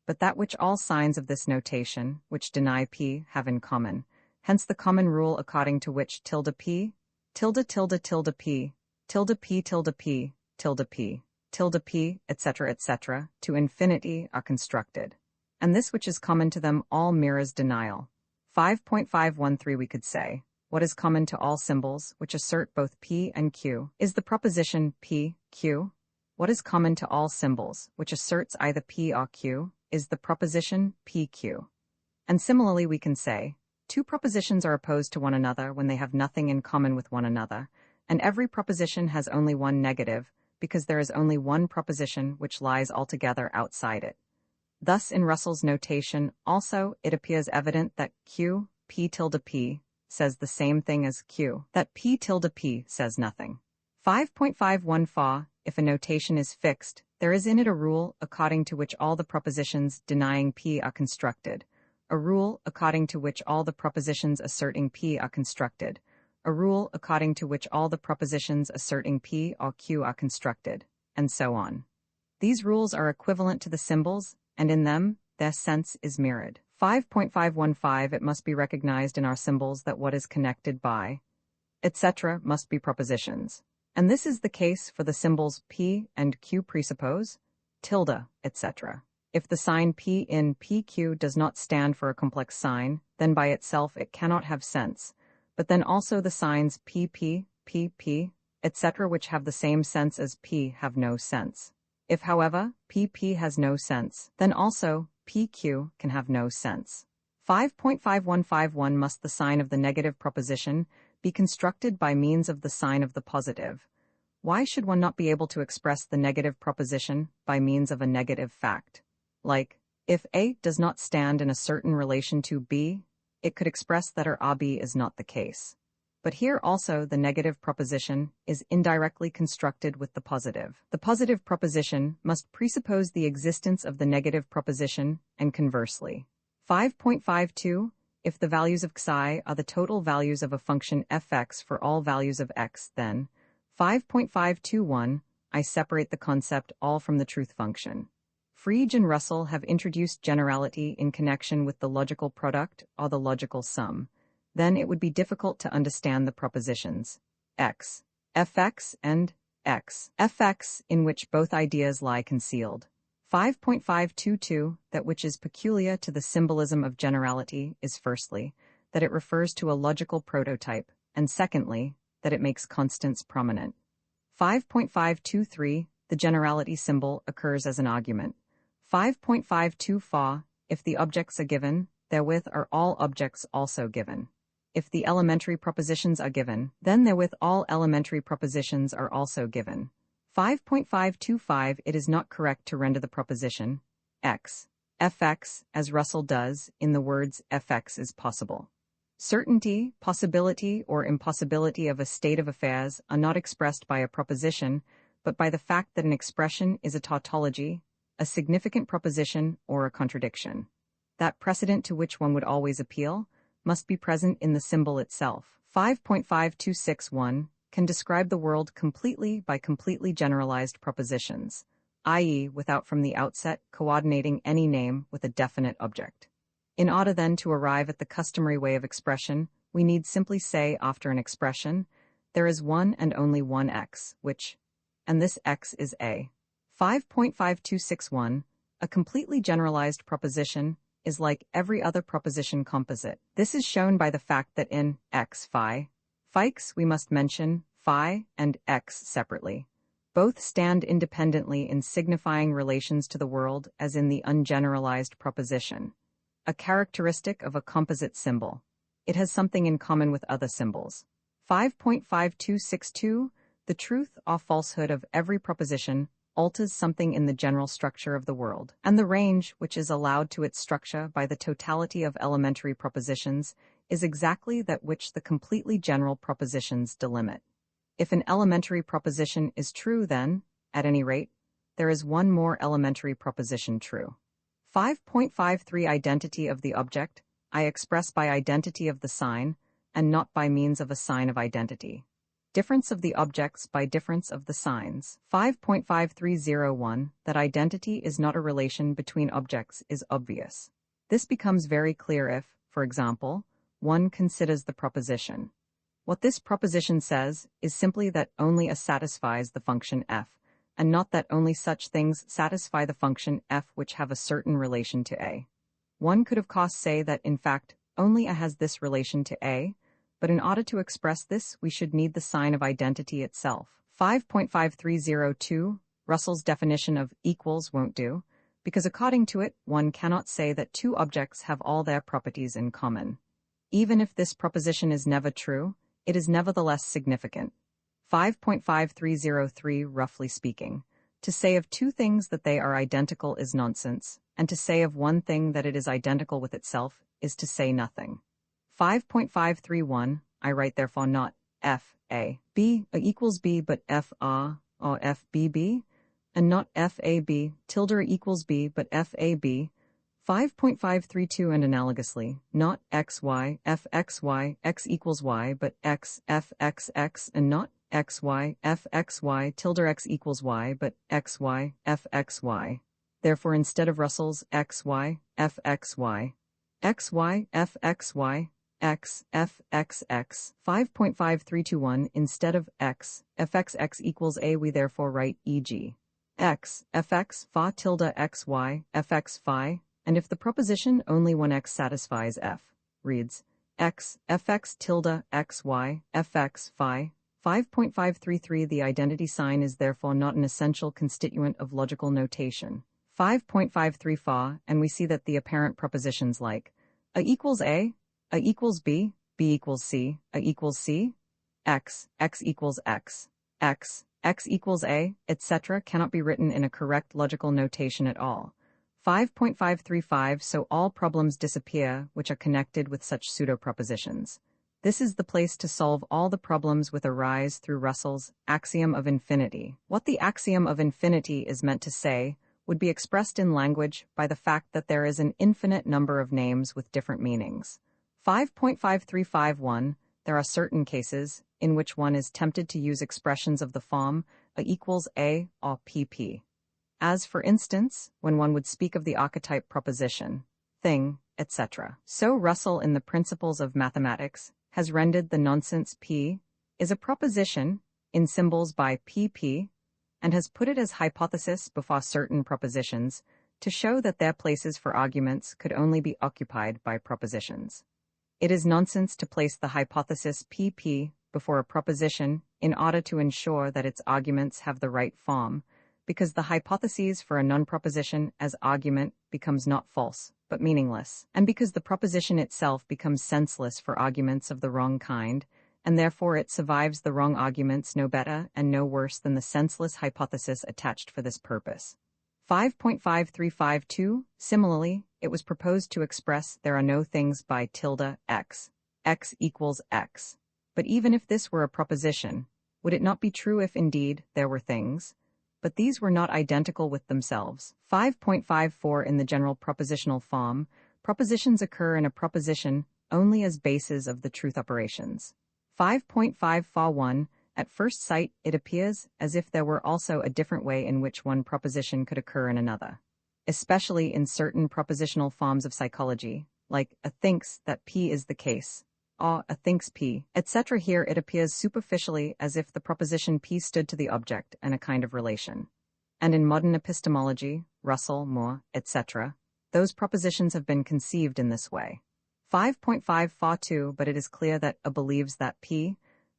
but that which all signs of this notation, which deny p, have in common. Hence the common rule according to which tilde p, tilde tilde tilde p, tilde p tilde p, tilde p, tilde p, etc., to infinity are constructed. And this which is common to them all mirrors denial. 5.513 We could say, what is common to all symbols, which assert both p and q, is the proposition p, q. What is common to all symbols, which asserts either p or q, is the proposition p, q. And similarly we can say, two propositions are opposed to one another when they have nothing in common with one another, and every proposition has only one negative, because there is only one proposition which lies altogether outside it. Thus in Russell's notation also it appears evident that q, p tilde p, says the same thing as q, that p tilde p says nothing. 5.514 If a notation is fixed, there is in it a rule according to which all the propositions denying p are constructed, a rule according to which all the propositions asserting p are constructed, a rule according to which all the propositions asserting p or q are constructed, and so on. These rules are equivalent to the symbols, and in them, their sense is mirrored. 5.515 It must be recognized in our symbols that what is connected by, etc. must be propositions. And this is the case for the symbols p and q presuppose, tilde, etc. If the sign p in pq does not stand for a complex sign, then by itself it cannot have sense, but then also the signs pp, pp, etc. which have the same sense as p have no sense. If, however, pp has no sense, then also pq can have no sense. 5.5151 Must the sign of the negative proposition be constructed by means of the sign of the positive? Why should one not be able to express the negative proposition by means of a negative fact? Like, if A does not stand in a certain relation to B, it could express that or AB is not the case. But here also the negative proposition is indirectly constructed with the positive. The positive proposition must presuppose the existence of the negative proposition, and conversely. 5.52 If the values of xi are the total values of a function fx for all values of x, then 5.521 I separate the concept all from the truth function. Frege and Russell have introduced generality in connection with the logical product or the logical sum. Then it would be difficult to understand the propositions x, fx, and x, fx, in which both ideas lie concealed. 5.522 That which is peculiar to the symbolism of generality is firstly, that it refers to a logical prototype, and secondly, that it makes constants prominent. 5.523 The generality symbol occurs as an argument. 5.524 If the objects are given, therewith are all objects also given. If the elementary propositions are given, then therewith all elementary propositions are also given. 5.525 It is not correct to render the proposition x, fx, as Russell does, in the words fx is possible. Certainty, possibility, or impossibility of a state of affairs are not expressed by a proposition, but by the fact that an expression is a tautology, a significant proposition, or a contradiction. That precedent to which one would always appeal must be present in the symbol itself. 5.5261 can describe the world completely by completely generalized propositions, i.e., without from the outset coordinating any name with a definite object. In order then to arrive at the customary way of expression, we need simply say after an expression, there is one and only one x, which, and this x is a. 5.5261, a completely generalized proposition, is like every other proposition composite. This is shown by the fact that in x phi, we must mention phi and x separately. Both stand independently in signifying relations to the world as in the ungeneralized proposition, a characteristic of a composite symbol. It has something in common with other symbols. 5.5262 The truth or falsehood of every proposition alters something in the general structure of the world, and the range which is allowed to its structure by the totality of elementary propositions is exactly that which the completely general propositions delimit. If an elementary proposition is true, then, at any rate, there is one more elementary proposition true. 5.53 Identity of the object I express by identity of the sign, and not by means of a sign of identity. Difference of the objects by difference of the signs. 5.5301 That identity is not a relation between objects is obvious. This becomes very clear if, for example, one considers the proposition. What this proposition says is simply that only a satisfies the function f, and not that only such things satisfy the function f which have a certain relation to a. One could of course say that in fact only a has this relation to a, but in order to express this we should need the sign of identity itself. 5.5302 Russell's definition of equals won't do, because according to it one cannot say that two objects have all their properties in common. Even if this proposition is never true, it is nevertheless significant. 5.5303 Roughly speaking, to say of two things that they are identical is nonsense, and to say of one thing that it is identical with itself is to say nothing. 5.531 I write therefore not f a b a equals b but f a or f b b, and not f a b tilde equals b but f a b. 5.532 And analogously, not xy f xy x equals y but x f x x, and not xy f xy tilde x equals y but xy f xy. Therefore instead of Russell's xy f xy, xy f xy, x f x x. 5.5321 Instead of x f x x equals a we therefore write e.g. x fx phi tilde xy fx phi, and if the proposition only one x satisfies f, reads x fx tilde xy fx phi. 5.533 The identity sign is therefore not an essential constituent of logical notation. 5.534 And we see that the apparent propositions like a equals a equals b equals c, a equals c, x equals x equals a, etc. cannot be written in a correct logical notation at all. 5.535 So all problems disappear which are connected with such pseudo-propositions. This is the place to solve all the problems which arise through Russell's axiom of infinity. What the axiom of infinity is meant to say would be expressed in language by the fact that there is an infinite number of names with different meanings. 5.5351 There are certain cases in which one is tempted to use expressions of the form a equals a or pp. As, for instance, when one would speak of the archetype proposition, thing, etc. So Russell in the Principles of Mathematics has rendered the nonsense p is a proposition in symbols by pp, and has put it as hypothesis before certain propositions to show that their places for arguments could only be occupied by propositions. It is nonsense to place the hypothesis pp before a proposition in order to ensure that its arguments have the right form, because the hypothesis for a non-proposition as argument becomes not false, but meaningless, and because the proposition itself becomes senseless for arguments of the wrong kind, and therefore it survives the wrong arguments no better and no worse than the senseless hypothesis attached for this purpose. 5.5352 Similarly, it was proposed to express there are no things by tilde x equals x. But even if this were a proposition, would it not be true if indeed there were things? But these were not identical with themselves. 5.54 In the general propositional form, propositions occur in a proposition only as bases of the truth operations. 5.541 At first sight, it appears as if there were also a different way in which one proposition could occur in another, especially in certain propositional forms of psychology, like a thinks that P is the case, or a thinks P, etc. Here it appears superficially as if the proposition P stood to the object and a kind of relation. And in modern epistemology, Russell, Moore, etc., those propositions have been conceived in this way. 5.542 But it is clear that a believes that P,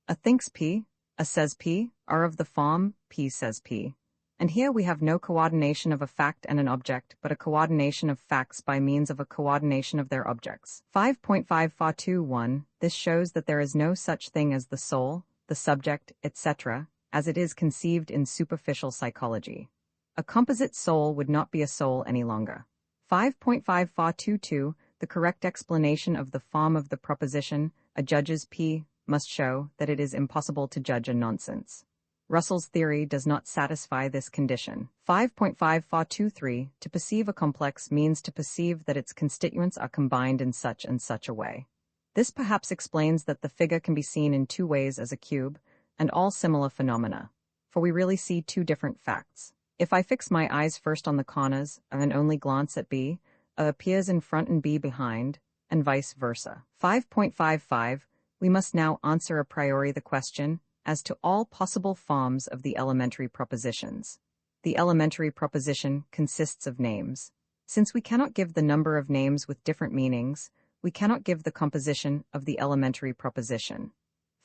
a thinks P, a says P, are of the form P says P. And here we have no coordination of a fact and an object, but a coordination of facts by means of a coordination of their objects. 5.5.4.2.1 This shows that there is no such thing as the soul, the subject, etc., as it is conceived in superficial psychology. A composite soul would not be a soul any longer. 5.5.4.2.2 The correct explanation of the form of the proposition, a judge's P, must show that it is impossible to judge a nonsense. Russell's theory does not satisfy this condition. 5.5.4.2.3 To perceive a complex means to perceive that its constituents are combined in such and such a way. This perhaps explains that the figure can be seen in two ways as a cube, and all similar phenomena, for we really see two different facts. If I fix my eyes first on the corners and only glance at B, A appears in front and B behind, and vice versa. 5.55 We must now answer a priori the question as to all possible forms of the elementary propositions. The elementary proposition consists of names. Since we cannot give the number of names with different meanings, we cannot give the composition of the elementary proposition.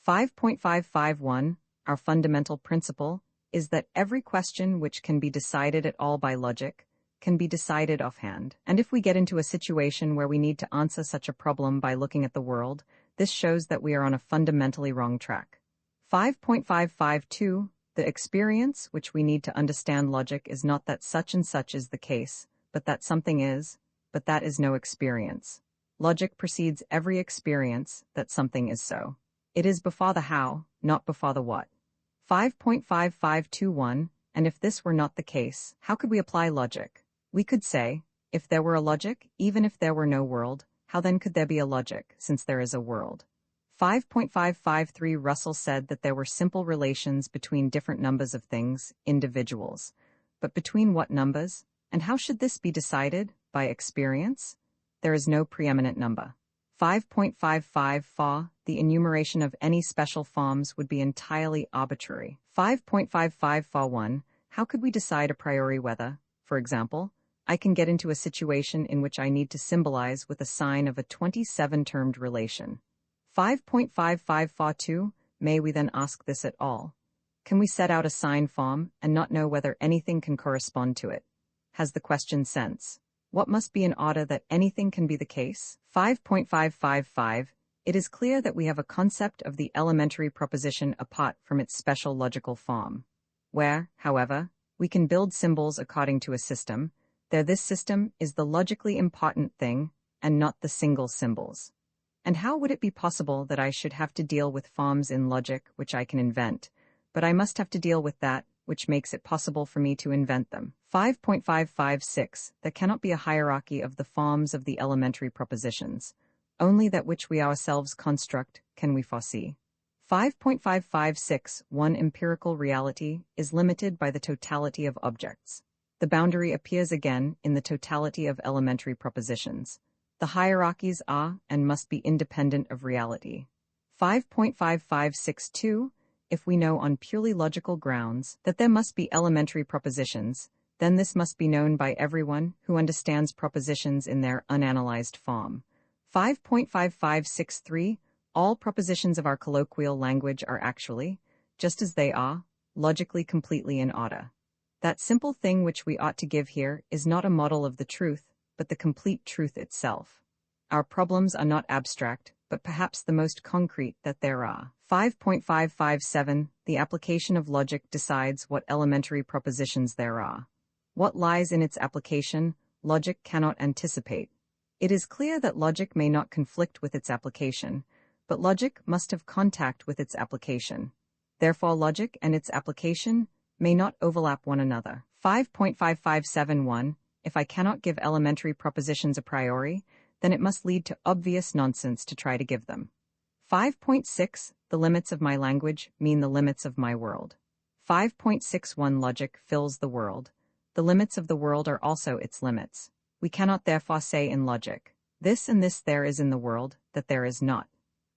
5.551 Our fundamental principle is that every question which can be decided at all by logic can be decided offhand. And if we get into a situation where we need to answer such a problem by looking at the world, this shows that we are on a fundamentally wrong track. 5.552 The experience which we need to understand logic is not that such and such is the case, but that something is, but that is no experience. Logic precedes every experience that something is so. It is before the how, not before the what. 5.5521 And if this were not the case, how could we apply logic? We could say, if there were a logic, even if there were no world, how then could there be a logic, since there is a world? 5.553 Russell said that there were simple relations between different numbers of things, individuals. But between what numbers? And how should this be decided? By experience? There is no preeminent number. 5.55 The enumeration of any special forms would be entirely arbitrary. 5.55 How could we decide a priori whether, for example, I can get into a situation in which I need to symbolize with a sign of a 27-termed relation? 5.55 May we then ask this at all? Can we set out a sign form and not know whether anything can correspond to it? Has the question sense? What must be in order that anything can be the case? 5.555 It is clear that we have a concept of the elementary proposition apart from its special logical form. Where, however, we can build symbols according to a system, there this system is the logically important thing and not the single symbols. And how would it be possible that I should have to deal with forms in logic which I can invent, but I must have to deal with that which makes it possible for me to invent them? 5.556 There cannot be a hierarchy of the forms of the elementary propositions. Only that which we ourselves construct can we foresee. 5.556 One empirical reality is limited by the totality of objects. The boundary appears again in the totality of elementary propositions. The hierarchies are and must be independent of reality. 5.5562 If we know on purely logical grounds that there must be elementary propositions, then this must be known by everyone who understands propositions in their unanalyzed form. 5.5563 All propositions of our colloquial language are actually, just as they are, logically completely in order. That simple thing which we ought to give here is not a model of the truth, but the complete truth itself. Our problems are not abstract, but perhaps the most concrete that there are. 5.557 The application of logic decides what elementary propositions there are. What lies in its application, logic cannot anticipate. It is clear that logic may not conflict with its application, but logic must have contact with its application. Therefore, logic and its application may not overlap one another. 5.5571 If I cannot give elementary propositions a priori, then it must lead to obvious nonsense to try to give them. 5.6 The limits of my language mean the limits of my world. 5.61 Logic fills the world. The limits of the world are also its limits. We cannot therefore say in logic, this and this there is in the world, that there is not.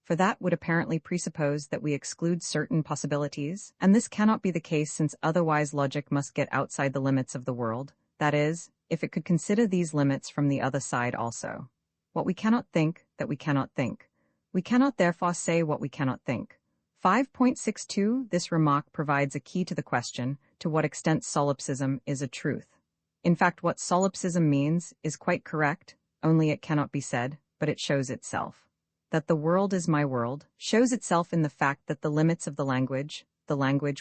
For that would apparently presuppose that we exclude certain possibilities, and this cannot be the case since otherwise logic must get outside the limits of the world, that is, if it could consider these limits from the other side also. What we cannot think, that we cannot think. We cannot therefore say what we cannot think. 5.62 This remark provides a key to the question, to what extent solipsism is a truth. In fact, what solipsism means is quite correct, only it cannot be said, but it shows itself. That the world is my world, shows itself in the fact that the limits of the language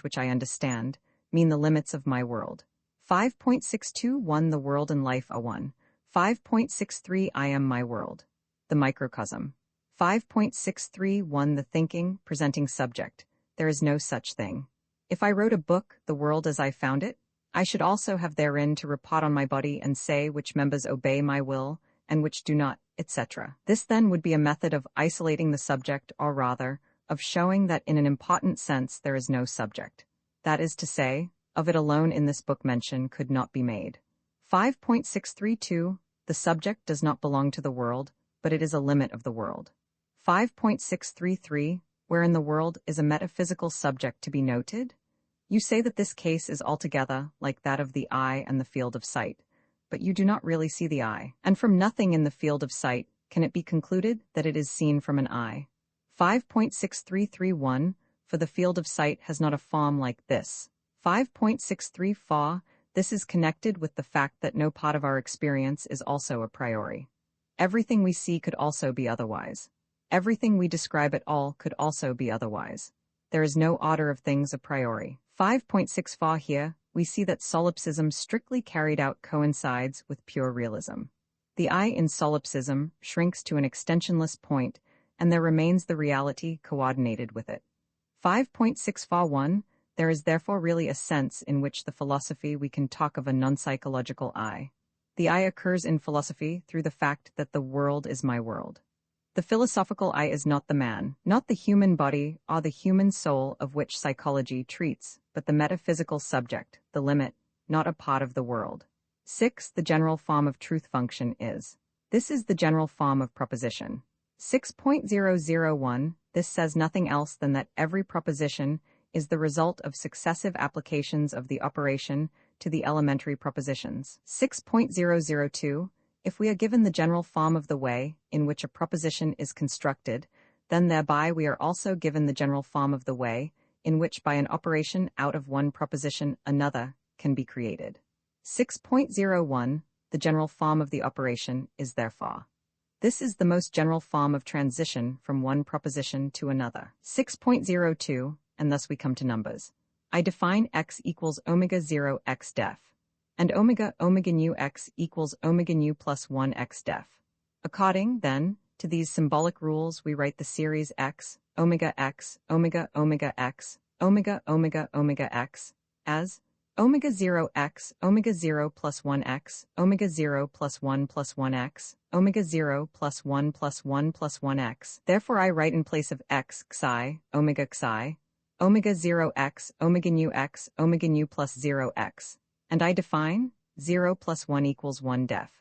which I understand, mean the limits of my world. 5.621 The world and life are one. 5.63 I am my world. The microcosm. 5.631 The thinking, presenting subject. There is no such thing. If I wrote a book, The World as I Found It, I should also have therein to report on my body and say which members obey my will, and which do not, etc. This then would be a method of isolating the subject, or rather, of showing that in an important sense there is no subject. That is to say, of it alone in this book mention could not be made. 5.632 The subject does not belong to the world, but it is a limit of the world. 5.633 Wherein the world is a metaphysical subject to be noted? You say that this case is altogether like that of the eye and the field of sight, but you do not really see the eye, and from nothing in the field of sight can it be concluded that it is seen from an eye. 5.6331 For the field of sight has not a form like this. 5.634 This is connected with the fact that no part of our experience is also a priori. Everything we see could also be otherwise. Everything we describe at all could also be otherwise. There is no order of things a priori. 5.64 Here, we see that solipsism strictly carried out coincides with pure realism. The I in solipsism shrinks to an extensionless point, and there remains the reality coordinated with it. 5.641 There is therefore really a sense in which the philosophy we can talk of a non-psychological I. The I occurs in philosophy through the fact that the world is my world. The philosophical I is not the man, not the human body or the human soul of which psychology treats, but the metaphysical subject, the limit, not a part of the world. 6. The general form of truth function is. This is the general form of proposition. 6.001 This says nothing else than that every proposition is the result of successive applications of the operation to the elementary propositions. 6.002 If we are given the general form of the way in which a proposition is constructed, then thereby we are also given the general form of the way in which by an operation out of one proposition another can be created. 6.01 The general form of the operation is therefore. This is the most general form of transition from one proposition to another. 6.02 And thus we come to numbers. I define x equals omega 0 x def. And omega nu x equals omega nu plus 1 x def. According, then, to these symbolic rules we write the series x, omega x, omega x, omega x, as omega 0 x, omega 0 plus 1 x, omega 0 plus 1 plus 1 x, omega 0 plus 1 plus 1 plus 1 x. Therefore I write in place of x xi, omega 0 x, omega nu plus 0 x. And I define 0 plus 1 equals 1 def,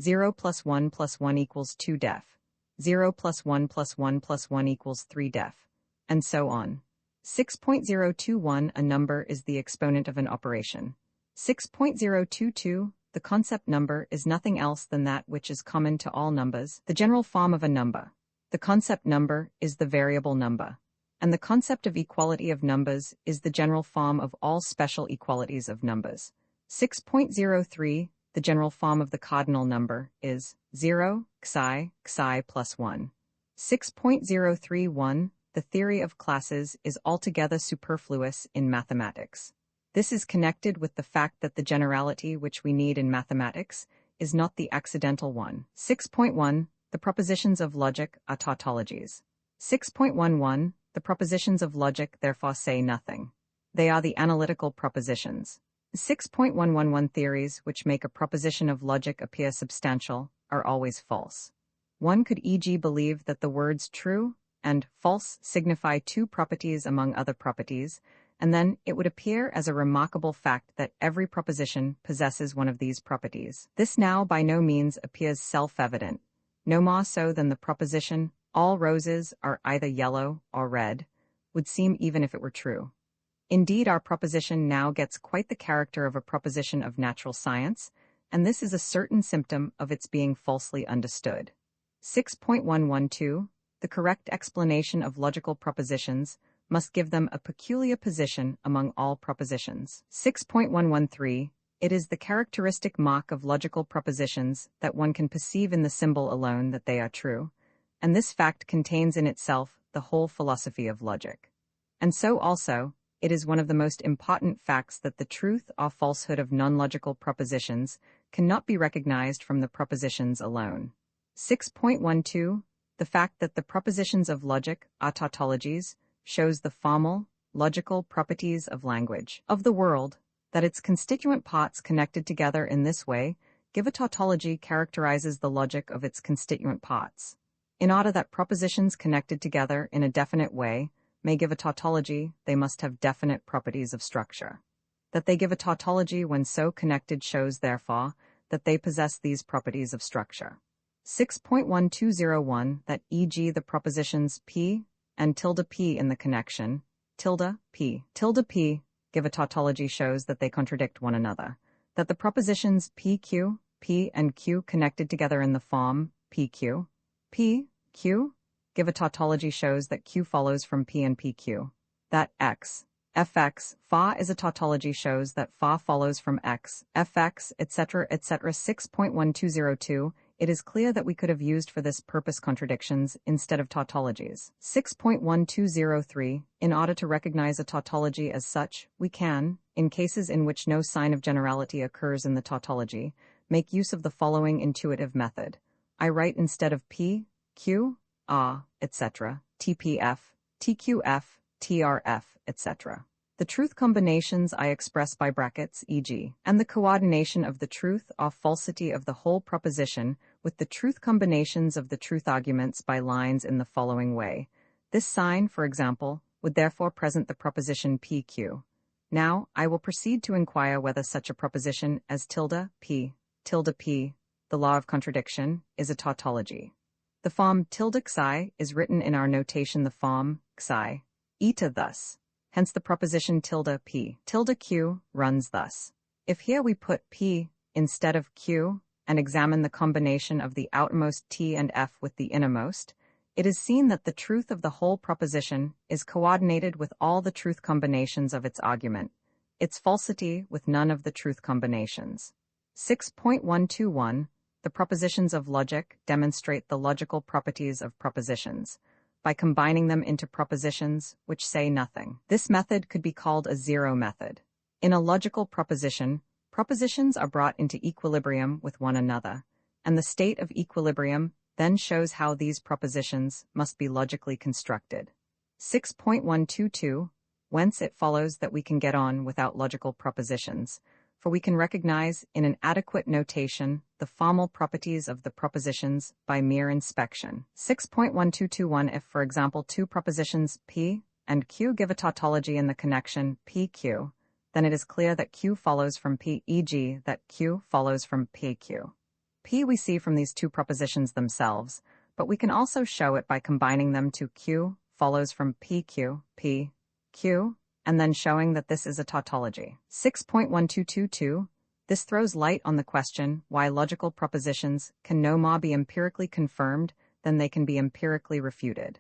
0 plus 1 plus 1 equals 2 def, 0 plus 1 plus 1 plus 1 equals 3 def, and so on. 6.021 A number is the exponent of an operation. 6.022 The concept number is nothing else than that which is common to all numbers, the general form of a number. The concept number is the variable number, and the concept of equality of numbers is the general form of all special equalities of numbers. 6.03 The general form of the cardinal number is 0, xi plus 1. 6.031 The theory of classes is altogether superfluous in mathematics. This is connected with the fact that the generality which we need in mathematics is not the accidental one. 6.1 The propositions of logic are tautologies. 6.11 The propositions of logic therefore say nothing. They are the analytical propositions. 6.111 Theories which make a proposition of logic appear substantial are always false. One could e.g. believe that the words true and false signify two properties among other properties, and then it would appear as a remarkable fact that every proposition possesses one of these properties. This now by no means appears self-evident, no more so than the proposition all roses are either yellow or red would seem even if it were true. Indeed, our proposition now gets quite the character of a proposition of natural science, and this is a certain symptom of its being falsely understood. 6.112 The correct explanation of logical propositions must give them a peculiar position among all propositions. 6.113. It is the characteristic mark of logical propositions that one can perceive in the symbol alone that they are true, and this fact contains in itself the whole philosophy of logic. And so also, it is one of the most important facts that the truth or falsehood of non-logical propositions cannot be recognized from the propositions alone. 6.12. The fact that the propositions of logic are tautologies shows the formal, logical properties of language, of the world, that its constituent parts connected together in this way give a tautology characterizes the logic of its constituent parts. In order that propositions connected together in a definite way may give a tautology, they must have definite properties of structure. That they give a tautology when so connected shows, therefore, that they possess these properties of structure. 6.1201. That e.g. the propositions p and tilde p in the connection tilde p give a tautology shows that they contradict one another. That the propositions pq, p and q connected together in the form pq, p, q give a tautology shows that q follows from p and pq. That x, fx, fa is a tautology shows that fa follows from x, fx, etc., etc. 6.1202. It is clear that we could have used for this purpose contradictions instead of tautologies. 6.1203. In order to recognize a tautology as such, we can, in cases in which no sign of generality occurs in the tautology, make use of the following intuitive method. I write instead of p, q, etc., tpf, tqf, trf, etc. The truth combinations I express by brackets, e.g., and the coordination of the truth or falsity of the whole proposition with the truth combinations of the truth arguments by lines in the following way. This sign, for example, would therefore present the proposition pq. Now, I will proceed to inquire whether such a proposition as tilde p, the law of contradiction, is a tautology. The form tilde xi is written in our notation the form xi, eta thus. Hence the proposition tilde p, tilde q, runs thus. If here we put p instead of q and examine the combination of the outermost t and f with the innermost, it is seen that the truth of the whole proposition is coordinated with all the truth combinations of its argument, its falsity with none of the truth combinations. 6.121. The propositions of logic demonstrate the logical properties of propositions by combining them into propositions which say nothing. This method could be called a zero method. In a logical proposition, propositions are brought into equilibrium with one another, and the state of equilibrium then shows how these propositions must be logically constructed. 6.122. Whence it follows that we can get on without logical propositions, for we can recognize in an adequate notation the formal properties of the propositions by mere inspection. 6.1221. If, for example, two propositions p and q give a tautology in the connection pq, then it is clear that q follows from p, e.g., that q follows from pq. P we see from these two propositions themselves, but we can also show it by combining them to q follows from pq, p, q, and then showing that this is a tautology. 6.1222. This throws light on the question why logical propositions can no more be empirically confirmed than they can be empirically refuted.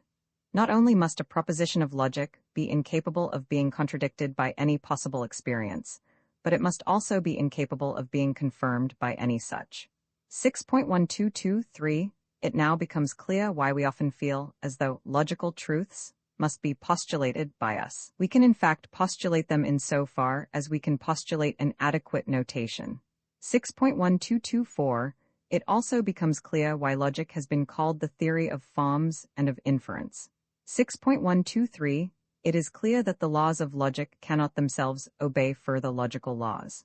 Not only must a proposition of logic be incapable of being contradicted by any possible experience, but it must also be incapable of being confirmed by any such. 6.1223. It now becomes clear why we often feel as though logical truths must be postulated by us. We can in fact postulate them in so far as we can postulate an adequate notation. 6.1224. It also becomes clear why logic has been called the theory of forms and of inference. 6.123. It is clear that the laws of logic cannot themselves obey further logical laws.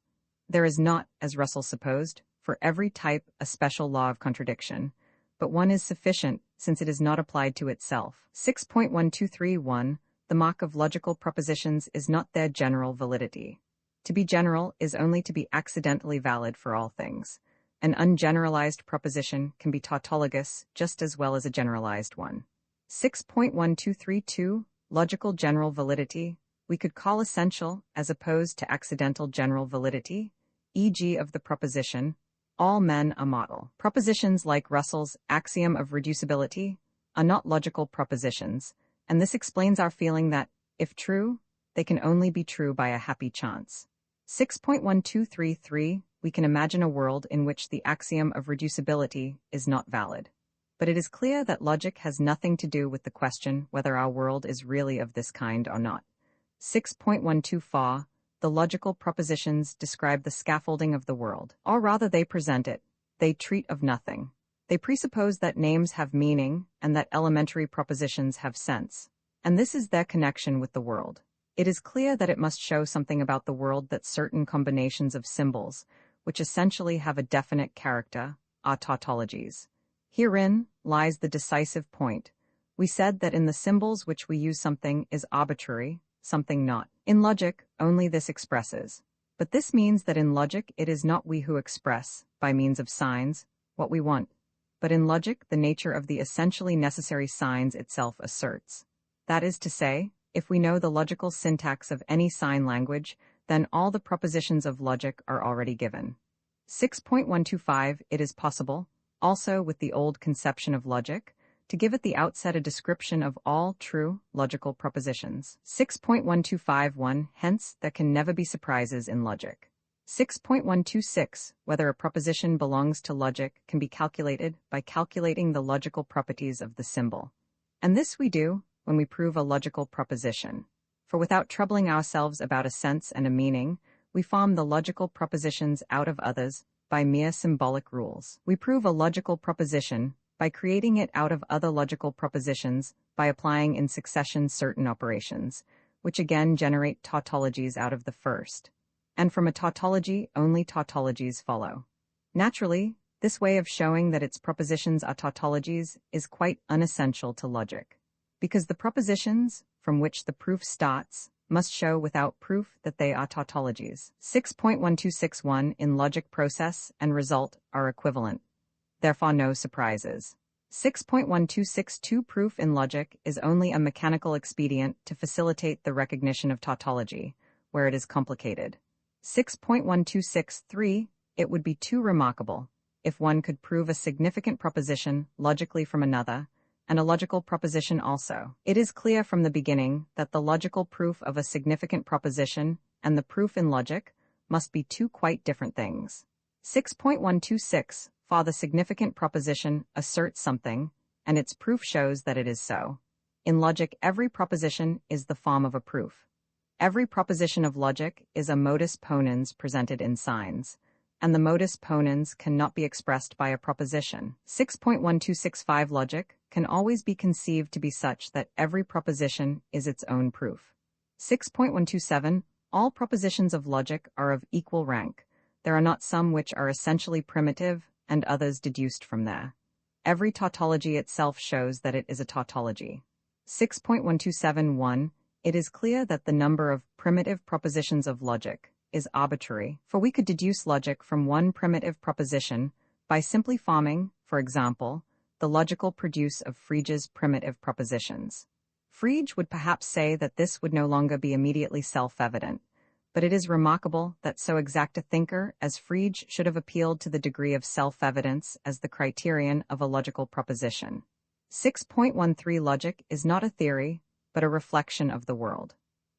There is not, as Russell supposed, for every type a special law of contradiction, but one is sufficient since it is not applied to itself. 6.1231. The mark of logical propositions is not their general validity. To be general is only to be accidentally valid for all things. An ungeneralized proposition can be tautologous just as well as a generalized one. 6.1232. Logical general validity we could call essential as opposed to accidental general validity, e.g. of the proposition, all men a model. Propositions like Russell's axiom of reducibility are not logical propositions, and this explains our feeling that, If true, they can only be true by a happy chance. 6.1233 We can imagine a world in which the axiom of reducibility is not valid. But it is clear that logic has nothing to do with the question whether our world is really of this kind or not. 6.12 The logical propositions describe the scaffolding of the world, or rather they present it. They treat of nothing. They presuppose that names have meaning and that elementary propositions have sense. And this is their connection with the world. It is clear that it must show something about the world that certain combinations of symbols, which essentially have a definite character, are tautologies. Herein lies the decisive point. We said that in the symbols which we use something is arbitrary, something not. In logic, only this expresses. But this means that in logic it is not we who express, by means of signs, what we want. But in logic the nature of the essentially necessary signs itself asserts. That is to say, if we know the logical syntax of any sign language, then all the propositions of logic are already given. 6.125 It is possible, also with the old conception of logic, to give at the outset a description of all true logical propositions. 6.1251 Hence, there can never be surprises in logic. 6.126 Whether a proposition belongs to logic can be calculated by calculating the logical properties of the symbol. And this we do when we prove a logical proposition. For without troubling ourselves about a sense and a meaning, we form the logical propositions out of others by mere symbolic rules. We prove a logical proposition by creating it out of other logical propositions by applying in succession certain operations, which again generate tautologies out of the first. And from a tautology, only tautologies follow. Naturally, this way of showing that its propositions are tautologies is quite unessential to logic, because the propositions, from which the proof starts, must show without proof that they are tautologies. 6.1261 In logic process and result are equivalent. Therefore no surprises. 6.1262 Proof in logic is only a mechanical expedient to facilitate the recognition of tautology, where it is complicated. 6.1263 It would be too remarkable if one could prove a significant proposition logically from another, and a logical proposition also. It is clear from the beginning that the logical proof of a significant proposition and the proof in logic must be two quite different things. 6.126 For the significant proposition asserts something, and its proof shows that it is so. In logic, every proposition is the form of a proof. Every proposition of logic is a modus ponens presented in signs, and the modus ponens cannot be expressed by a proposition. 6.1265 Logic can always be conceived to be such that every proposition is its own proof. 6.127 All propositions of logic are of equal rank. There are not some which are essentially primitive and others deduced from there. Every tautology itself shows that it is a tautology. 6.1271 It is clear that the number of primitive propositions of logic is arbitrary, for we could deduce logic from one primitive proposition by simply forming, for example, the logical produce of Frege's primitive propositions. Frege would perhaps say that this would no longer be immediately self-evident, but it is remarkable that so exact a thinker as Frege should have appealed to the degree of self-evidence as the criterion of a logical proposition. 6.13 Logic is not a theory, but a reflection of the world.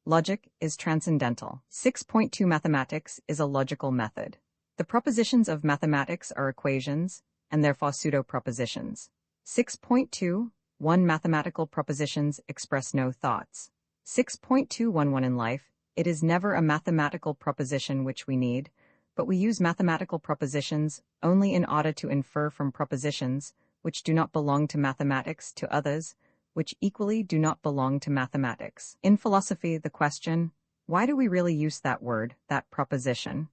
Logic is transcendental. 6.2 Mathematics is a logical method. The propositions of mathematics are equations, and therefore pseudo-propositions. 6.2 1 Mathematical propositions express no thoughts. 6.211 In life, it is never a mathematical proposition which we need, but we use mathematical propositions only in order to infer from propositions which do not belong to mathematics to others, which equally do not belong to mathematics. In philosophy, the question, why do we really use that word, that proposition,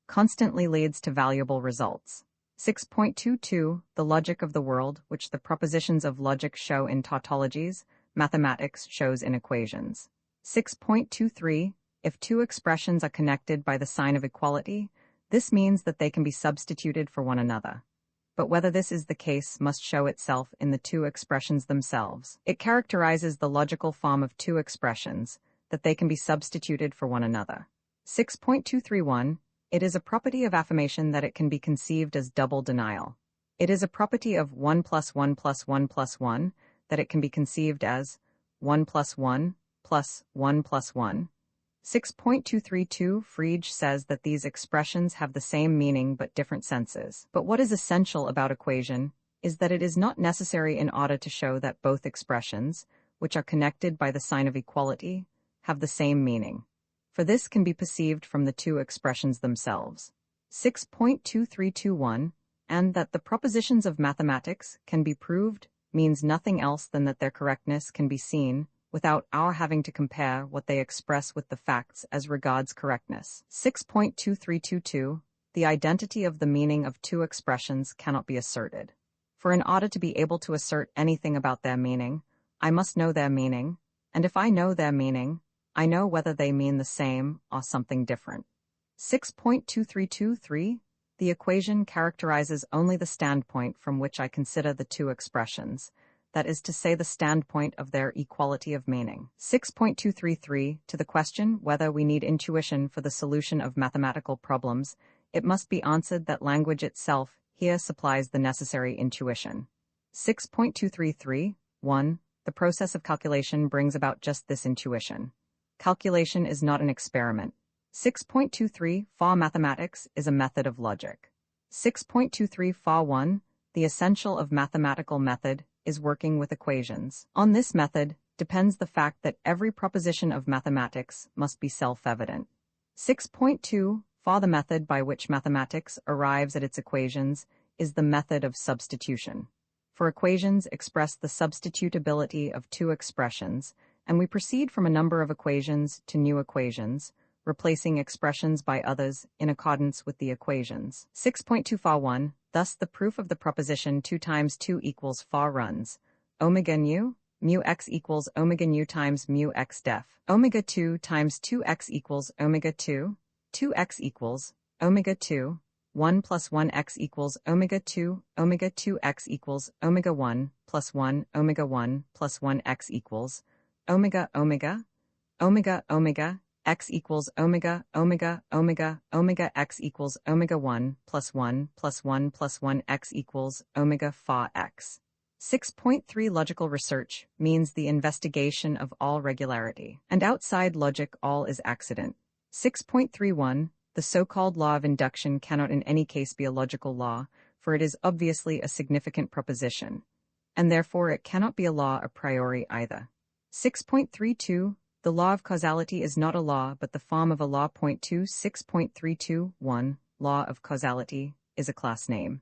constantly leads to valuable results. 6.22 The logic of the world, which the propositions of logic show in tautologies, mathematics shows in equations. 6.23 If two expressions are connected by the sign of equality, this means that they can be substituted for one another. But whether this is the case must show itself in the two expressions themselves. It characterizes the logical form of two expressions, that they can be substituted for one another. 6.231 It is a property of affirmation that it can be conceived as double denial. It is a property of 1 plus 1 plus 1 plus 1 that it can be conceived as 1 plus 1 plus 1 plus 1. 6.232 Frege says that these expressions have the same meaning but different senses. But what is essential about equation is that it is not necessary in order to show that both expressions, which are connected by the sign of equality, have the same meaning. For this can be perceived from the two expressions themselves. 6.2321, and that the propositions of mathematics can be proved means nothing else than that their correctness can be seen without our having to compare what they express with the facts as regards correctness. 6.2322, the identity of the meaning of two expressions cannot be asserted. For in order to be able to assert anything about their meaning, I must know their meaning, and if I know their meaning, I know whether they mean the same or something different. 6.2323, the equation characterizes only the standpoint from which I consider the two expressions, that is to say the standpoint of their equality of meaning. 6.233, to the question whether we need intuition for the solution of mathematical problems, it must be answered that language itself here supplies the necessary intuition. 6.233, 1. The process of calculation brings about just this intuition. Calculation is not an experiment. 6.23, for mathematics is a method of logic. 6.23, for 1, the essential of mathematical method is working with equations. On this method depends the fact that every proposition of mathematics must be self-evident. 6.2, for the method by which mathematics arrives at its equations is the method of substitution. For equations express the substitutability of two expressions, and we proceed from a number of equations to new equations, replacing expressions by others in accordance with the equations. 6.241, thus the proof of the proposition 2 times 2 equals 4 runs. Omega nu, mu x equals omega nu times mu x def. Omega 2 times 2x equals omega 2, 2x equals omega 2, 1 plus 1x equals omega 2, omega 2x equals omega 1 plus 1, omega 1 plus 1x equals omega omega, omega omega, x equals omega, omega, omega, omega x equals omega 1 plus 1 plus 1 plus 1 x equals omega fa x. 6.3 Logical research means the investigation of all regularity, and outside logic all is accident. 6.31 The so-called law of induction cannot in any case be a logical law, for it is obviously a significant proposition, and therefore it cannot be a law a priori either. 6.32 The law of causality is not a law but the form of a law. 6.321 Law of causality is a class name.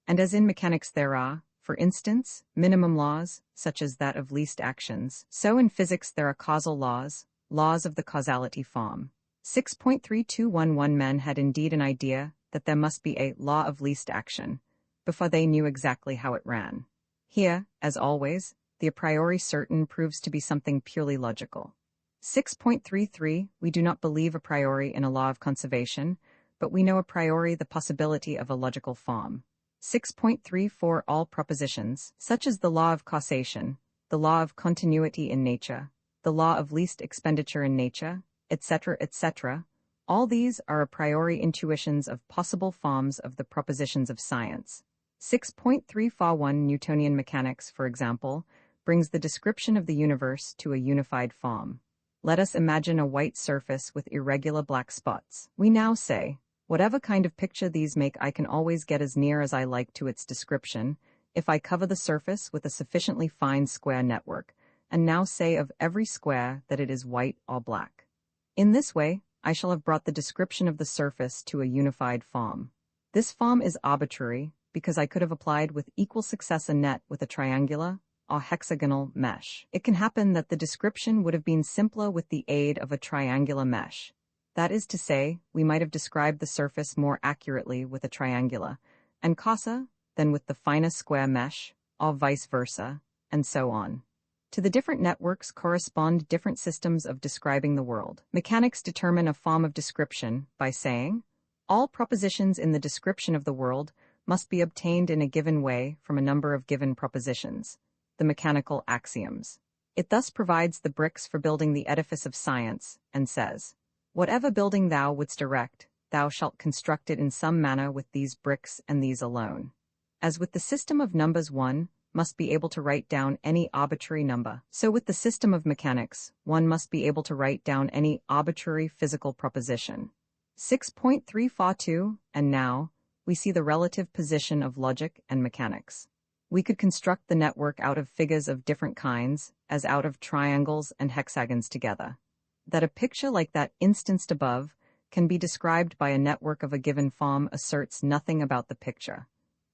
And as in mechanics there are, for instance, minimum laws, such as that of least actions, so in physics there are causal laws, laws of the causality form. 6.3211 Men had indeed an idea that there must be a law of least action, before they knew exactly how it ran. Here, as always, the a priori certain proves to be something purely logical. 6.33 We do not believe a priori in a law of conservation, but we know a priori the possibility of a logical form. 6.34 All propositions, such as the law of causation, the law of continuity in nature, the law of least expenditure in nature, etc., etc., all these are a priori intuitions of possible forms of the propositions of science. 6.341 Newtonian mechanics, for example, brings the description of the universe to a unified form. Let us imagine a white surface with irregular black spots. We now say, whatever kind of picture these make, I can always get as near as I like to its description if I cover the surface with a sufficiently fine square network, and now say of every square that it is white or black. In this way, I shall have brought the description of the surface to a unified form. This form is arbitrary because I could have applied with equal success a net with a triangular or hexagonal mesh. It can happen that the description would have been simpler with the aid of a triangular mesh. That is to say, we might have described the surface more accurately with a triangular, and coarser than with the finer square mesh, or vice versa, and so on. To the different networks correspond different systems of describing the world. Mechanics determine a form of description by saying, all propositions in the description of the world must be obtained in a given way from a number of given propositions, the mechanical axioms. It thus provides the bricks for building the edifice of science, and says, whatever building thou wouldst erect, thou shalt construct it in some manner with these bricks and these alone. As with the system of numbers 1, must be able to write down any arbitrary number. So with the system of mechanics, one must be able to write down any arbitrary physical proposition. 6.342, and now, we see the relative position of logic and mechanics. We could construct the network out of figures of different kinds, as out of triangles and hexagons together. That a picture like that instanced above can be described by a network of a given form asserts nothing about the picture.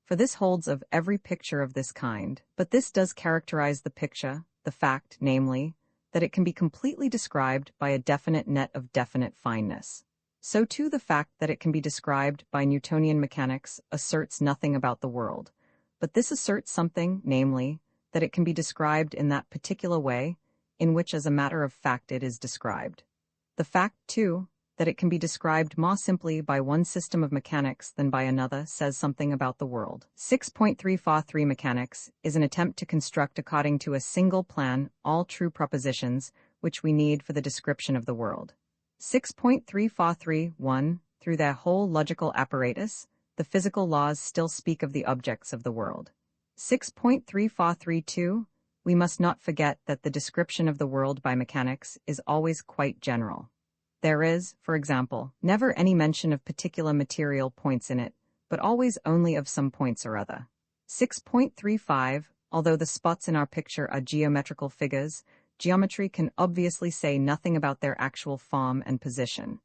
For this holds of every picture of this kind, but this does characterize the picture, the fact, namely, that it can be completely described by a definite net of definite fineness. So too the fact that it can be described by Newtonian mechanics asserts nothing about the world, but this asserts something, namely, that it can be described in that particular way, in which as a matter of fact it is described. The fact, too, that it can be described more simply by one system of mechanics than by another says something about the world. 6.343 Mechanics is an attempt to construct according to a single plan all true propositions which we need for the description of the world. 6.343.1 Through their whole logical apparatus, the physical laws still speak of the objects of the world. 6.3432 We must not forget that the description of the world by mechanics is always quite general. There is, for example, never any mention of particular material points in it, but always only of some points or other. 6.35 Although the spots in our picture are geometrical figures, geometry can obviously say nothing about their actual form and position.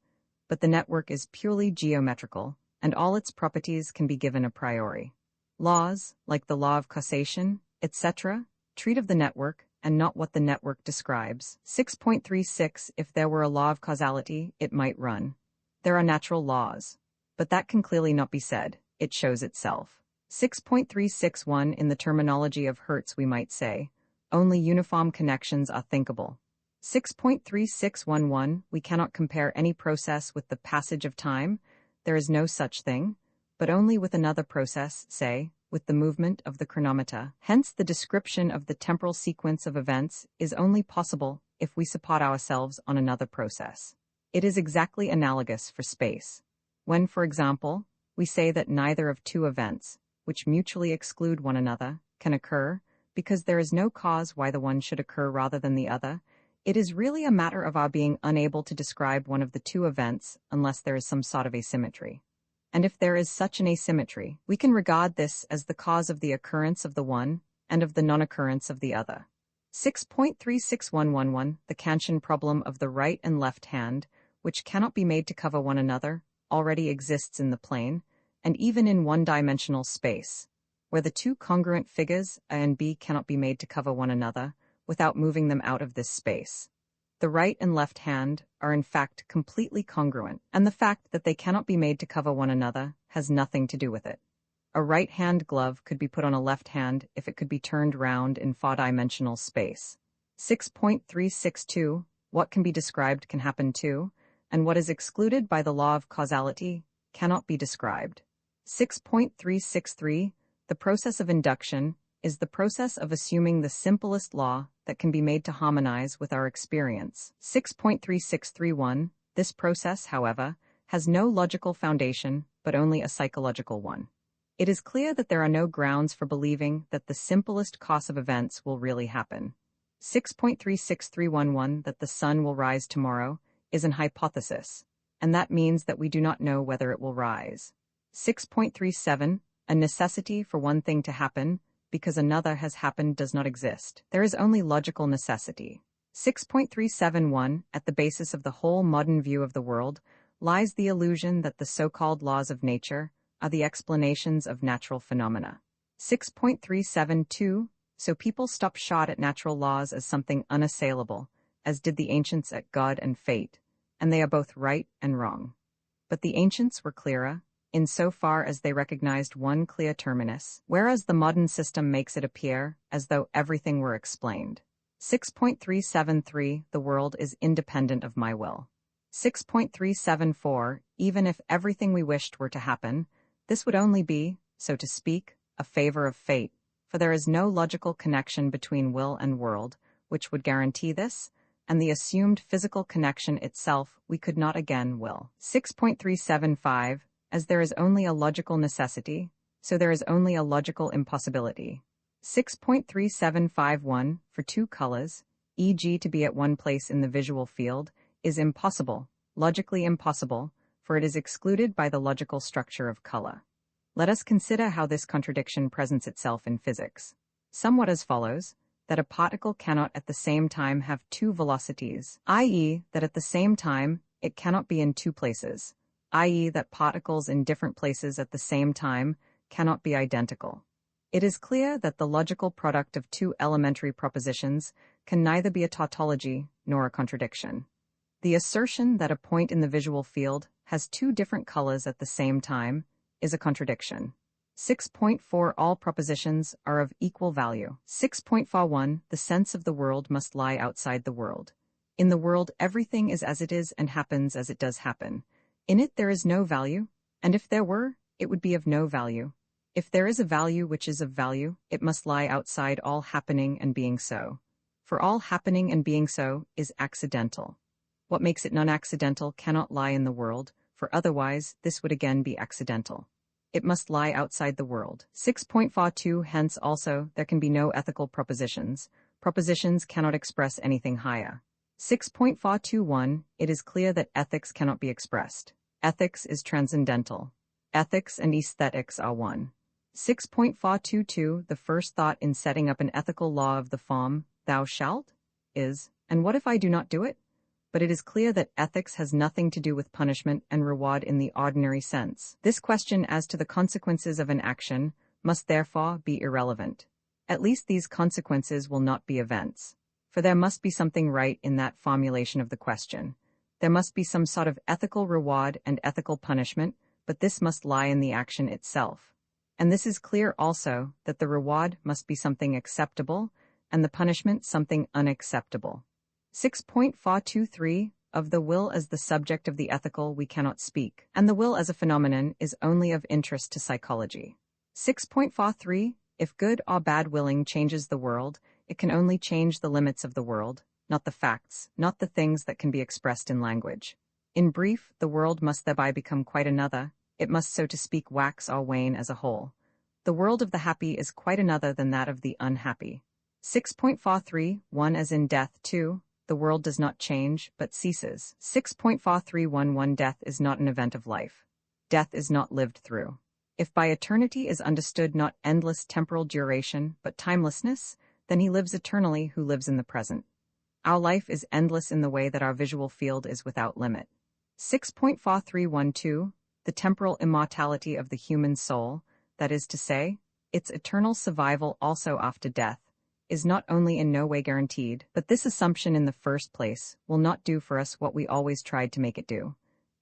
But the network is purely geometrical, and all its properties can be given a priori. Laws, like the law of causation, etc., treat of the network, and not what the network describes. 6.36 If there were a law of causality, it might run. There are natural laws. But that can clearly not be said. It shows itself. 6.361 In the terminology of Hertz we might say, only uniform connections are thinkable. 6.3611 We cannot compare any process with the passage of time. There is no such thing, but only with another process, say, with the movement of the chronometer. Hence the description of the temporal sequence of events is only possible if we support ourselves on another process. It is exactly analogous for space. When, for example, we say that neither of two events, which mutually exclude one another, can occur, because there is no cause why the one should occur rather than the other, it is really a matter of our being unable to describe one of the two events unless there is some sort of asymmetry. And if there is such an asymmetry, we can regard this as the cause of the occurrence of the one and of the non-occurrence of the other. 6.36111 The Kantian problem of the right and left hand, which cannot be made to cover one another, already exists in the plane, and even in one-dimensional space, where the two congruent figures A and B cannot be made to cover one another without moving them out of this space. The right and left hand are in fact completely congruent, and the fact that they cannot be made to cover one another has nothing to do with it. A right-hand glove could be put on a left hand if it could be turned round in four-dimensional space. 6.362 What can be described can happen too, and what is excluded by the law of causality cannot be described. 6.363 The process of induction is the process of assuming the simplest law that can be made to harmonize with our experience. 6.3631 This process, however, has no logical foundation, but only a psychological one. It is clear that there are no grounds for believing that the simplest cause of events will really happen. 6.36311 That the sun will rise tomorrow is an hypothesis, and that means that we do not know whether it will rise. 6.37 A necessity for one thing to happen because another has happened does not exist. There is only logical necessity. 6.371 At the basis of the whole modern view of the world lies the illusion that the so-called laws of nature are the explanations of natural phenomena. 6.372 So people stop short at natural laws as something unassailable, as did the ancients at God and fate, and they are both right and wrong. But the ancients were clearer, in so far as they recognized one clear terminus, whereas the modern system makes it appear as though everything were explained. 6.373 The world is independent of my will. 6.374 Even if everything we wished were to happen, this would only be, so to speak, a favor of fate, for there is no logical connection between will and world, which would guarantee this, and the assumed physical connection itself we could not again will. 6.375 As there is only a logical necessity, so there is only a logical impossibility. 6.3751 for two colors, e.g. to be at one place in the visual field, is impossible, logically impossible, for it is excluded by the logical structure of color. Let us consider how this contradiction presents itself in physics. Somewhat as follows: that a particle cannot at the same time have two velocities, i.e., that at the same time it cannot be in two places, i.e., that particles in different places at the same time cannot be identical. It is clear that the logical product of two elementary propositions can neither be a tautology nor a contradiction. The assertion that a point in the visual field has two different colors at the same time is a contradiction. 6.4 All propositions are of equal value. 6.41 The sense of the world must lie outside the world. In the world everything is as it is and happens as it does happen. In it there is no value, and if there were, it would be of no value. If there is a value which is of value, it must lie outside all happening and being so. For all happening and being so is accidental. What makes it non-accidental cannot lie in the world, for otherwise this would again be accidental. It must lie outside the world. 6.42 Hence also there can be no ethical propositions. Propositions cannot express anything higher. 6.421 It is clear that ethics cannot be expressed. Ethics is transcendental. Ethics and aesthetics are one. 6.422 The first thought in setting up an ethical law of the form, thou shalt, is, and what if I do not do it? But it is clear that ethics has nothing to do with punishment and reward in the ordinary sense. This question as to the consequences of an action must therefore be irrelevant. At least these consequences will not be events. For there must be something right in that formulation of the question. There must be some sort of ethical reward and ethical punishment, but this must lie in the action itself. And this is clear also that the reward must be something acceptable, and the punishment something unacceptable. 6.423 Of the will as the subject of the ethical we cannot speak, and the will as a phenomenon is only of interest to psychology. 6.43 If good or bad willing changes the world, it can only change the limits of the world, not the facts, not the things that can be expressed in language. In brief, the world must thereby become quite another. It must, so to speak, wax or wane as a whole. The world of the happy is quite another than that of the unhappy. 6.43 1 As in death, too, the world does not change, but ceases. 6.4311 Death is not an event of life. Death is not lived through. If by eternity is understood not endless temporal duration, but timelessness, then he lives eternally who lives in the present. Our life is endless in the way that our visual field is without limit. 6.4312 The temporal immortality of the human soul, that is to say, its eternal survival also after death, is not only in no way guaranteed, but this assumption in the first place will not do for us what we always tried to make it do.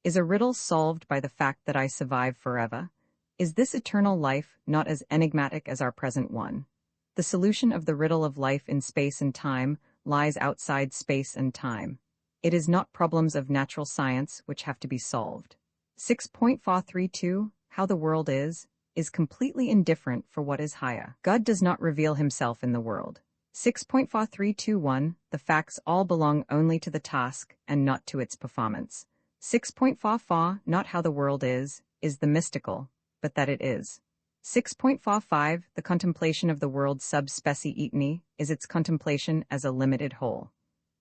Is a riddle solved by the fact that I survive forever? Is this eternal life not as enigmatic as our present one? The solution of the riddle of life in space and time lies outside space and time. It is not problems of natural science which have to be solved. 6.432 How the world is completely indifferent for what is higher. God does not reveal himself in the world. 6.4321 The facts all belong only to the task and not to its performance. 6.44 Not how the world is the mystical, but that it is. 6.45 The contemplation of the world sub specie etni is its contemplation as a limited whole.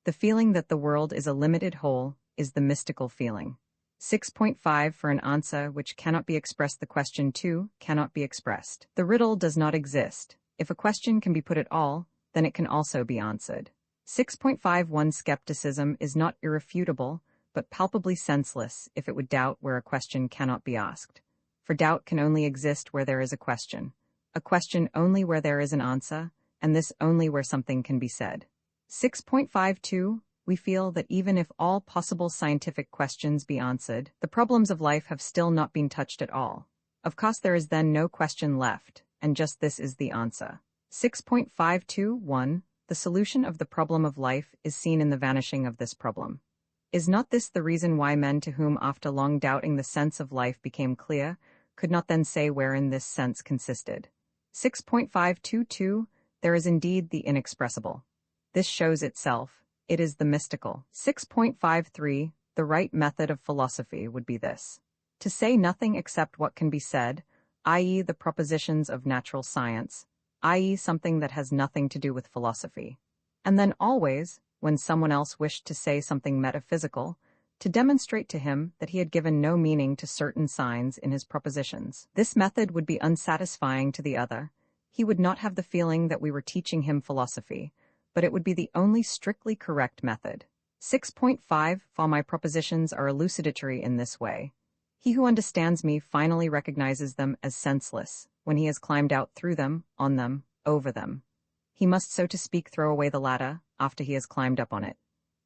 The feeling that the world is a limited whole is the mystical feeling. 6.5 For an answer which cannot be expressed, the question too cannot be expressed. The riddle does not exist. If a question can be put at all, then it can also be answered. 6.51 Skepticism is not irrefutable, but palpably senseless if it would doubt where a question cannot be asked. For doubt can only exist where there is a question only where there is an answer, and this only where something can be said. 6.52 We feel that even if all possible scientific questions be answered, the problems of life have still not been touched at all. Of course there is then no question left, and just this is the answer. 6.521 The solution of the problem of life is seen in the vanishing of this problem. Is not this the reason why men to whom after long doubting the sense of life became clear, could not then say wherein this sense consisted? 6.522 There is indeed the inexpressible. This shows itself. It is the mystical. 6.53 The right method of philosophy would be this: to say nothing except what can be said, i.e. the propositions of natural science, i.e. something that has nothing to do with philosophy. And then always, when someone else wished to say something metaphysical, to demonstrate to him that he had given no meaning to certain signs in his propositions. This method would be unsatisfying to the other. He would not have the feeling that we were teaching him philosophy, but it would be the only strictly correct method. 6.5 For my propositions are elucidatory in this way. He who understands me finally recognizes them as senseless, when he has climbed out through them, on them, over them. He must, so to speak, throw away the ladder, after he has climbed up on it.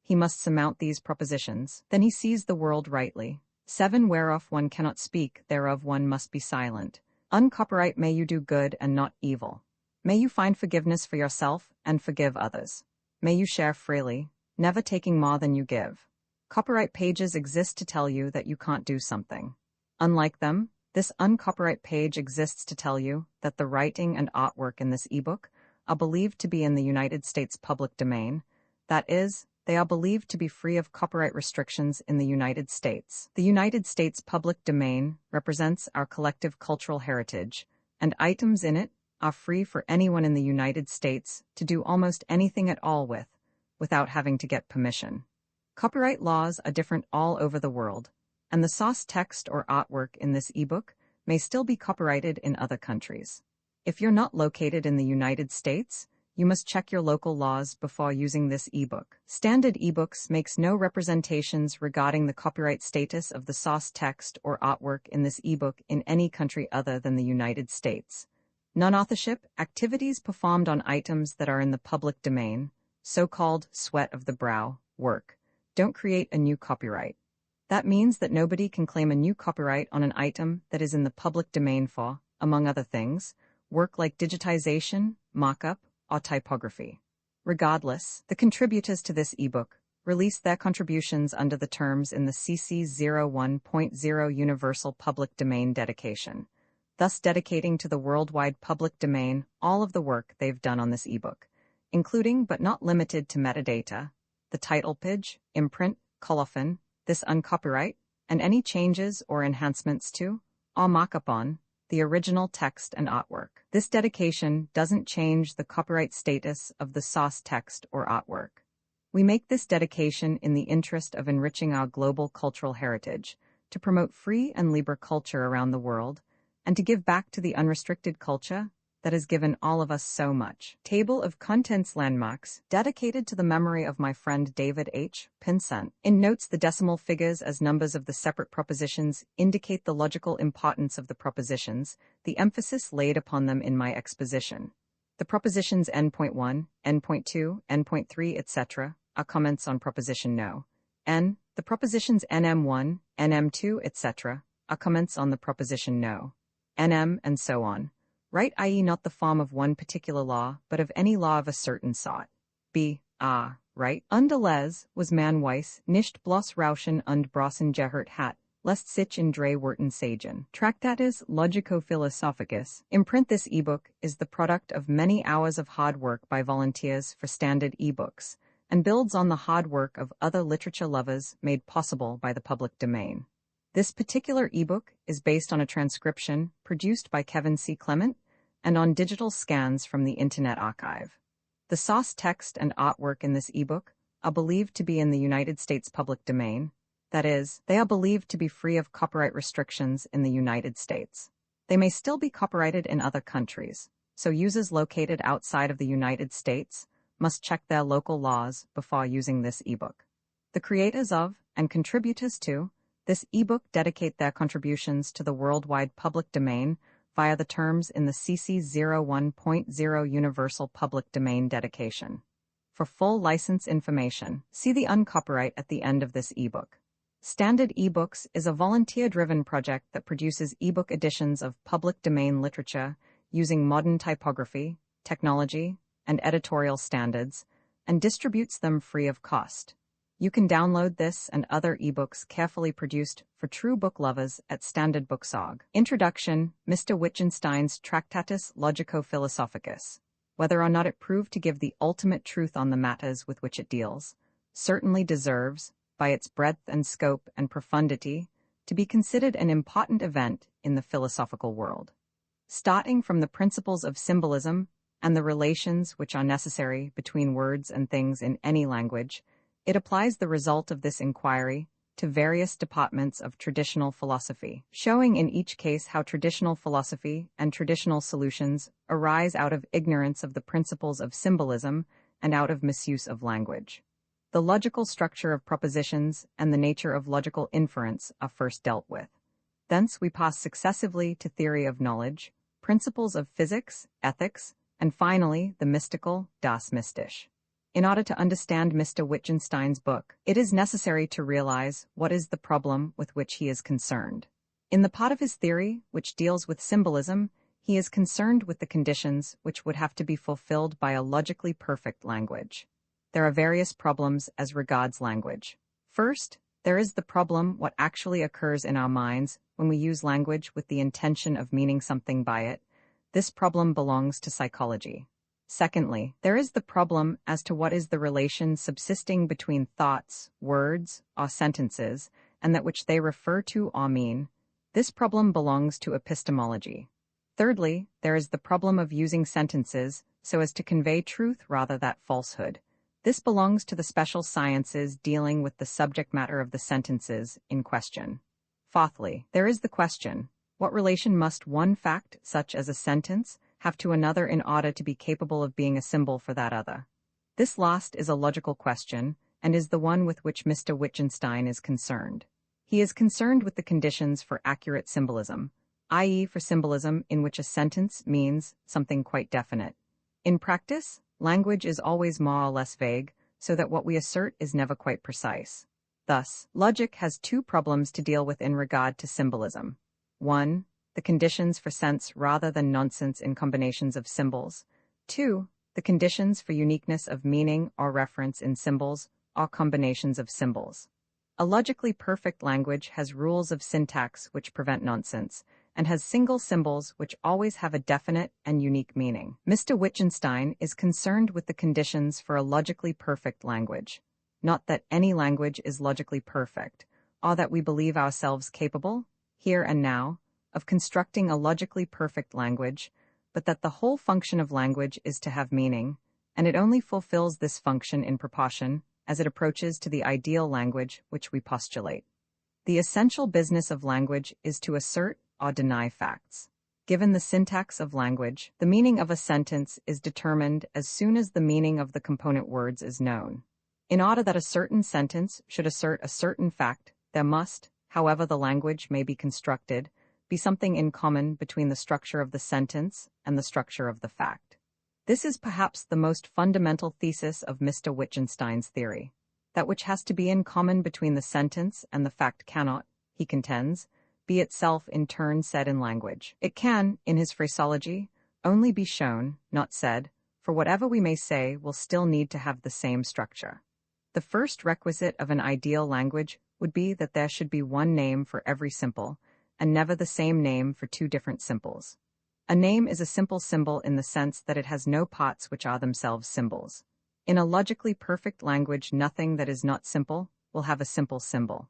He must surmount these propositions, then he sees the world rightly. 7 Whereof one cannot speak, thereof one must be silent. Uncopyright may you do good and not evil. May you find forgiveness for yourself and forgive others. May you share freely, never taking more than you give. Copyright pages exist to tell you that you can't do something. Unlike them, this uncopyright page exists to tell you that the writing and artwork in this ebook are believed to be in the United States public domain. That is, they are believed to be free of copyright restrictions in the United States. The United States public domain represents our collective cultural heritage, and items in it are free for anyone in the United States to do almost anything at all with, without having to get permission. Copyright laws are different all over the world, and the source text or artwork in this ebook may still be copyrighted in other countries. If you're not located in the United States, you must check your local laws before using this ebook. Standard ebooks makes no representations regarding the copyright status of the source text or artwork in this ebook in any country other than the United States. Non-authorship activities performed on items that are in the public domain, so-called sweat of the brow work, don't create a new copyright. That means that nobody can claim a new copyright on an item that is in the public domain for, among other things, work like digitization, markup, or typography. Regardless, the contributors to this ebook released their contributions under the terms in the CC 01.0 Universal Public Domain dedication, thus dedicating to the worldwide public domain all of the work they've done on this ebook, including but not limited to metadata, the title page, imprint, colophon, this uncopyright, and any changes or enhancements to, or markup on, the original text and artwork. This dedication doesn't change the copyright status of the source text or artwork. We make this dedication in the interest of enriching our global cultural heritage, to promote free and libre culture around the world, and to give back to the unrestricted culture that has given all of us so much. Table of Contents Landmarks, dedicated to the memory of my friend David H. Pinsent. In notes, the decimal figures as numbers of the separate propositions indicate the logical importance of the propositions, the emphasis laid upon them in my exposition. The propositions n.1, n.2, n.3, etc. are comments on proposition no. N. The propositions nm1, nm2, etc. are comments on the proposition no. Nm and so on. Right, i.e. not the form of one particular law, but of any law of a certain sort. B. Right. Underles was man weiss, nicht bloß rauschen und brossen gehört hat, lest sich in drei Worten sagen. Tractatus Logico Philosophicus. Imprint this ebook is the product of many hours of hard work by volunteers for standard ebooks, and builds on the hard work of other literature lovers made possible by the public domain. This particular ebook is based on a transcription produced by Kevin C. Clement and on digital scans from the Internet Archive. The source text and artwork in this ebook are believed to be in the United States public domain. That is, they are believed to be free of copyright restrictions in the United States. They may still be copyrighted in other countries, so users located outside of the United States must check their local laws before using this ebook. The creators of, and contributors to, this ebook dedicate their contributions to the worldwide public domain via the terms in the CC 01.0 Universal Public Domain dedication. For full license information, see the uncopyright at the end of this ebook. Standard eBooks is a volunteer-driven project that produces ebook editions of public domain literature using modern typography, technology, and editorial standards, and distributes them free of cost. You can download this and other ebooks carefully produced for true book lovers at standardbooks.org. Introduction: Mr. Wittgenstein's Tractatus Logico Philosophicus. Whether or not it proved to give the ultimate truth on the matters with which it deals, certainly deserves, by its breadth and scope and profundity, to be considered an important event in the philosophical world. Starting from the principles of symbolism and the relations which are necessary between words and things in any language, it applies the result of this inquiry to various departments of traditional philosophy, showing in each case how traditional philosophy and traditional solutions arise out of ignorance of the principles of symbolism and out of misuse of language. The logical structure of propositions and the nature of logical inference are first dealt with. Thence we pass successively to theory of knowledge, principles of physics, ethics, and finally the mystical, das Mystisch. In order to understand Mr. Wittgenstein's book, it is necessary to realize what is the problem with which he is concerned. In the part of his theory which deals with symbolism, he is concerned with the conditions which would have to be fulfilled by a logically perfect language. There are various problems as regards language. First, there is the problem what actually occurs in our minds when we use language with the intention of meaning something by it. This problem belongs to psychology. Secondly, there is the problem as to what is the relation subsisting between thoughts, words, or sentences, and that which they refer to or mean. This problem belongs to epistemology. Thirdly, there is the problem of using sentences so as to convey truth rather than falsehood. This belongs to the special sciences dealing with the subject matter of the sentences in question. Fourthly, there is the question, what relation must one fact, such as a sentence, have to another in order to be capable of being a symbol for that other? This last is a logical question, and is the one with which Mr. Wittgenstein is concerned. He is concerned with the conditions for accurate symbolism, i.e. for symbolism in which a sentence means something quite definite. In practice, language is always more or less vague, so that what we assert is never quite precise. Thus, logic has two problems to deal with in regard to symbolism. 1. The conditions for sense rather than nonsense in combinations of symbols. 2. The conditions for uniqueness of meaning or reference in symbols or combinations of symbols. A logically perfect language has rules of syntax which prevent nonsense, and has single symbols which always have a definite and unique meaning. Mr. Wittgenstein is concerned with the conditions for a logically perfect language. Not that any language is logically perfect, or that we believe ourselves capable, here and now, of constructing a logically perfect language, but that the whole function of language is to have meaning, and it only fulfills this function in proportion as it approaches to the ideal language which we postulate. The essential business of language is to assert or deny facts. Given the syntax of language, the meaning of a sentence is determined as soon as the meaning of the component words is known. In order that a certain sentence should assert a certain fact, there must, however the language may be constructed, be something in common between the structure of the sentence and the structure of the fact. This is perhaps the most fundamental thesis of Mr. Wittgenstein's theory. That which has to be in common between the sentence and the fact cannot, he contends, be itself in turn said in language. It can, in his phraseology, only be shown, not said, for whatever we may say will still need to have the same structure. The first requisite of an ideal language would be that there should be one name for every simple, and never the same name for two different simples. A name is a simple symbol in the sense that it has no parts which are themselves symbols. In a logically perfect language, nothing that is not simple will have a simple symbol.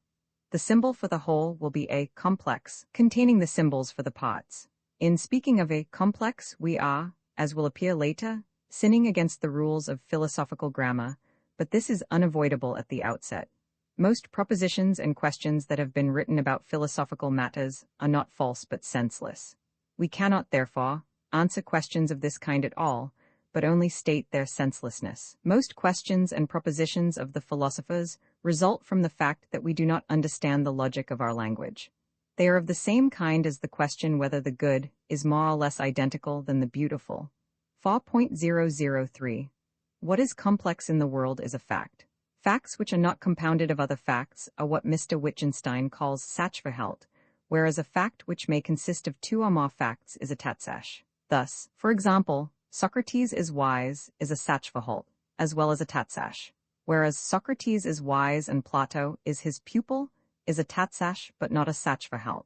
The symbol for the whole will be a complex, containing the symbols for the parts. In speaking of a complex, we are, as will appear later, sinning against the rules of philosophical grammar, but this is unavoidable at the outset. Most propositions and questions that have been written about philosophical matters are not false but senseless. We cannot, therefore, answer questions of this kind at all, but only state their senselessness. Most questions and propositions of the philosophers result from the fact that we do not understand the logic of our language. They are of the same kind as the question whether the good is more or less identical than the beautiful. 4.003. What is complex in the world is a fact. Facts which are not compounded of other facts are what Mr. Wittgenstein calls Sachverhalt, whereas a fact which may consist of two or more facts is a Tatsache. Thus, for example, Socrates is wise is a Sachverhalt, as well as a Tatsache, whereas Socrates is wise and Plato is his pupil is a Tatsache but not a Sachverhalt.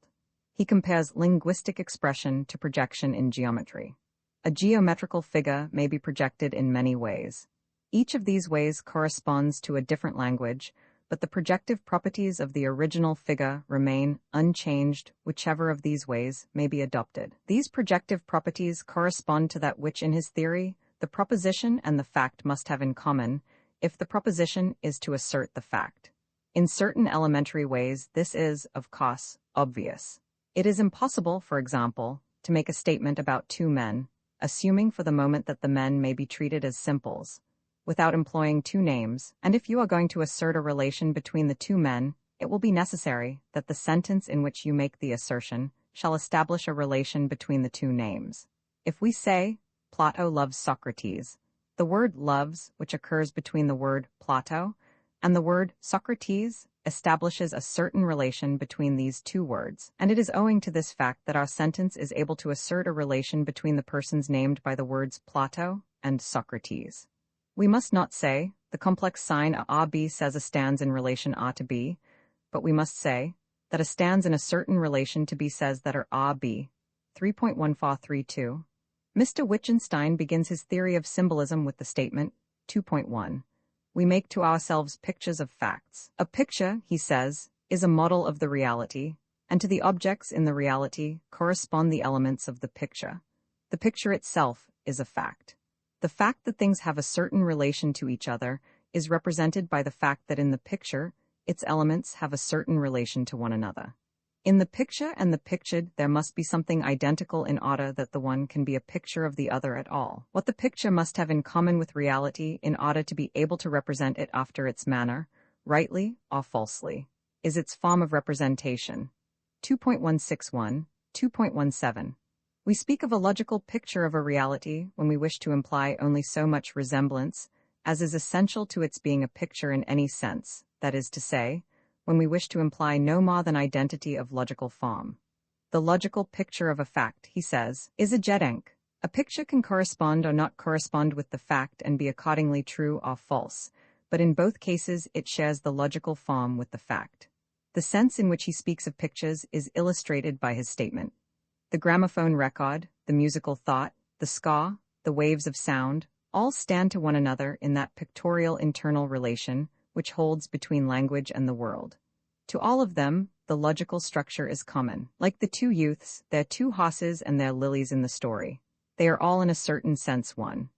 He compares linguistic expression to projection in geometry. A geometrical figure may be projected in many ways. Each of these ways corresponds to a different language, but the projective properties of the original figure remain unchanged, whichever of these ways may be adopted. These projective properties correspond to that which in his theory the proposition and the fact must have in common, if the proposition is to assert the fact. In certain elementary ways, this is, of course, obvious. It is impossible, for example, to make a statement about two men, assuming for the moment that the men may be treated as simples, without employing two names, and if you are going to assert a relation between the two men, it will be necessary that the sentence in which you make the assertion shall establish a relation between the two names. If we say, Plato loves Socrates, the word loves, which occurs between the word Plato and the word Socrates, establishes a certain relation between these two words, and it is owing to this fact that our sentence is able to assert a relation between the persons named by the words Plato and Socrates. We must not say, the complex sign A-B says a stands in relation A to B, but we must say that a stands in a certain relation to B says that are A-B. 3.1432. Mr. Wittgenstein begins his theory of symbolism with the statement, 2.1. We make to ourselves pictures of facts. A picture, he says, is a model of the reality, and to the objects in the reality correspond the elements of the picture. The picture itself is a fact. The fact that things have a certain relation to each other is represented by the fact that in the picture, its elements have a certain relation to one another. In the picture and the pictured, there must be something identical in order that the one can be a picture of the other at all. What the picture must have in common with reality in order to be able to represent it after its manner, rightly or falsely, is its form of representation. 2.161, 2.17. We speak of a logical picture of a reality when we wish to imply only so much resemblance as is essential to its being a picture in any sense, that is to say, when we wish to imply no more than identity of logical form. The logical picture of a fact, he says, is a Gedenk. A picture can correspond or not correspond with the fact and be accordingly true or false, but in both cases it shares the logical form with the fact. The sense in which he speaks of pictures is illustrated by his statement. The gramophone record, the musical thought, the score, the waves of sound, all stand to one another in that pictorial internal relation which holds between language and the world. To all of them, the logical structure is common. Like the two youths, their two horses and their lilies in the story. They are all in a certain sense one.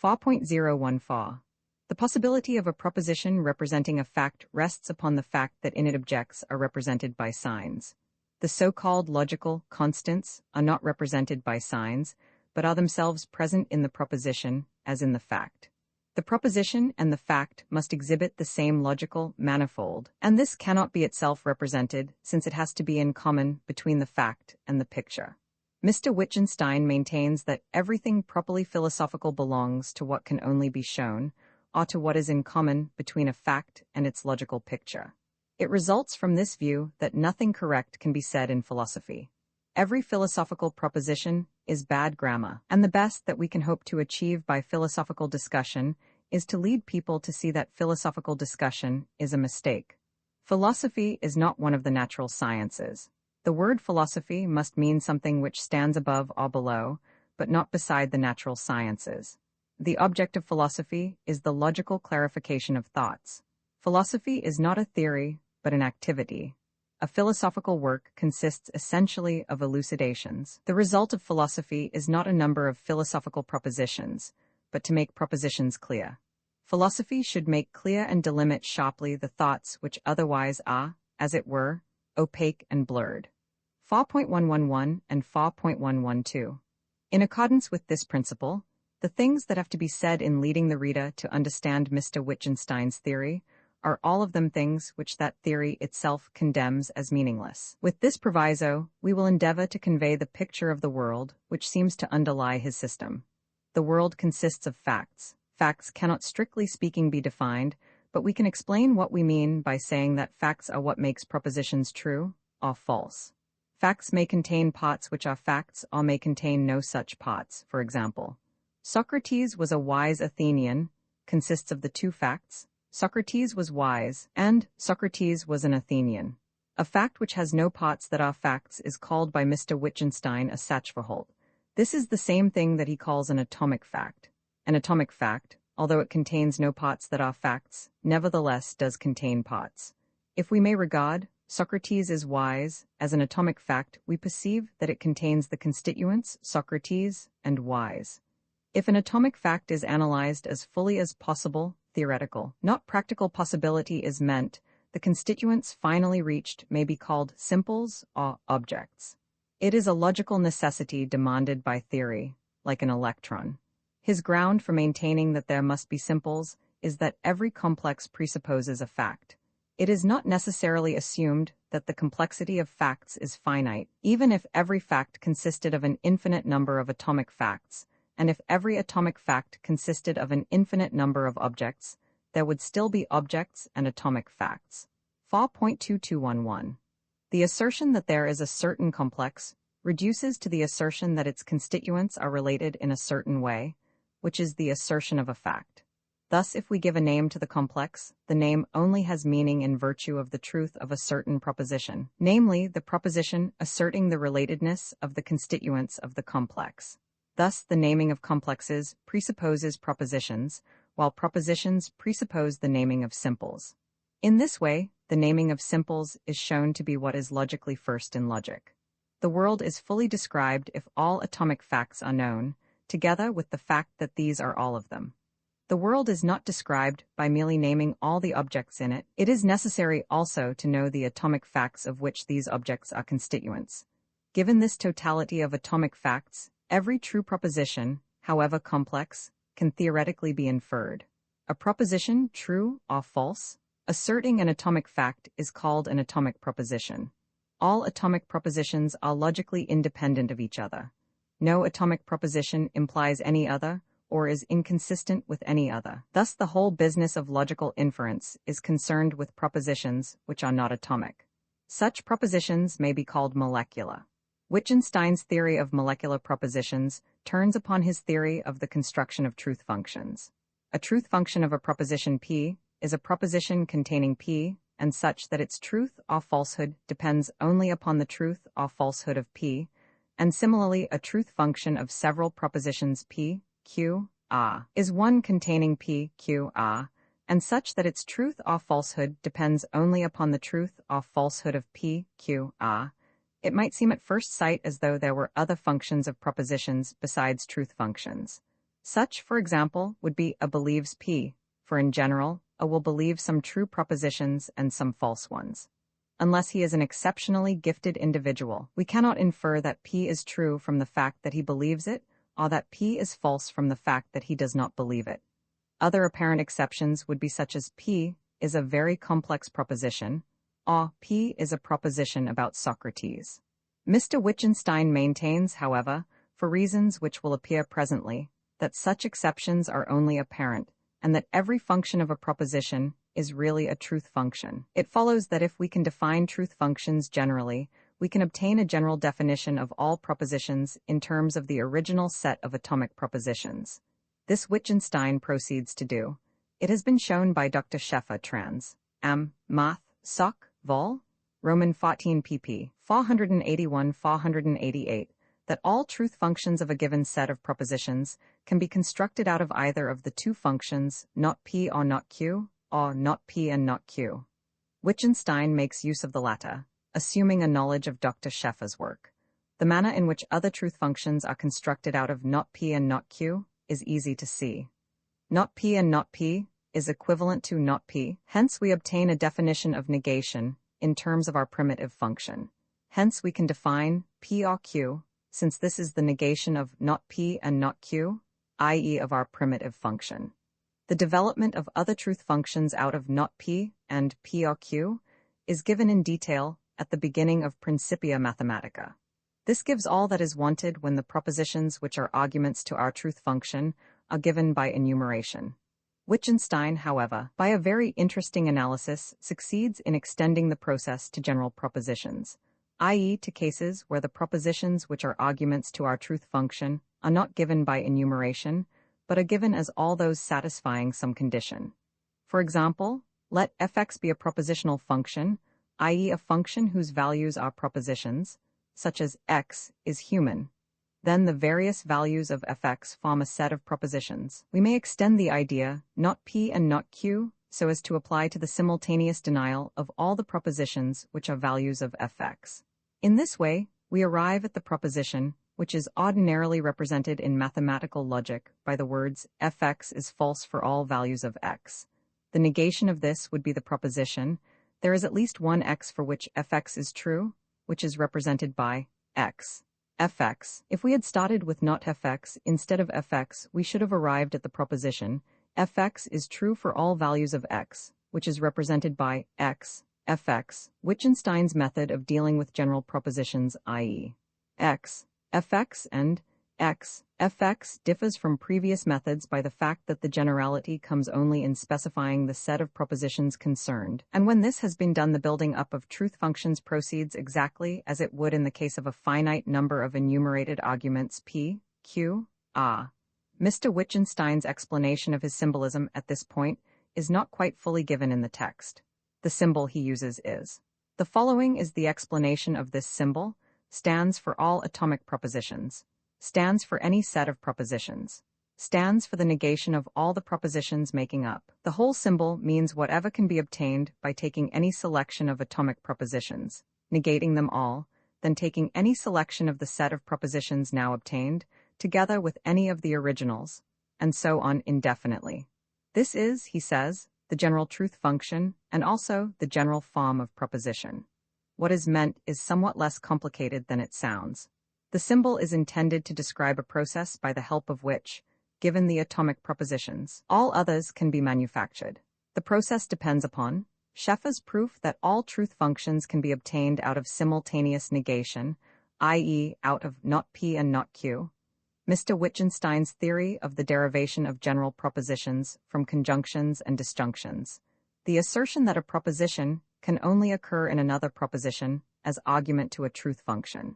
4.014. The possibility of a proposition representing a fact rests upon the fact that in it objects are represented by signs. The so-called logical constants are not represented by signs, but are themselves present in the proposition, as in the fact. The proposition and the fact must exhibit the same logical manifold, and this cannot be itself represented, since it has to be in common between the fact and the picture. Mr. Wittgenstein maintains that everything properly philosophical belongs to what can only be shown, or to what is in common between a fact and its logical picture. It results from this view that nothing correct can be said in philosophy. Every philosophical proposition is bad grammar, and the best that we can hope to achieve by philosophical discussion is to lead people to see that philosophical discussion is a mistake. Philosophy is not one of the natural sciences. The word philosophy must mean something which stands above or below, but not beside the natural sciences. The object of philosophy is the logical clarification of thoughts. Philosophy is not a theory, but an activity. A philosophical work consists essentially of elucidations. The result of philosophy is not a number of philosophical propositions, but to make propositions clear. Philosophy should make clear and delimit sharply the thoughts which otherwise are, as it were, opaque and blurred. 4.111 and 4.112. In accordance with this principle, the things that have to be said in leading the reader to understand Mr. Wittgenstein's theory are all of them things which that theory itself condemns as meaningless. With this proviso, we will endeavor to convey the picture of the world which seems to underlie his system. The world consists of facts. Facts cannot strictly speaking be defined, but we can explain what we mean by saying that facts are what makes propositions true or false. Facts may contain parts which are facts or may contain no such parts. For example, Socrates was a wise Athenian, consists of the two facts, Socrates was wise, and Socrates was an Athenian. A fact which has no parts that are facts is called by Mr. Wittgenstein a Sachverhalt. This is the same thing that he calls an atomic fact. An atomic fact, although it contains no parts that are facts, nevertheless does contain parts. If we may regard Socrates is wise as an atomic fact, we perceive that it contains the constituents Socrates and wise. If an atomic fact is analyzed as fully as possible, theoretical, not practical possibility is meant, the constituents finally reached may be called simples or objects. It is a logical necessity demanded by theory, like an electron. His ground for maintaining that there must be simples is that every complex presupposes a fact. It is not necessarily assumed that the complexity of facts is finite, even if every fact consisted of an infinite number of atomic facts, and if every atomic fact consisted of an infinite number of objects, there would still be objects and atomic facts. 4.2211. The assertion that there is a certain complex reduces to the assertion that its constituents are related in a certain way, which is the assertion of a fact. Thus, if we give a name to the complex, the name only has meaning in virtue of the truth of a certain proposition, namely the proposition asserting the relatedness of the constituents of the complex. Thus, the naming of complexes presupposes propositions, while propositions presuppose the naming of simples. In this way, the naming of simples is shown to be what is logically first in logic. The world is fully described if all atomic facts are known, together with the fact that these are all of them. The world is not described by merely naming all the objects in it. It is necessary also to know the atomic facts of which these objects are constituents. Given this totality of atomic facts, every true proposition, however complex, can theoretically be inferred. A proposition, true or false, asserting an atomic fact is called an atomic proposition. All atomic propositions are logically independent of each other. No atomic proposition implies any other, or is inconsistent with any other. Thus, the whole business of logical inference is concerned with propositions which are not atomic. Such propositions may be called molecular. Wittgenstein's theory of molecular propositions turns upon his theory of the construction of truth functions. A truth function of a proposition P is a proposition containing P, and such that its truth or falsehood depends only upon the truth or falsehood of P, and similarly a truth function of several propositions P, Q, R, is one containing P, Q, R, and such that its truth or falsehood depends only upon the truth or falsehood of P, Q, R. It might seem at first sight as though there were other functions of propositions besides truth functions. Such, for example, would be A believes P, for in general, A will believe some true propositions and some false ones. Unless he is an exceptionally gifted individual, we cannot infer that P is true from the fact that he believes it, or that P is false from the fact that he does not believe it. Other apparent exceptions would be such as P is a very complex proposition, or P is a proposition about Socrates. Mr. Wittgenstein maintains, however, for reasons which will appear presently, that such exceptions are only apparent, and that every function of a proposition is really a truth function. It follows that if we can define truth functions generally, we can obtain a general definition of all propositions in terms of the original set of atomic propositions. This Wittgenstein proceeds to do. It has been shown by Dr. Scheffer trans. M. Math. Soc. Vol. Roman 14 pp. 481-488, that all truth functions of a given set of propositions can be constructed out of either of the two functions, not P or not Q, or not P and not Q. Wittgenstein makes use of the latter, assuming a knowledge of Dr. Scheffer's work. The manner in which other truth functions are constructed out of not P and not Q is easy to see. Not P and not P is equivalent to not P, hence we obtain a definition of negation in terms of our primitive function. Hence we can define P or Q, since this is the negation of not P and not Q, i.e. of our primitive function. The development of other truth functions out of not P and P or Q is given in detail at the beginning of Principia Mathematica. This gives all that is wanted when the propositions which are arguments to our truth function are given by enumeration. Wittgenstein, however, by a very interesting analysis, succeeds in extending the process to general propositions, i.e. to cases where the propositions which are arguments to our truth function are not given by enumeration, but are given as all those satisfying some condition. For example, let fx be a propositional function, i.e. a function whose values are propositions, such as x is human. Then the various values of fx form a set of propositions. We may extend the idea, not p and not q, so as to apply to the simultaneous denial of all the propositions which are values of fx. In this way, we arrive at the proposition, which is ordinarily represented in mathematical logic by the words fx is false for all values of x. The negation of this would be the proposition, there is at least one x for which fx is true, which is represented by x. Fx. If we had started with not fx instead of fx, we should have arrived at the proposition, fx is true for all values of x, which is represented by x, fx, Wittgenstein's method of dealing with general propositions, i.e. x, fx and x, fx differs from previous methods by the fact that the generality comes only in specifying the set of propositions concerned, and when this has been done, the building up of truth functions proceeds exactly as it would in the case of a finite number of enumerated arguments p, q, r. Mr. Wittgenstein's explanation of his symbolism at this point is not quite fully given in the text. The symbol he uses is. The following is the explanation of this symbol, stands for all atomic propositions, stands for any set of propositions, stands for the negation of all the propositions making up. The whole symbol means whatever can be obtained by taking any selection of atomic propositions, negating them all, then taking any selection of the set of propositions now obtained, together with any of the originals, and so on indefinitely. This is, he says, the general truth function, and also the general form of proposition. What is meant is somewhat less complicated than it sounds. The symbol is intended to describe a process by the help of which, given the atomic propositions, all others can be manufactured. The process depends upon Scheffer's proof that all truth functions can be obtained out of simultaneous negation, i.e. out of not p and not q, Mr. Wittgenstein's theory of the derivation of general propositions from conjunctions and disjunctions, the assertion that a proposition can only occur in another proposition as argument to a truth function.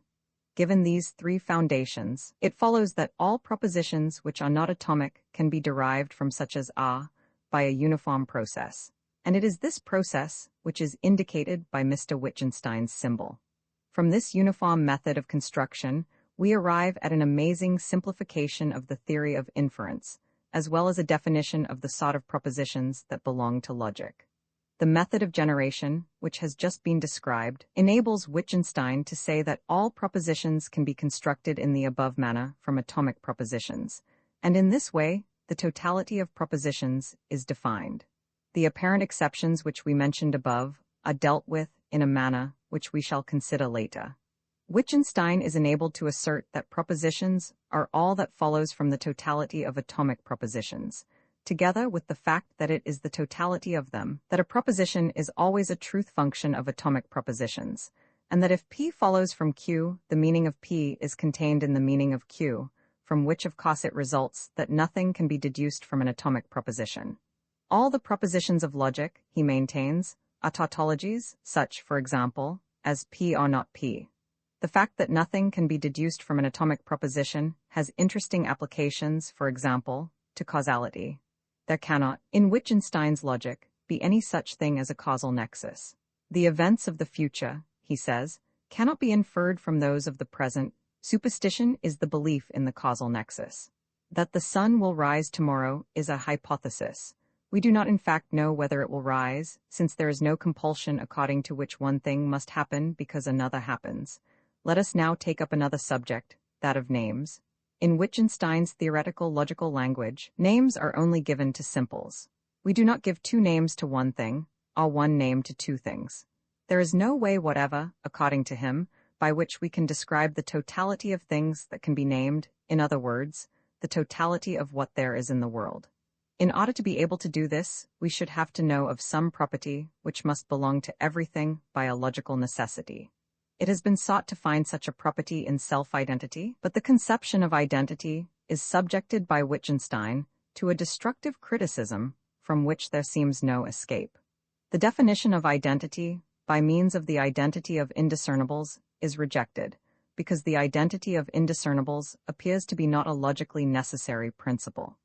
Given these three foundations, it follows that all propositions which are not atomic can be derived from such as are by a uniform process, and it is this process which is indicated by Mr. Wittgenstein's symbol. From this uniform method of construction, we arrive at an amazing simplification of the theory of inference, as well as a definition of the sort of propositions that belong to logic. The method of generation, which has just been described, enables Wittgenstein to say that all propositions can be constructed in the above manner from atomic propositions, and in this way, the totality of propositions is defined. The apparent exceptions which we mentioned above are dealt with in a manner which we shall consider later. Wittgenstein is enabled to assert that propositions are all that follows from the totality of atomic propositions, together with the fact that it is the totality of them, that a proposition is always a truth function of atomic propositions, and that if P follows from Q, the meaning of P is contained in the meaning of Q, from which of course it results that nothing can be deduced from an atomic proposition. All the propositions of logic, he maintains, are tautologies, such, for example, as P or not P. The fact that nothing can be deduced from an atomic proposition has interesting applications, for example, to causality. There cannot, in Wittgenstein's logic, be any such thing as a causal nexus. The events of the future, he says, cannot be inferred from those of the present. Superstition is the belief in the causal nexus. That the sun will rise tomorrow is a hypothesis. We do not in fact know whether it will rise, since there is no compulsion according to which one thing must happen because another happens. Let us now take up another subject, that of names. In Wittgenstein's theoretical logical language, names are only given to simples. We do not give two names to one thing, or one name to two things. There is no way whatever, according to him, by which we can describe the totality of things that can be named, in other words, the totality of what there is in the world. In order to be able to do this, we should have to know of some property which must belong to everything by a logical necessity. It has been sought to find such a property in self-identity, but the conception of identity is subjected by Wittgenstein to a destructive criticism from which there seems no escape. The definition of identity, by means of the identity of indiscernibles, is rejected, because the identity of indiscernibles appears to be not a logically necessary principle.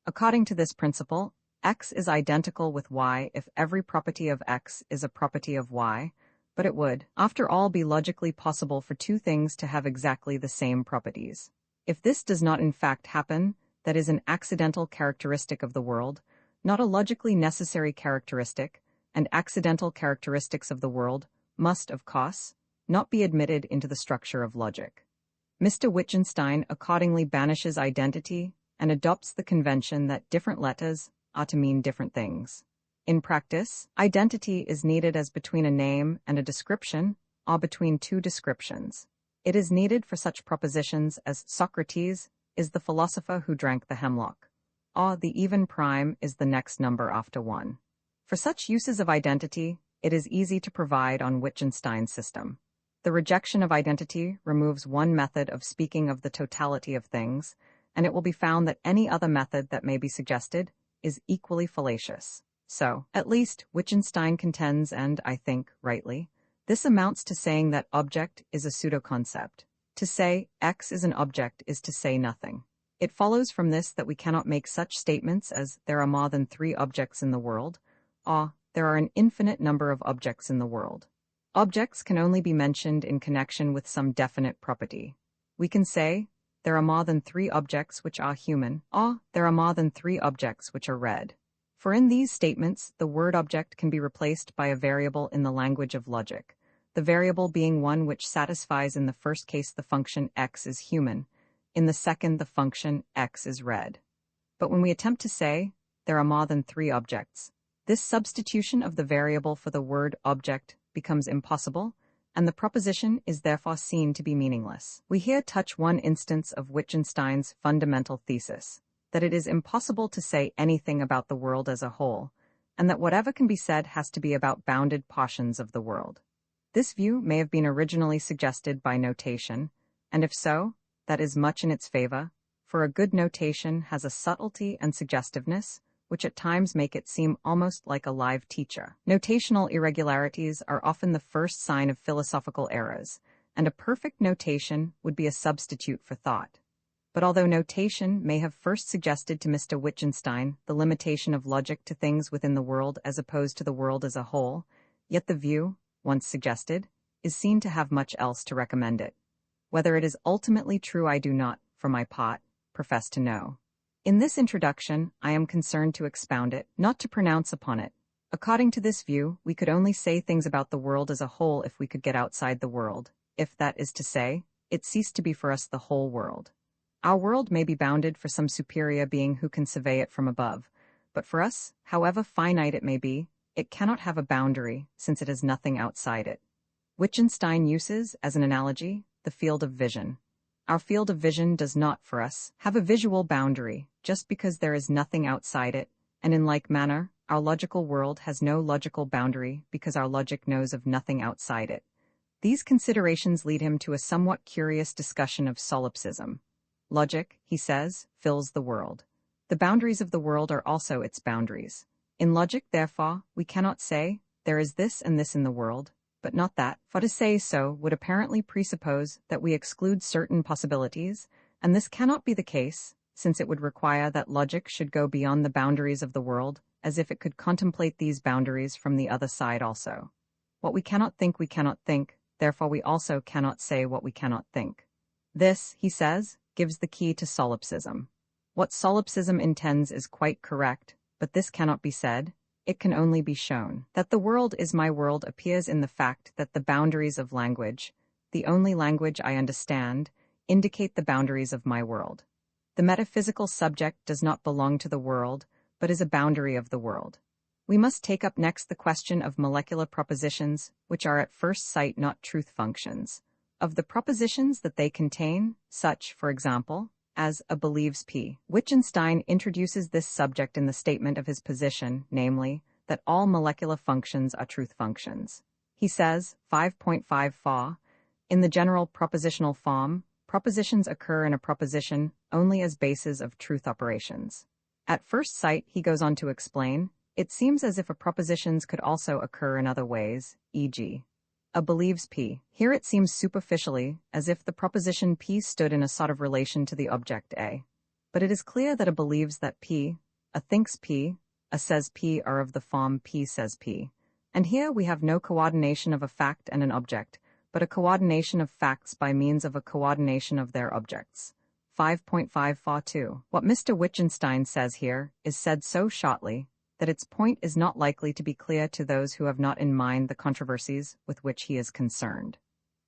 According to this principle, X is identical with Y if every property of X is a property of Y, but it would, after all, be logically possible for two things to have exactly the same properties. If this does not in fact happen, that is an accidental characteristic of the world, not a logically necessary characteristic, and accidental characteristics of the world must, of course, not be admitted into the structure of logic. Mr. Wittgenstein accordingly banishes identity and adopts the convention that different letters are to mean different things. In practice, identity is needed as between a name and a description, or between two descriptions. It is needed for such propositions as Socrates is the philosopher who drank the hemlock, or the even prime is the next number after 1. For such uses of identity, it is easy to provide on Wittgenstein's system. The rejection of identity removes one method of speaking of the totality of things, and it will be found that any other method that may be suggested is equally fallacious. So, at least, Wittgenstein contends, and I think, rightly, this amounts to saying that object is a pseudo-concept. To say X is an object is to say nothing. It follows from this that we cannot make such statements as there are more than 3 objects in the world, or there are an infinite number of objects in the world. Objects can only be mentioned in connection with some definite property. We can say, there are more than 3 objects which are human, or there are more than 3 objects which are red. For in these statements, the word object can be replaced by a variable in the language of logic, the variable being one which satisfies in the first case the function x is human, in the second the function x is red. But when we attempt to say, there are more than 3 objects, this substitution of the variable for the word object becomes impossible, and the proposition is therefore seen to be meaningless. We here touch one instance of Wittgenstein's fundamental thesis, that it is impossible to say anything about the world as a whole, and that whatever can be said has to be about bounded portions of the world. This view may have been originally suggested by notation, and if so, that is much in its favor, for a good notation has a subtlety and suggestiveness which at times make it seem almost like a live teacher. Notational irregularities are often the first sign of philosophical errors, and a perfect notation would be a substitute for thought. But although notation may have first suggested to Mr. Wittgenstein the limitation of logic to things within the world as opposed to the world as a whole, yet the view, once suggested, is seen to have much else to recommend it. Whether it is ultimately true I do not, for my part, profess to know. In this introduction, I am concerned to expound it, not to pronounce upon it. According to this view, we could only say things about the world as a whole if we could get outside the world, if, that is to say, it ceased to be for us the whole world. Our world may be bounded for some superior being who can survey it from above, but for us, however finite it may be, it cannot have a boundary, since it has nothing outside it. Wittgenstein uses, as an analogy, the field of vision. Our field of vision does not, for us, have a visual boundary, just because there is nothing outside it, and in like manner, our logical world has no logical boundary because our logic knows of nothing outside it. These considerations lead him to a somewhat curious discussion of solipsism. Logic, he says, fills the world. The boundaries of the world are also its boundaries. In logic, therefore, we cannot say, there is this and this in the world, but not that, for to say so would apparently presuppose that we exclude certain possibilities, and this cannot be the case, since it would require that logic should go beyond the boundaries of the world, as if it could contemplate these boundaries from the other side also. What we cannot think, therefore we also cannot say what we cannot think. This, he says, gives the key to solipsism. What solipsism intends is quite correct, but this cannot be said. It can only be shown. That the world is my world appears in the fact that the boundaries of language, the only language I understand, indicate the boundaries of my world. The metaphysical subject does not belong to the world, but is a boundary of the world. We must take up next the question of molecular propositions, which are at first sight not truth functions. Of the propositions that they contain, such, for example, as a believes P. Wittgenstein introduces this subject in the statement of his position, namely, that all molecular functions are truth functions. He says, 5.54, in the general propositional form, propositions occur in a proposition only as bases of truth operations. At first sight, he goes on to explain, it seems as if a propositions could also occur in other ways, e.g., a believes P. Here it seems superficially as if the proposition P stood in a sort of relation to the object A. But it is clear that a believes that P, a thinks P, a says P are of the form P says P. And here we have no coordination of a fact and an object, but a coordination of facts by means of a coordination of their objects. 5.5 Fa 2. What Mr. Wittgenstein says here is said so shortly that its point is not likely to be clear to those who have not in mind the controversies with which he is concerned.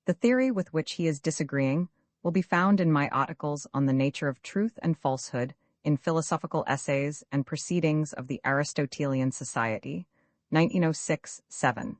The theory with which he is disagreeing will be found in my articles on the nature of truth and falsehood in Philosophical Essays and Proceedings of the Aristotelian Society, 1906-7.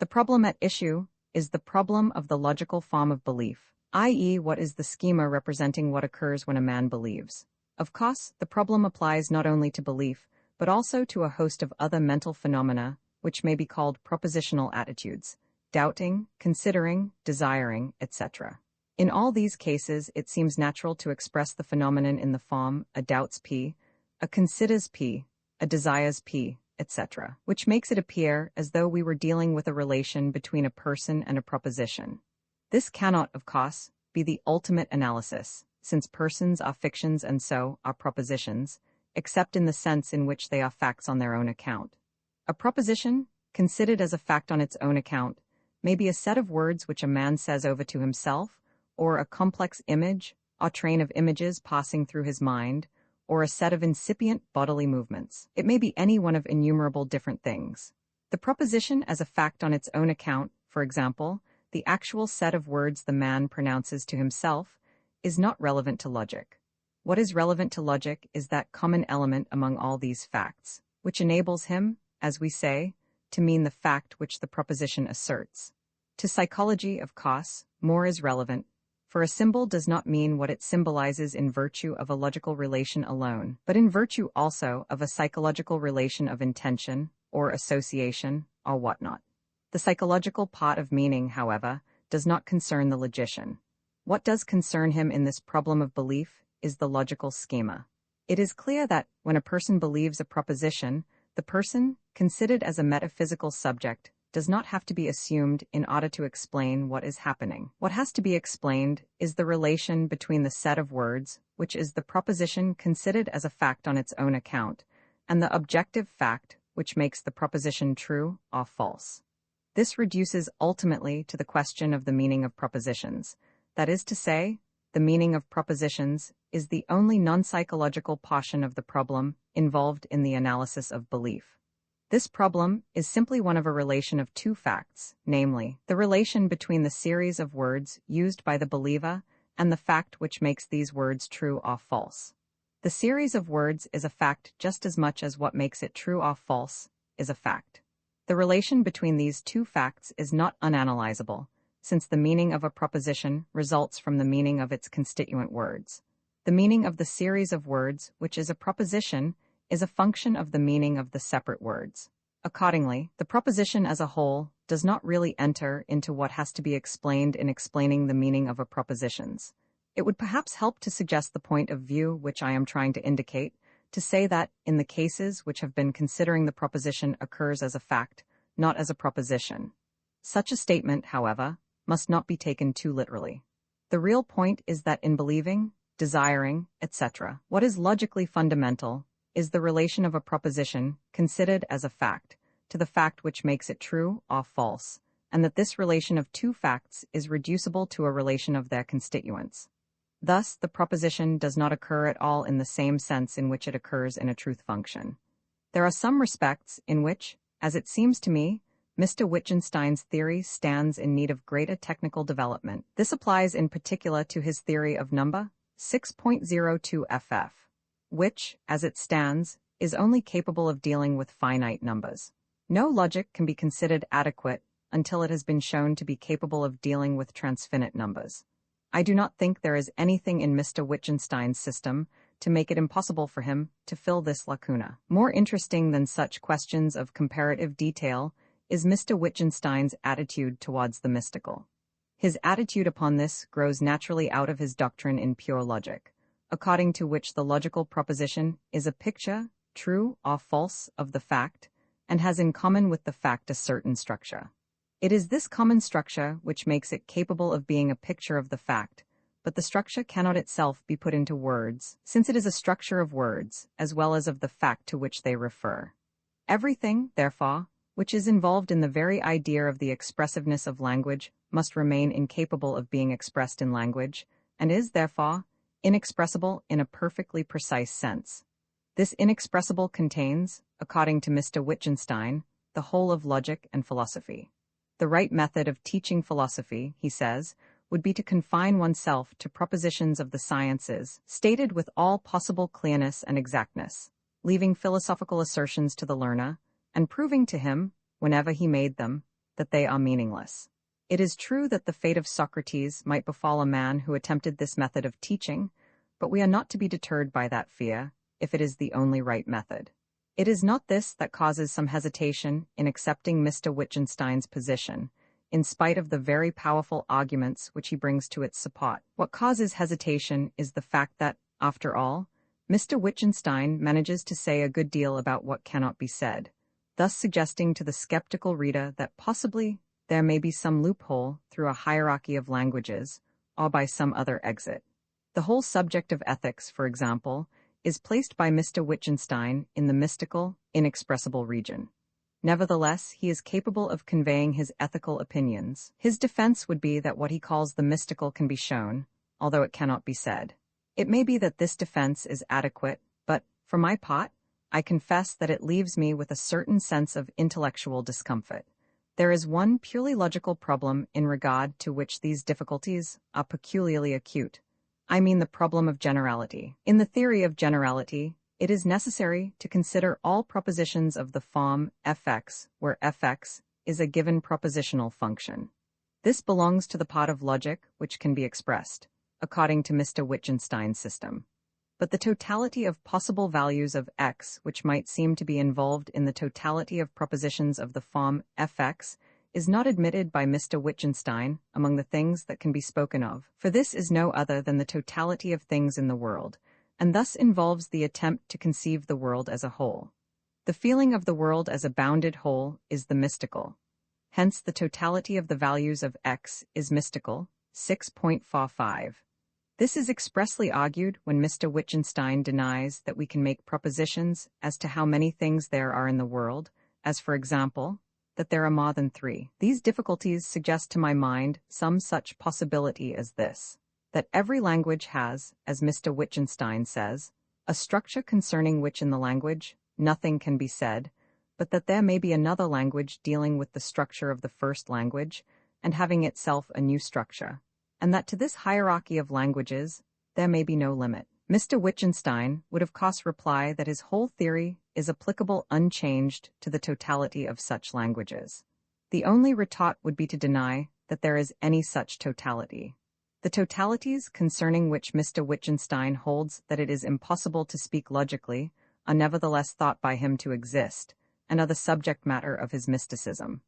The problem at issue is the problem of the logical form of belief, i.e., what is the schema representing what occurs when a man believes. Of course, the problem applies not only to belief, but also to a host of other mental phenomena, which may be called propositional attitudes, doubting, considering, desiring, etc. In all these cases, it seems natural to express the phenomenon in the form a doubts P, a considers P, a desires P, etc., which makes it appear as though we were dealing with a relation between a person and a proposition. This cannot, of course, be the ultimate analysis, since persons are fictions and so are propositions, except in the sense in which they are facts on their own account. A proposition, considered as a fact on its own account, may be a set of words which a man says over to himself, or a complex image, or train of images passing through his mind, or a set of incipient bodily movements. It may be any one of innumerable different things. The proposition as a fact on its own account, for example, the actual set of words the man pronounces to himself, is not relevant to logic. What is relevant to logic is that common element among all these facts, which enables him, as we say, to mean the fact which the proposition asserts. To psychology, of course, more is relevant, for a symbol does not mean what it symbolizes in virtue of a logical relation alone, but in virtue also of a psychological relation of intention, or association, or whatnot. The psychological part of meaning, however, does not concern the logician. What does concern him in this problem of belief is the logical schema. It is clear that, when a person believes a proposition, the person, considered as a metaphysical subject, does not have to be assumed in order to explain what is happening. What has to be explained is the relation between the set of words, which is the proposition considered as a fact on its own account, and the objective fact, which makes the proposition true or false. This reduces ultimately to the question of the meaning of propositions. That is to say, the meaning of propositions is the only non-psychological portion of the problem involved in the analysis of belief. This problem is simply one of a relation of two facts, namely, the relation between the series of words used by the believer and the fact which makes these words true or false. The series of words is a fact just as much as what makes it true or false is a fact. The relation between these two facts is not unanalyzable, since the meaning of a proposition results from the meaning of its constituent words. The meaning of the series of words, which is a proposition, is a function of the meaning of the separate words. Accordingly, the proposition as a whole does not really enter into what has to be explained in explaining the meaning of a propositions. It would perhaps help to suggest the point of view which I am trying to indicate, to say that, in the cases which have been considering the proposition occurs as a fact, not as a proposition. Such a statement, however, must not be taken too literally. The real point is that in believing, desiring, etc., what is logically fundamental is the relation of a proposition, considered as a fact, to the fact which makes it true or false, and that this relation of two facts is reducible to a relation of their constituents. Thus, the proposition does not occur at all in the same sense in which it occurs in a truth function. There are some respects in which, as it seems to me, Mr. Wittgenstein's theory stands in need of greater technical development. This applies in particular to his theory of number, 6.02 ff. Which, as it stands, is only capable of dealing with finite numbers. No logic can be considered adequate until it has been shown to be capable of dealing with transfinite numbers. I do not think there is anything in Mr. Wittgenstein's system to make it impossible for him to fill this lacuna. More interesting than such questions of comparative detail is Mr. Wittgenstein's attitude towards the mystical. His attitude upon this grows naturally out of his doctrine in pure logic, according to which the logical proposition is a picture, true or false, of the fact, and has in common with the fact a certain structure. It is this common structure which makes it capable of being a picture of the fact, but the structure cannot itself be put into words, since it is a structure of words, as well as of the fact to which they refer. Everything, therefore, which is involved in the very idea of the expressiveness of language must remain incapable of being expressed in language, and is, therefore, inexpressible in a perfectly precise sense. This inexpressible contains, according to Mr. Wittgenstein, the whole of logic and philosophy. The right method of teaching philosophy, he says, would be to confine oneself to propositions of the sciences, stated with all possible clearness and exactness, leaving philosophical assertions to the learner, and proving to him, whenever he made them, that they are meaningless. It is true that the fate of Socrates might befall a man who attempted this method of teaching, but we are not to be deterred by that fear, if it is the only right method. It is not this that causes some hesitation in accepting Mr. Wittgenstein's position, in spite of the very powerful arguments which he brings to its support. What causes hesitation is the fact that, after all, Mr. Wittgenstein manages to say a good deal about what cannot be said, thus suggesting to the skeptical reader that possibly there may be some loophole through a hierarchy of languages, or by some other exit. The whole subject of ethics, for example, is placed by Mr. Wittgenstein in the mystical, inexpressible region. Nevertheless, he is capable of conveying his ethical opinions. His defense would be that what he calls the mystical can be shown, although it cannot be said. It may be that this defense is adequate, but, for my part, I confess that it leaves me with a certain sense of intellectual discomfort. There is one purely logical problem in regard to which these difficulties are peculiarly acute. I mean the problem of generality. In the theory of generality, it is necessary to consider all propositions of the form fx, where fx is a given propositional function. This belongs to the part of logic which can be expressed, according to Mr. Wittgenstein's system. But the totality of possible values of x, which might seem to be involved in the totality of propositions of the form fx, is not admitted by Mr. Wittgenstein among the things that can be spoken of, for this is no other than the totality of things in the world, and thus involves the attempt to conceive the world as a whole. The feeling of the world as a bounded whole is the mystical. Hence the totality of the values of x is mystical, 6.45. This is expressly argued when Mr. Wittgenstein denies that we can make propositions as to how many things there are in the world, as for example, that there are more than 3. These difficulties suggest to my mind some such possibility as this, that every language has, as Mr. Wittgenstein says, a structure concerning which in the language nothing can be said, but that there may be another language dealing with the structure of the first language and having itself a new structure, and that to this hierarchy of languages there may be no limit. Mr. Wittgenstein would of course reply that his whole theory is applicable unchanged to the totality of such languages. The only retort would be to deny that there is any such totality. The totalities concerning which Mr. Wittgenstein holds that it is impossible to speak logically are nevertheless thought by him to exist, and are the subject matter of his mysticism.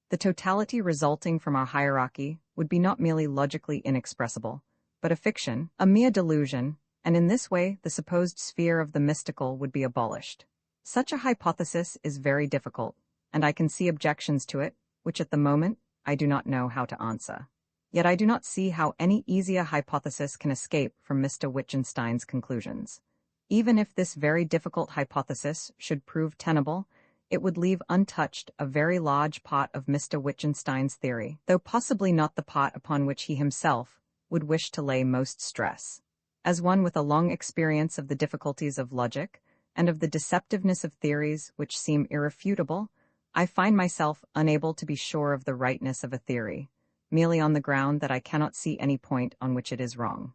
The totality resulting from our hierarchy would be not merely logically inexpressible, but a fiction, a mere delusion, and in this way the supposed sphere of the mystical would be abolished. Such a hypothesis is very difficult, and I can see objections to it, which at the moment I do not know how to answer. Yet I do not see how any easier hypothesis can escape from Mr. Wittgenstein's conclusions. Even if this very difficult hypothesis should prove tenable, it would leave untouched a very large part of Mr. Wittgenstein's theory, though possibly not the part upon which he himself would wish to lay most stress. As one with a long experience of the difficulties of logic, and of the deceptiveness of theories which seem irrefutable, I find myself unable to be sure of the rightness of a theory, merely on the ground that I cannot see any point on which it is wrong.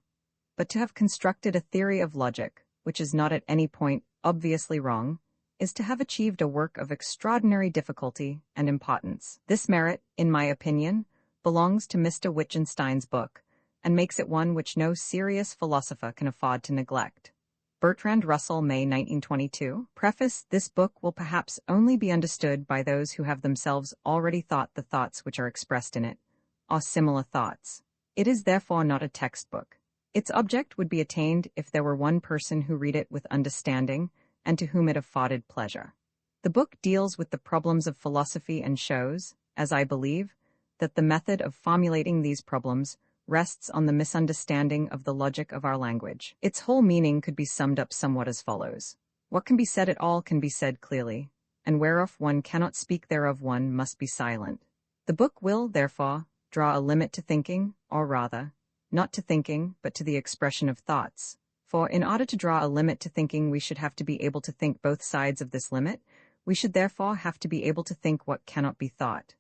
But to have constructed a theory of logic, which is not at any point obviously wrong, is to have achieved a work of extraordinary difficulty and importance. This merit, in my opinion, belongs to Mr. Wittgenstein's book, and makes it one which no serious philosopher can afford to neglect. Bertrand Russell, May 1922. Preface: This book will perhaps only be understood by those who have themselves already thought the thoughts which are expressed in it, or similar thoughts. It is therefore not a textbook. Its object would be attained if there were one person who read it with understanding, and to whom it afforded pleasure. The book deals with the problems of philosophy and shows, as I believe, that the method of formulating these problems rests on the misunderstanding of the logic of our language. Its whole meaning could be summed up somewhat as follows. What can be said at all can be said clearly, and whereof one cannot speak thereof one must be silent. The book will, therefore, draw a limit to thinking, or rather, not to thinking, but to the expression of thoughts. For in order to draw a limit to thinking, we should have to be able to think both sides of this limit. We should therefore have to be able to think what cannot be thought.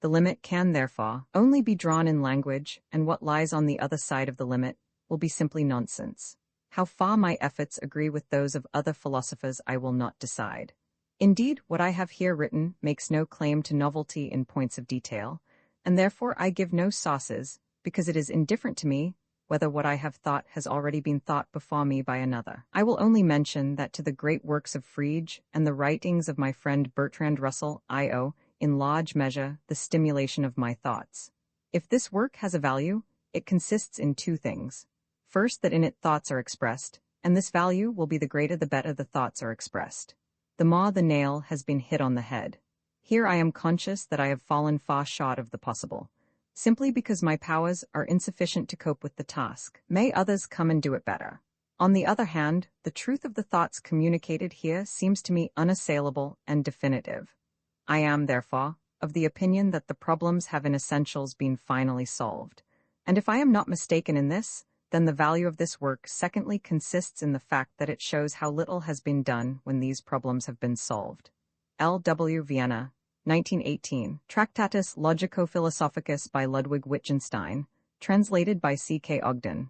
The limit can therefore only be drawn in language, and what lies on the other side of the limit will be simply nonsense. How far my efforts agree with those of other philosophers I will not decide. Indeed, what I have here written makes no claim to novelty in points of detail, and therefore I give no sauces, because it is indifferent to me whether what I have thought has already been thought before me by another. I will only mention that to the great works of Frege and the writings of my friend Bertrand Russell I owe, in large measure, the stimulation of my thoughts. If this work has a value, it consists in two things. First, that in it thoughts are expressed, and this value will be the greater the better the thoughts are expressed. The more the nail has been hit on the head. Here I am conscious that I have fallen far short of the possible, simply because my powers are insufficient to cope with the task. May others come and do it better. On the other hand, the truth of the thoughts communicated here seems to me unassailable and definitive. I am, therefore, of the opinion that the problems have in essentials been finally solved. And if I am not mistaken in this, then the value of this work secondly consists in the fact that it shows how little has been done when these problems have been solved. L. W. Vienna, 1918. Tractatus Logico Philosophicus by Ludwig Wittgenstein, translated by C. K. Ogden.